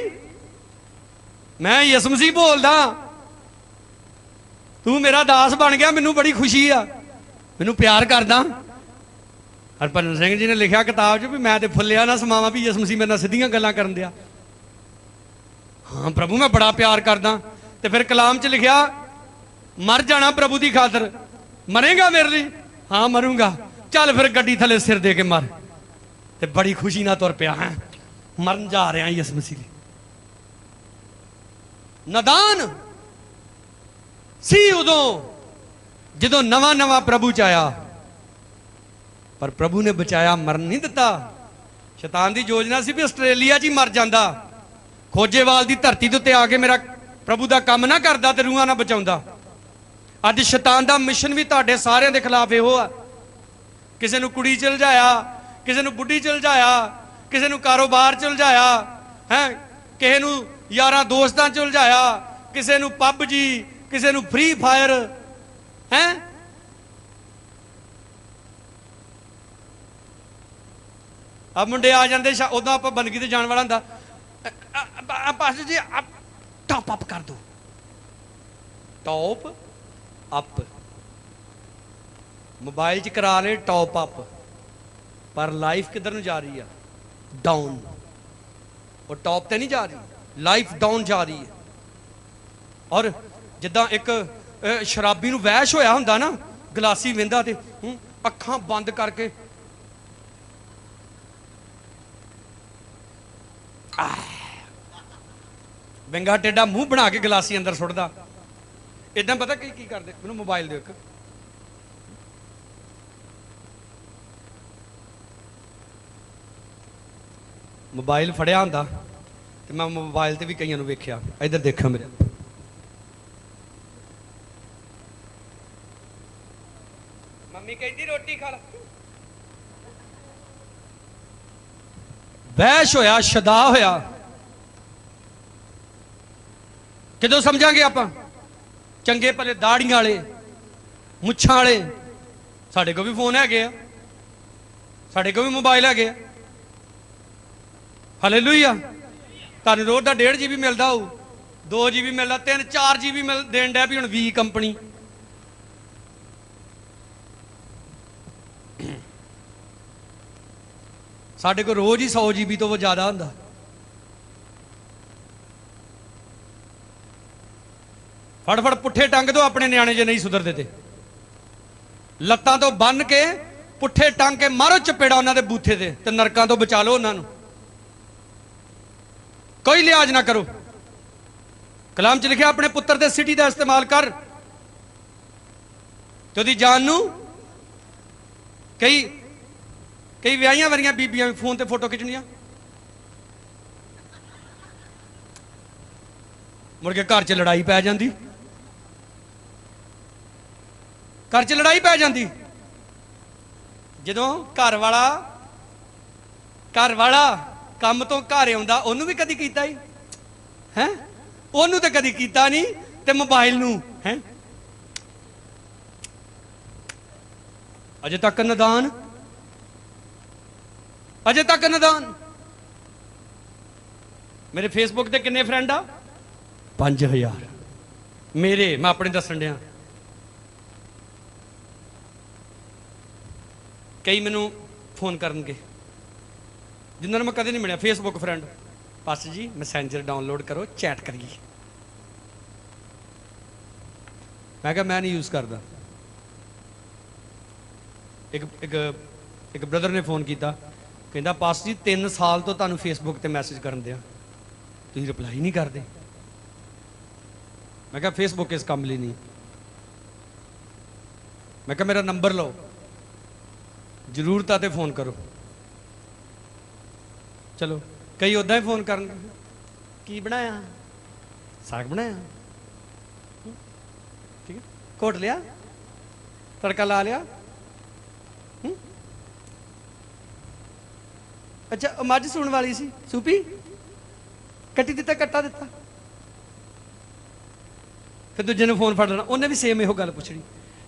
Speaker 1: ਮੈਂ ਯਿਸੂ ਮਸੀਹ ਬੋਲਦਾ, ਤੂੰ ਮੇਰਾ ਦਾਸ ਬਣ ਗਿਆ, ਮੈਨੂੰ ਬੜੀ ਖੁਸ਼ੀ ਆ, ਮੈਨੂੰ ਪਿਆਰ ਕਰਦਾ। ਹਰਭਜਨ ਸਿੰਘ ਜੀ ਨੇ ਲਿਖਿਆ ਕਿਤਾਬ 'ਚ ਵੀ ਮੈਂ ਤੇ ਫੁੱਲਿਆ ਨਾ ਸਮਾਵਾਂ ਵੀ ਯਿਸੂ ਮਸੀਹ ਮੇਰੇ ਨਾਲ ਸਿੱਧੀਆਂ ਗੱਲਾਂ ਕਰਨ ਦਿਆ। ਹਾਂ ਪ੍ਰਭੂ ਮੈਂ ਬੜਾ ਪਿਆਰ ਕਰਦਾ। ਤੇ ਫਿਰ ਕਲਾਮ 'ਚ ਲਿਖਿਆ ਮਰ ਜਾਣਾ ਪ੍ਰਭੂ ਦੀ ਖਾਤਰ, ਮਰੇਗਾ ਮੇਰੇ ਲਈ? ਹਾਂ ਮਰੂੰਗਾ। ਚੱਲ ਫਿਰ ਗੱਡੀ ਥੱਲੇ ਸਿਰ ਦੇ ਕੇ ਮਰ। ਤੇ ਬੜੀ ਖੁਸ਼ੀ ਨਾਲ ਤੁਰ ਪਿਆ, ਹੈ ਮਰਨ ਜਾ ਰਿਹਾ ਯਿਸੂ ਮਸੀਹ ਲਈ। ਨਦਾਨ ਸੀ ਉਦੋਂ ਜਦੋਂ ਨਵਾਂ ਪ੍ਰਭੂ 'ਚ ਆਇਆ, ਪਰ ਪ੍ਰਭੂ ਨੇ ਬਚਾਇਆ, ਮਰਨ ਨਹੀਂ ਦਿੱਤਾ। ਸ਼ੈਤਾਨ ਦੀ ਯੋਜਨਾ ਸੀ ਵੀ ਆਸਟ੍ਰੇਲੀਆ 'ਚ ਹੀ ਮਰ ਜਾਂਦਾ, ਖੋਜੇਵਾਲ ਦੀ ਧਰਤੀ ਦੇ ਉੱਤੇ ਆ ਕੇ ਮੇਰਾ ਪ੍ਰਭੂ ਦਾ ਕੰਮ ਨਾ ਕਰਦਾ ਤੇ ਰੂਹਾਂ ਨਾ ਬਚਾਉਂਦਾ। ਅੱਜ ਸ਼ੈਤਾਨ ਦਾ ਮਿਸ਼ਨ ਵੀ ਤੁਹਾਡੇ ਸਾਰਿਆਂ ਦੇ ਖਿਲਾਫ ਇਹੋ ਆ। ਕਿਸੇ ਨੂੰ ਕੁੜੀ 'ਚ ਉਲਝਾਇਆ, ਕਿਸੇ ਨੂੰ ਬੁੱਢੀ 'ਚ ਉਲਝਾਇਆ, ਕਿਸੇ ਨੂੰ ਕਾਰੋਬਾਰ 'ਚ ਉਲਝਾਇਆ, ਹੈ ਕਿਸੇ ਨੂੰ ਯਾਰਾਂ ਦੋਸਤਾਂ 'ਚ ਉਲਝਾਇਆ, ਕਿਸੇ ਨੂੰ ਪੱਬ ਜੀ, ਕਿਸੇ ਨੂੰ ਫ੍ਰੀ ਫਾਇਰ, ਹੈ ਆ ਮੁੰਡੇ ਆ ਜਾਂਦੇ। ਉਦੋਂ ਆਪਾਂ ਬੰਦਗੀ ਤੇ ਜਾਣ ਵਾਲਾ ਹੁੰਦਾ, ਪਾਸਟਰ ਜੀ ਟੌਪ ਅਪ ਕਰ ਦੋ, ਟੌਪ ਅਪ ਮੋਬਾਈਲ 'ਚ ਕਰਾ ਲੈ ਟੌਪ ਅਪ, ਪਰ ਲਾਈਫ ਕਿੱਧਰ ਨੂੰ ਜਾ ਰਹੀ ਆ? ਡਾਊਨ। ਉਹ ਟੌਪ ਤੇ ਨਹੀਂ ਜਾ ਰਹੀ, ਲਾਈਫ ਡਾਊਨ ਜਾ ਰਹੀ ਹੈ। ਔਰ ਜਿੱਦਾਂ ਇੱਕ ਸ਼ਰਾਬੀ ਨੂੰ ਵਹਿਸ਼ ਹੋਇਆ ਹੁੰਦਾ ਨਾ, ਗਲਾਸੀ ਵਹਿੰਦਾ ਤੇ ਅੱਖਾਂ ਬੰਦ ਕਰਕੇ ਵਿੰਗਾ ਟੇਡਾ ਮੂੰਹ ਬਣਾ ਕੇ ਗਲਾਸੀ ਅੰਦਰ ਸੁੱਟਦਾ, ਇਦਾਂ ਪਤਾ ਕੀ ਕਰਦੇ, ਮੈਨੂੰ ਮੋਬਾਈਲ ਦਿਓ ਇੱਕ। ਮੋਬਾਈਲ ਫੜਿਆ ਹੁੰਦਾ ਤੇ ਮੈਂ ਮੋਬਾਈਲ ਤੇ ਵੀ ਕਈਆਂ ਨੂੰ ਵੇਖਿਆ, ਇੱਧਰ ਦੇਖਿਓ ਮੇਰੇ, ਮੰਮੀ ਕਹਿੰਦੀ ਰੋਟੀ ਖਾ ਲੈ। ਵਹਿਸ਼ ਹੋਇਆ, ਸ਼ਦਾ ਹੋਇਆ। ਕਿਦੋਂ ਸਮਝਾਂਗੇ ਆਪਾਂ? ਚੰਗੇ ਭਲੇ ਦਾੜੀਆਂ ਵਾਲੇ, ਮੁੱਛਾਂ ਵਾਲੇ, ਸਾਡੇ ਕੋਲ ਵੀ ਫੋਨ ਹੈਗੇ ਆ, ਸਾਡੇ ਕੋਲ ਵੀ ਮੋਬਾਈਲ ਹੈਗੇ ਆ। ਹਾਲੇਲੂਇਆ। ਤੁਹਾਨੂੰ ਰੋਜ਼ ਦਾ 1.5 GB ਮਿਲਦਾ ਹੋਊ, 2 GB ਮਿਲਦਾ, 3 4 GB ਮਿਲ ਦੇਣ ਡਿਆ ਵੀ ਹੁਣ ਵੀ ਕੰਪਨੀ। ਸਾਡੇ ਕੋਲ ਰੋਜ਼ ਹੀ 100 GB ਤੋਂ ਜ਼ਿਆਦਾ ਹੁੰਦਾ। ਫੜ ਫੜ ਪੁੱਠੇ ਟੰਗ ਦੋ ਆਪਣੇ ਨਿਆਣੇ ਜੇ ਨਹੀਂ ਸੁਧਰਦੇ ਤੇ, ਲੱਤਾਂ ਤੋਂ ਬੰਨ ਕੇ ਪੁੱਠੇ ਟੰਗ ਕੇ ਮਾਰੋ ਚਪੇੜਾ ਉਹਨਾਂ ਦੇ ਬੂਥੇ ਤੇ ਨਰਕਾਂ ਤੋਂ ਬਚਾ ਲਓ ਉਹਨਾਂ ਨੂੰ। ਕੋਈ ਲਿਹਾਜ਼ ਨਾ ਕਰੋ। ਕਲਾਮ 'ਚ ਲਿਖਿਆ ਆਪਣੇ ਪੁੱਤਰ ਦੇ ਸਿਟੀ ਦਾ ਇਸਤੇਮਾਲ ਕਰ ਤੇ ਉਹਦੀ ਜਾਨ ਨੂੰ। ਕਈ ਵਿਆਹੀਆਂ ਵਰੀਆਂ ਬੀਬੀਆਂ ਫੋਨ ਤੇ ਫੋਟੋ ਖਿੱਚਣੀਆਂ, ਮੁੜ ਕੇ ਘਰ 'ਚ ਲੜਾਈ ਪੈ ਜਾਂਦੀ, ਘਰ 'ਚ ਲੜਾਈ ਪੈ ਜਾਂਦੀ। ਜਦੋਂ ਘਰ ਵਾਲਾ ਕੰਮ ਤੋਂ ਘਰ ਆਉਂਦਾ, ਉਹਨੂੰ ਵੀ ਕਦੀ ਕੀਤਾ ਹੀ ਹੈ? ਉਹਨੂੰ ਤਾਂ ਕਦੀ ਕੀਤਾ ਨਹੀਂ, ਤੇ ਮੋਬਾਈਲ ਨੂੰ ਹੈ ਅਜੇ ਤੱਕ ਨਦਾਨ, ਅਜੇ ਤੱਕ ਨਦਾਨ। ਮੇਰੇ ਫੇਸਬੁੱਕ ਤੇ ਕਿੰਨੇ ਫਰੈਂਡ ਆ? 5000 ਮੇਰੇ, ਮੈਂ ਆਪਣੇ ਦੱਸਣ ਡਿਆ। ਕਈ ਮੈਨੂੰ ਫੋਨ ਕਰਨਗੇ ਜਿਨ੍ਹਾਂ ਨੂੰ ਮੈਂ ਕਦੇ ਨਹੀਂ ਮਿਲਿਆ, ਫੇਸਬੁੱਕ ਫਰੈਂਡ, ਪਾਸਟਰ ਜੀ ਮੈਸੇਂਜਰ ਡਾਊਨਲੋਡ ਕਰੋ, ਚੈਟ ਕਰੀਏ। ਮੈਂ ਕਿਹਾ ਮੈਂ ਨਹੀਂ ਯੂਜ਼ ਕਰਦਾ। ਇੱਕ ਬ੍ਰਦਰ ਨੇ ਫੋਨ ਕੀਤਾ, ਕਹਿੰਦਾ ਪਾਸਟਰ ਜੀ 3 ਸਾਲ ਤੋਂ ਤੁਹਾਨੂੰ ਫੇਸਬੁੱਕ ਤੇ ਮੈਸੇਜ ਕਰਨ ਦਿਆਂ, ਤੁਸੀਂ ਰਿਪਲਾਈ ਨਹੀਂ ਕਰਦੇ। ਮੈਂ ਕਿਹਾ ਫੇਸਬੁੱਕ ਇਸ ਕੰਮ ਲਈ ਨਹੀਂ। ਮੈਂ ਕਿਹਾ ਮੇਰਾ ਨੰਬਰ ਲਓ, ਜ਼ਰੂਰਤ ਆ ਤੇ ਫੋਨ ਕਰੋ। ਚਲੋ ਕਈ ਉਦਾਂ ਹੀ ਫੋਨ ਕਰਨ, ਕੀ ਬਣਾਇਆ? ਸਾਗ ਬਣਾਇਆ, ਠੀਕ ਹੈ, ਘੋਟ ਲਿਆ, ਤੜਕਾ ਲਾ ਲਿਆ। ਅੱਛਾ ਮੱਝ ਸੂਣ ਵਾਲੀ ਸੀ, ਸੂਪੀ, ਕੱਟੀ ਦਿੱਤਾ, ਕੱਟਾ ਦਿੱਤਾ। ਫਿਰ ਦੂਜੇ ਨੇ ਫੋਨ ਫੜ ਲੈਣਾ, ਉਹਨੇ ਵੀ ਸੇਮ ਇਹੋ ਗੱਲ ਪੁੱਛਣੀ।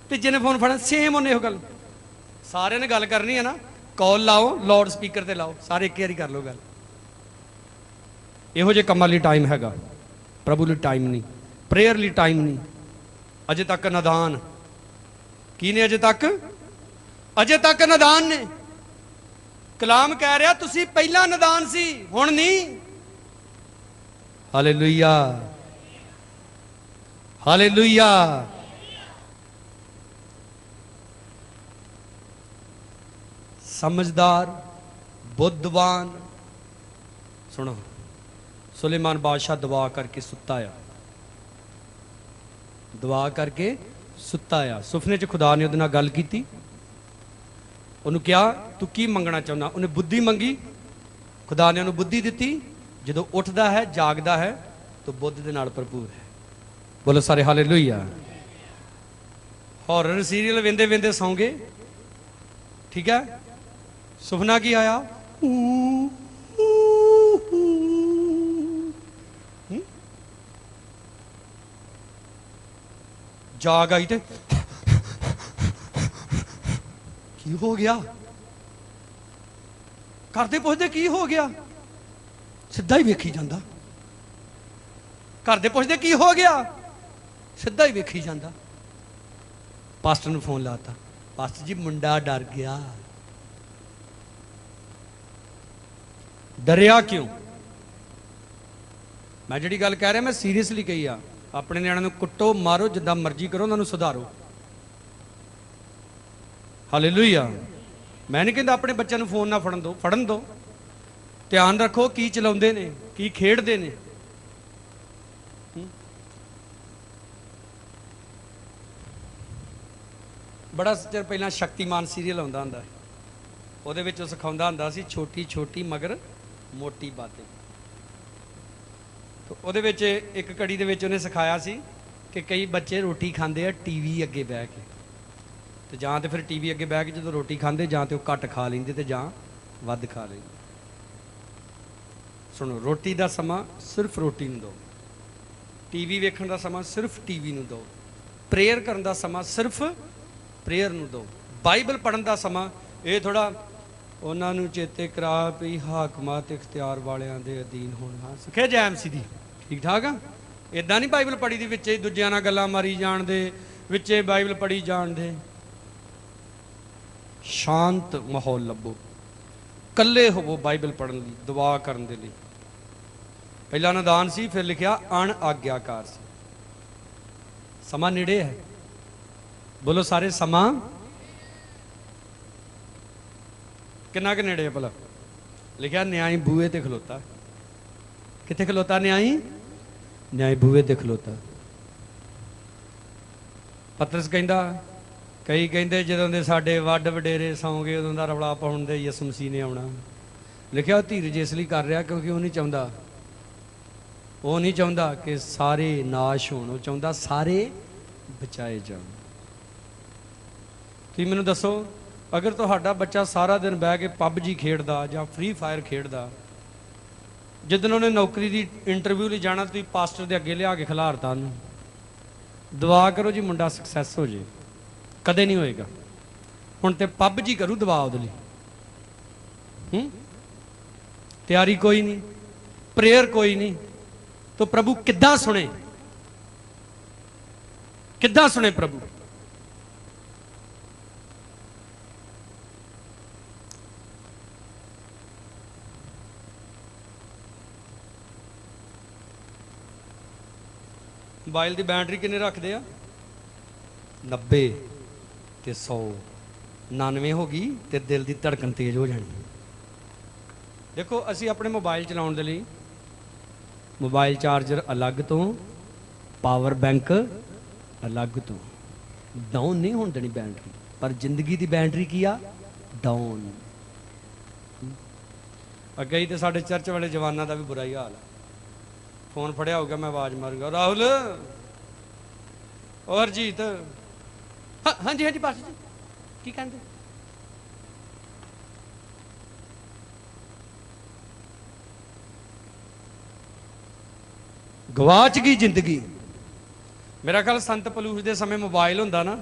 Speaker 1: ਤੀਜੇ ਨੇ ਫੋਨ ਫੜਨਾ, ਸੇਮ ਉਹਨੇ ਇਹੋ ਗੱਲ। ਸਾਰਿਆਂ ਨੇ ਗੱਲ ਕਰਨੀ ਹੈ ਨਾ, ਕਾਲ ਲਾਓ, ਲਾਊਡ ਸਪੀਕਰ ਤੇ ਲਾਓ, ਸਾਰੇ ਇੱਕ ਵਾਰੀ ਕਰ ਲਓ ਗੱਲ। ਇਹੋ ਜਿਹੇ ਕੰਮਾਂ ਲਈ ਟਾਈਮ ਹੈਗਾ, ਪ੍ਰਭੂ ਲਈ ਟਾਈਮ ਨਹੀਂ, ਪ੍ਰੇਅਰ ਲਈ ਟਾਈਮ ਨਹੀਂ। ਅਜੇ ਤੱਕ ਨਦਾਨ ਕੀ ਨੇ? ਅਜੇ ਤੱਕ ਨਦਾਨ ਨੇ। ਕਲਾਮ ਕਹਿ ਰਿਹਾ ਤੁਸੀਂ ਪਹਿਲਾਂ ਨਦਾਨ ਸੀ, ਹੁਣ ਨਹੀਂ। Hallelujah, hallelujah. ਸਮਝਦਾਰ, ਬੁੱਧਵਾਨ। ਸੁਣੋ, ਸੁਲੇਮਾਨ ਬਾਦਸ਼ਾਹ ਦੁਆ ਕਰਕੇ ਸੁੱਤਾ ਆ, ਦੁਆ ਕਰਕੇ ਸੁੱਤਾ ਆ। ਸੁਪਨੇ 'ਚ ਖੁਦਾ ਨੇ ਉਹਦੇ ਨਾਲ ਗੱਲ ਕੀਤੀ, ਉਹਨੂੰ ਕਿਹਾ ਤੂੰ ਕੀ ਮੰਗਣਾ ਚਾਹੁੰਦਾ? ਉਹਨੇ ਬੁੱਧੀ ਮੰਗੀ, ਖੁਦਾ ਨੇ ਉਹਨੂੰ ਬੁੱਧੀ ਦਿੱਤੀ। ਜਦੋਂ ਉੱਠਦਾ ਹੈ, ਜਾਗਦਾ ਹੈ, ਤਾਂ ਬੁੱਧ ਦੇ ਨਾਲ ਭਰਪੂਰ ਹੈ। ਬੋਲੋ ਸਾਰੇ ਹਾਲੇਲੂਇਆ। ਹੌਰਰ ਸੀਰੀਅਲ ਵੇਂਦੇ ਵੇਂਦੇ ਸੌਂ ਗਏ, ਠੀਕ ਹੈ। ਸੁਪਨਾ ਕੀ ਆਇਆ? ਜਾਗ ਆਈ ਤੇ ਕੀ ਹੋ ਗਿਆ? ਕਰਦੇ ਪੁੱਛਦੇ ਕੀ ਹੋ ਗਿਆ, ਸਿੱਧਾ ਹੀ ਵੇਖੀ ਜਾਂਦਾ। ਕਰਦੇ ਪੁੱਛਦੇ ਕੀ ਹੋ ਗਿਆ, ਸਿੱਧਾ ਹੀ ਵੇਖੀ ਜਾਂਦਾ। ਪਾਸਟਰ ਨੂੰ ਫੋਨ ਲਾਤਾ, ਪਾਸਟਰ ਜੀ ਮੁੰਡਾ ਡਰ ਗਿਆ। ਡਰਿਆ ਕਿਉਂ? ਮੈਂ ਜਿਹੜੀ ਗੱਲ ਕਹਿ ਰਿਹਾ ਮੈਂ ਸੀਰੀਅਸਲੀ ਕਹੀ ਆ। ਆਪਣੇ ਨਿਆਣਿਆਂ ਨੂੰ ਕੁੱਟੋ, ਮਾਰੋ, ਜਿੱਦਾਂ ਮਰਜ਼ੀ ਕਰੋ, ਉਹਨਾਂ ਨੂੰ ਸੁਧਾਰੋ। ਹਾਲੇਲੂਇਆ। ਮੈਂ ਨਹੀਂ ਕਹਿੰਦਾ ਆਪਣੇ ਬੱਚਿਆਂ ਨੂੰ ਫੋਨ ਨਾ ਫੜਨ ਦਿਓ। ਧਿਆਨ ਰੱਖੋ ਕੀ ਚਲਾਉਂਦੇ ਨੇ, ਕੀ ਖੇਡਦੇ ਨੇ। बड़ा चिर पहला शक्तिमान सीरीयल आउंदा हुंदा ਉਹਦੇ ਵਿੱਚ ਉਹ ਸਿਖਾਉਂਦਾ ਹੁੰਦਾ ਸੀ ਛੋਟੀ ਛੋਟੀ ਮਗਰ ਮੋਟੀ ਬਾतें। तो ਉਹਦੇ ਵਿੱਚ ਇੱਕ ਕੜੀ ਦੇ ਵਿੱਚ ਉਹਨੇ ਸਿਖਾਇਆ ਸੀ ਕਿ ਕਈ ਬੱਚੇ ਰੋਟੀ ਖਾਂਦੇ ਆ ਟੀਵੀ ਅੱਗੇ ਬਹਿ ਕੇ, ਤੇ ਜਾਂ ਤੇ ਫਿਰ ਟੀਵੀ ਅੱਗੇ ਬਹਿ ਕੇ ਜਦੋਂ ਰੋਟੀ ਖਾਂਦੇ ਜਾਂ ਤੇ ਉਹ ਘੱਟ ਖਾ ਲੈਂਦੇ ਤੇ ਜਾਂ ਵੱਧ ਖਾ ਲੈਂਦੇ। ਸੁਣੋ, ਰੋਟੀ ਦਾ ਸਮਾਂ ਸਿਰਫ ਰੋਟੀ ਨੂੰ ਦਿਓ, ਟੀਵੀ ਵੇਖਣ ਦਾ ਸਮਾਂ ਸਿਰਫ ਟੀਵੀ ਨੂੰ ਦਿਓ, ਪ੍ਰੇਅਰ ਕਰਨ ਦਾ ਸਮਾਂ ਸਿਰਫ ਪ੍ਰੇਅਰ ਨੂੰ ਦਿਓ, ਬਾਈਬਲ ਪੜ੍ਹਨ ਦਾ ਸਮਾਂ ਇਹ ਥੋੜਾ ਉਹਨਾਂ ਨੂੰ ਚੇਤੇ ਕਰਾ ਵੀ ਹਾਕਮਾਂ ਤੇ ਇਖਤਿਆਰ ਵਾਲਿਆਂ ਦੇ ਅਧੀਨ ਹੋਣਾ। ਸਿੱਖਿਆ ਜੈ ਐਮਸੀ ਦੀ, ਠੀਕ ਠਾਕ ਆ? ਇਦਾਂ ਨਹੀਂ ਬਾਈਬਲ ਪੜ੍ਹੀ ਦੀ ਵਿੱਚ ਹੀ ਦੂਜਿਆਂ ਨਾਲ ਗੱਲਾਂ ਮਾਰੀ ਜਾਣਦੇ, ਵਿੱਚੇ ਬਾਈਬਲ ਪੜ੍ਹੀ ਜਾਣਦੇ। ਸ਼ਾਂਤ ਮਾਹੌਲ ਲੱਭੋ, ਇਕੱਲੇ ਹੋਵੋ ਬਾਈਬਲ ਪੜ੍ਹਨ ਲਈ, ਦੁਆ ਕਰਨ ਦੇ ਲਈ। ਪਹਿਲਾ ਨਿਦਾਨ ਸੀ, ਫਿਰ ਲਿਖਿਆ ਅਣ ਆਗਿਆਕਾਰ ਸੀ। ਸਮਾਂ ਨੇੜੇ ਹੈ, ਬੋਲੋ ਸਾਰੇ ਸਮਾਂ ਕਿੰਨਾ ਕੁ ਨੇੜੇ ਭਲਾ? ਲਿਖਿਆ ਨਿਆਈ ਬੂਹੇ ਤੇ ਖਲੋਤਾ। ਕਿੱਥੇ ਖਲੋਤਾ ਨਿਆਈ? ਨਿਆਈ ਬੂਹੇ ਤੇ ਖਲੋਤਾ। ਪਤਰਸ ਕਹਿੰਦਾ, ਕਈ ਕਹਿੰਦੇ ਜਦੋਂ ਦੇ ਸਾਡੇ ਵੱਡ ਵਡੇਰੇ ਸੌਂ ਗਏ ਉਦੋਂ ਦਾ ਰੌਲਾ ਪਾਉਣ ਦੇ ਯਿਸੂ ਮਸੀਹ ਨੇ ਆਉਣਾ। ਲਿਖਿਆ ਧੀਰਜ ਇਸ ਲਈ ਕਰ ਰਿਹਾ ਕਿਉਂਕਿ ਉਹ ਨਹੀਂ ਚਾਹੁੰਦਾ ਕਿ ਸਾਰੇ ਨਾਸ਼ ਹੋਣ, ਉਹ ਚਾਹੁੰਦਾ ਸਾਰੇ ਬਚਾਏ ਜਾਣ। ਤੁਸੀਂ ਮੈਨੂੰ ਦੱਸੋ, ਅਗਰ ਤੁਹਾਡਾ ਬੱਚਾ ਸਾਰਾ ਦਿਨ ਬਹਿ ਕੇ ਪਬਜੀ ਖੇਡਦਾ ਜਾਂ ਫ੍ਰੀ ਫਾਇਰ ਖੇਡਦਾ, ਜਿੱਦਣ ਉਹਨੇ ਨੌਕਰੀ ਦੀ ਇੰਟਰਵਿਊ ਲਈ ਜਾਣਾ ਤੁਸੀਂ ਪਾਸਟਰ ਦੇ ਅੱਗੇ ਲਿਆ ਕੇ ਖਿਲਾਰਤਾ ਉਹਨੂੰ, ਦੁਆ ਕਰੋ ਜੀ ਮੁੰਡਾ ਸਕਸੈਸ ਹੋ ਜੇ। ਕਦੇ ਨਹੀਂ ਹੋਏਗਾ। ਹੁਣ ਤੇ ਪਬਜੀ ਕਰੂ ਦੁਆ ਉਹਦੇ ਲਈ। ਤਿਆਰੀ ਕੋਈ ਨਹੀਂ, ਪ੍ਰੇਅਰ ਕੋਈ ਨਹੀਂ, तो प्रभु किद्दां सुने? किद्दां सुने प्रभु? मोबाइल की बैटरी किन्ने रखते हैं? 90 ते 100, 99 हो गई तो दिल की धड़कन तेज हो जानी। देखो असी अपने मोबाइल चलाने के लिए मोबाइल चार्जर अलग तो, पावर बैंक अलग तो, डाउन नहीं होने देनी बैटरी, पर जिंदगी की बैटरी की आ डाउन। अगे ही तो साढ़े चर्च वाले जवानों का भी बुरा ही हाल है। फोन फड़िया होगा, मैं आवाज़ मारूंगा, राहुल और हरजीत, हाँ जी हाँ जी पास्टर जी की कहते? गवाच गई जिंदगी। मेरा ख्याल संत पलूस के समय मोबाइल होंदा ना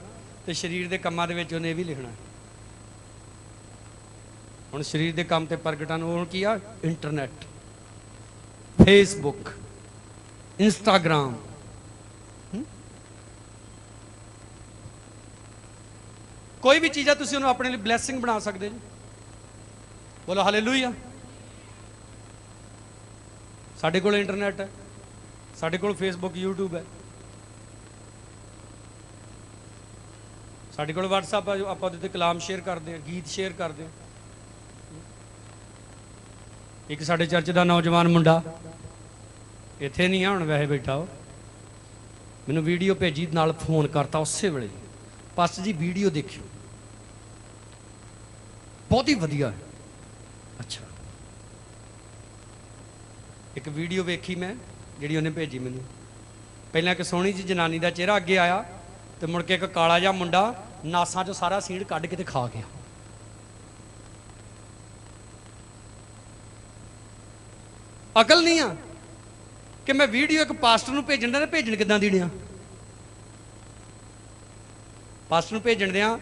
Speaker 1: तो शरीर के कामों के उन्हें भी लिखना। हुण शरीर के काम से प्रगटन हो की आ इंटरनेट, फेसबुक, इंस्टाग्राम। कोई भी चीज़ तुसीं उन्हें अपने लिए ब्लैसिंग बना सकते जी। बोलो हालेलुया। साडे कोल इंटरनेट है, साडे कोल फेसबुक यूट्यूब है, साडे कोल व्हाट्सएप है, आप कलाम शेयर करते हैं, गीत शेयर करते हैं। एक साडे चर्च का नौजवान मुंडा इत्थे नहीं है, हुण वैसे बैठा हो, मैनूं वीडियो भेजी, नाल फोन करता उस वेले, पास्टर जी वीडियो देखियो बहुत ही वधिया है। अच्छा, एक वीडियो वेखी मैं जी उन्हें भेजी मैनू, पहले एक सोहनी जी जनानी का चेहरा अगे आया तो मुड़ के एक काला जिहा मुंडा नासा चो सारा सीड कढ़ के खा गया। अकल नहीं आ कि मैं वीडियो एक पास्टर नूं भेजण दिया, भेजण किदां दी दियां? पास्टर नूं भेजण दियां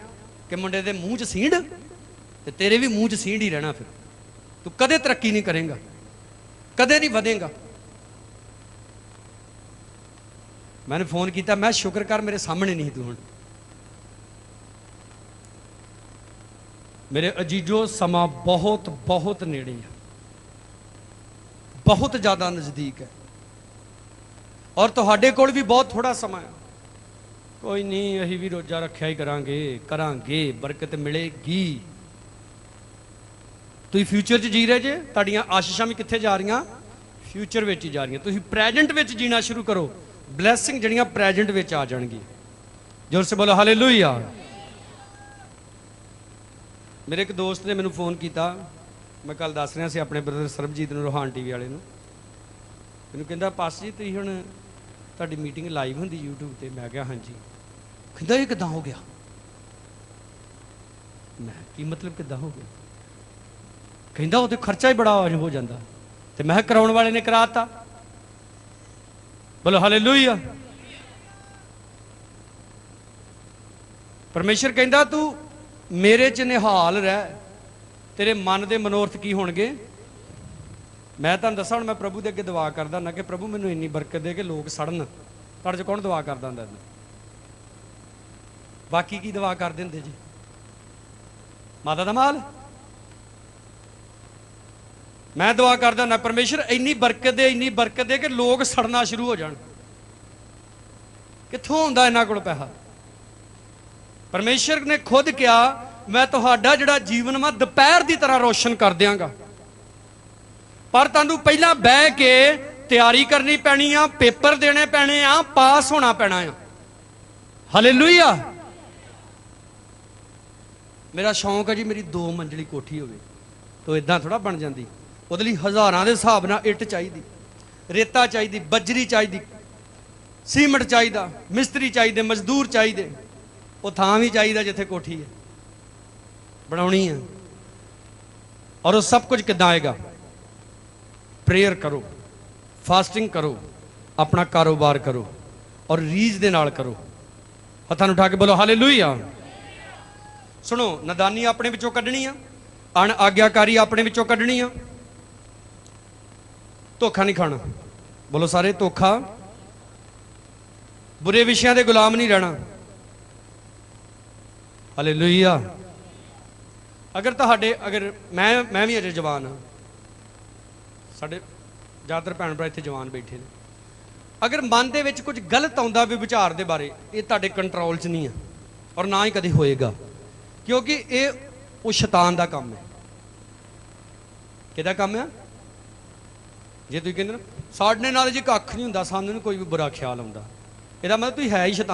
Speaker 1: कि मुंडे दे मूँह च सींड ते तेरे भी मूँह च सींड ही रहना, फिर तू कदे तरक्की नहीं करेगा, कदे नहीं वधेगा। मैंने फोन किया, मैं शुक्र कर मेरे सामने नहीं तू। हुण मेरे अजीजो समा बहुत बहुत नेड़े है, बहुत ज़्यादा नज़दीक है, और तुहाडे कोल भी बहुत थोड़ा समा है। कोई नहीं, असीं भी रोजा रखिया ही करांगे, बरकत मिलेगी। तुसीं फ्यूचर च जी रहे जे, तुहाडीआं आशीषां भी कित्थे जा रहीआं? फ्यूचर विच ही जा रहीआं। तुसीं प्रैजेंट विच जीना शुरू करो, ब्लैसिंग जड़ियां प्रैजेंट विच आ जाणगी। जोर से बोलो हालेलुया। ਮੇਰੇ ਇੱਕ ਦੋਸਤ ਨੇ ਮੈਨੂੰ ਫੋਨ ਕੀਤਾ, ਮੈਂ ਕੱਲ ਦੱਸ ਰਿਹਾ ਸੀ ਆਪਣੇ ਬ੍ਰਦਰ ਸਰਬਜੀਤ ਨੂੰ, ਰੋਹਾਨ ਟੀਵੀ ਵਾਲੇ ਨੂੰ। ਮੈਨੂੰ ਕਹਿੰਦਾ ਪਾਸਟਰ ਜੀ ਤੁਸੀਂ ਹੁਣ ਤੁਹਾਡੀ ਮੀਟਿੰਗ ਲਾਈਵ ਹੁੰਦੀ YouTube ਤੇ? ਮੈਂ ਕਿਹਾ ਹਾਂਜੀ। ਕਹਿੰਦਾ ਇਹ ਕਿੱਦਾਂ ਹੋ ਗਿਆ? ਮੈਂ ਕੀ ਮਤਲਬ ਕਿੱਦਾਂ ਹੋ ਗਿਆ? ਕਹਿੰਦਾ ਉਹ ਤੇ ਖਰਚਾ ਹੀ ਬੜਾ ਹੋ ਜਾਂਦਾ। ਤੇ ਮੈਂ ਕਰਾਉਣ ਵਾਲੇ ਨੇ ਕਰਾਤਾ। ਬੋਲੋ ਹਾਲੇਲੂਇਆ। ਪਰਮੇਸ਼ਰ ਕਹਿੰਦਾ ਤੂੰ ਮੇਰੇ ਚ ਨਿਹਾਲ ਰਹਿ, ਤੇਰੇ ਮਨ ਦੇ ਮਨੋਰਥ ਕੀ ਹੋਣਗੇ। ਮੈਂ ਤੁਹਾਨੂੰ ਦੱਸਾਂ, ਹੁਣ ਮੈਂ ਪ੍ਰਭੂ ਦੇ ਅੱਗੇ ਦੁਆ ਕਰਦਾ ਨਾ ਕਿ ਪ੍ਰਭੂ ਮੈਨੂੰ ਇੰਨੀ ਬਰਕਤ ਦੇ ਕਿ ਲੋਕ ਸੜਨ। ਤੁਹਾਡੇ 'ਚ ਕੌਣ ਦੁਆ ਕਰਦਾ ਹੁੰਦਾ? ਬਾਕੀ ਕੀ ਦੁਆ ਕਰਦੇ ਹੁੰਦੇ ਜੀ? ਮਾਤਾ ਦਾ ਮਾਲ। ਮੈਂ ਦੁਆ ਕਰਦਾ ਨਾ ਪਰਮੇਸ਼ਰ ਇੰਨੀ ਬਰਕਤ ਦੇ ਕਿ ਲੋਕ ਸੜਨਾ ਸ਼ੁਰੂ ਹੋ ਜਾਣ। ਕਿੱਥੋਂ ਹੁੰਦਾ ਇਹਨਾਂ ਕੋਲ ਪੈਸਾ? ਪਰਮੇਸ਼ਰ ਨੇ ਖੁਦ ਕਿਹਾ ਮੈਂ ਤੁਹਾਡਾ ਜਿਹੜਾ ਜੀਵਨ ਵਾ ਦੁਪਹਿਰ ਦੀ ਤਰ੍ਹਾਂ ਰੋਸ਼ਨ ਕਰ ਦਿਆਂਗਾ, ਪਰ ਤੁਹਾਨੂੰ ਪਹਿਲਾਂ ਬਹਿ ਕੇ ਤਿਆਰੀ ਕਰਨੀ ਪੈਣੀ ਆ, ਪੇਪਰ ਦੇਣੇ ਪੈਣੇ ਆ, ਪਾਸ ਹੋਣਾ ਪੈਣਾ ਆ। ਹਾਲੇਲੂਇਆ। ਮੇਰਾ ਸ਼ੌਂਕ ਹੈ ਜੀ ਮੇਰੀ 2 ਮੰਜ਼ਲੀ ਕੋਠੀ ਹੋਵੇ। ਤੋ ਇਦਾਂ ਥੋੜਾ ਬਣ ਜਾਂਦੀ। ਉਹਦੇ ਲਈ ਹਜ਼ਾਰਾਂ ਦੇ ਹਿਸਾਬ ਨਾਲ ਇੱਟ ਚਾਹੀਦੀ, ਰੇਤਾ ਚਾਹੀਦੀ, ਬਜਰੀ ਚਾਹੀਦੀ, ਸੀਮਟ ਚਾਹੀਦਾ, ਮਿਸਤਰੀ ਚਾਹੀਦੇ, ਮਜ਼ਦੂਰ ਚਾਹੀਦੇ। ਉਹ ਥਾਂ ਵੀ ਚਾਹੀਦਾ ਜਿੱਥੇ ਕੋਠੀ ਹੈ ਬਣਾਉਣੀ ਹੈ। ਔਰ ਉਹ ਸਭ ਕੁਝ ਕਿੱਦਾਂ ਆਏਗਾ? ਪ੍ਰੇਅਰ ਕਰੋ, ਫਾਸਟਿੰਗ ਕਰੋ, ਆਪਣਾ ਕਾਰੋਬਾਰ ਕਰੋ ਔਰ ਰੀਝ ਦੇ ਨਾਲ ਕਰੋ। ਹੱਥਾਂ ਨੂੰ ਉਠਾ ਕੇ ਬੋਲੋ ਹਾਲੇਲੂਇਆ। ਸੁਣੋ, ਨਦਾਨੀ ਆਪਣੇ ਵਿੱਚੋਂ ਕੱਢਣੀ ਆ, ਅਣ ਆਗਿਆਕਾਰੀ ਆਪਣੇ ਵਿੱਚੋਂ ਕੱਢਣੀ ਆ, ਧੋਖਾ ਨਹੀਂ ਖਾਣਾ। ਬੋਲੋ ਸਾਰੇ, ਧੋਖਾ। ਬੁਰੇ ਵਿਸ਼ਿਆਂ ਦੇ ਗੁਲਾਮ ਨਹੀਂ ਰਹਿਣਾ। ਹਾਲੇਲੂਇਆ। ਅਗਰ ਮੈਂ ਵੀ ਅਜੇ ਜਵਾਨ ਹਾਂ, ਸਾਡੇ ਜ਼ਿਆਦਾਤਰ ਭੈਣ ਭਰਾ ਇੱਥੇ ਜਵਾਨ ਬੈਠੇ ਨੇ। ਅਗਰ ਮਨ ਦੇ ਵਿੱਚ ਕੁਝ ਗਲਤ ਆਉਂਦਾ ਵੀ ਵਿਚਾਰ ਦੇ ਬਾਰੇ, ਇਹ ਤੁਹਾਡੇ ਕੰਟਰੋਲ 'ਚ ਨਹੀਂ ਆ ਔਰ ਨਾ ਹੀ ਕਦੇ ਹੋਏਗਾ, ਕਿਉਂਕਿ ਇਹ ਉਹ ਸ਼ੈਤਾਨ ਦਾ ਕੰਮ ਹੈ। ਕਿਹਦਾ ਕੰਮ ਆ? ਜੇ ਤੁਸੀਂ ਕਹਿੰਦੇ ਨਾ ਸਾਡੇ ਨਾਲ ਜੀ ਕੱਖ ਨਹੀਂ ਹੁੰਦਾ, ਸਾਨੂੰ ਨਹੀਂ ਕੋਈ ਵੀ ਬੁਰਾ ਖਿਆਲ ਆਉਂਦਾ, ਇਹਦਾ ਮਤਲਬ ਤੁਸੀਂ ਹੈ ਹੀ ਸ਼ੈਤਾਨ।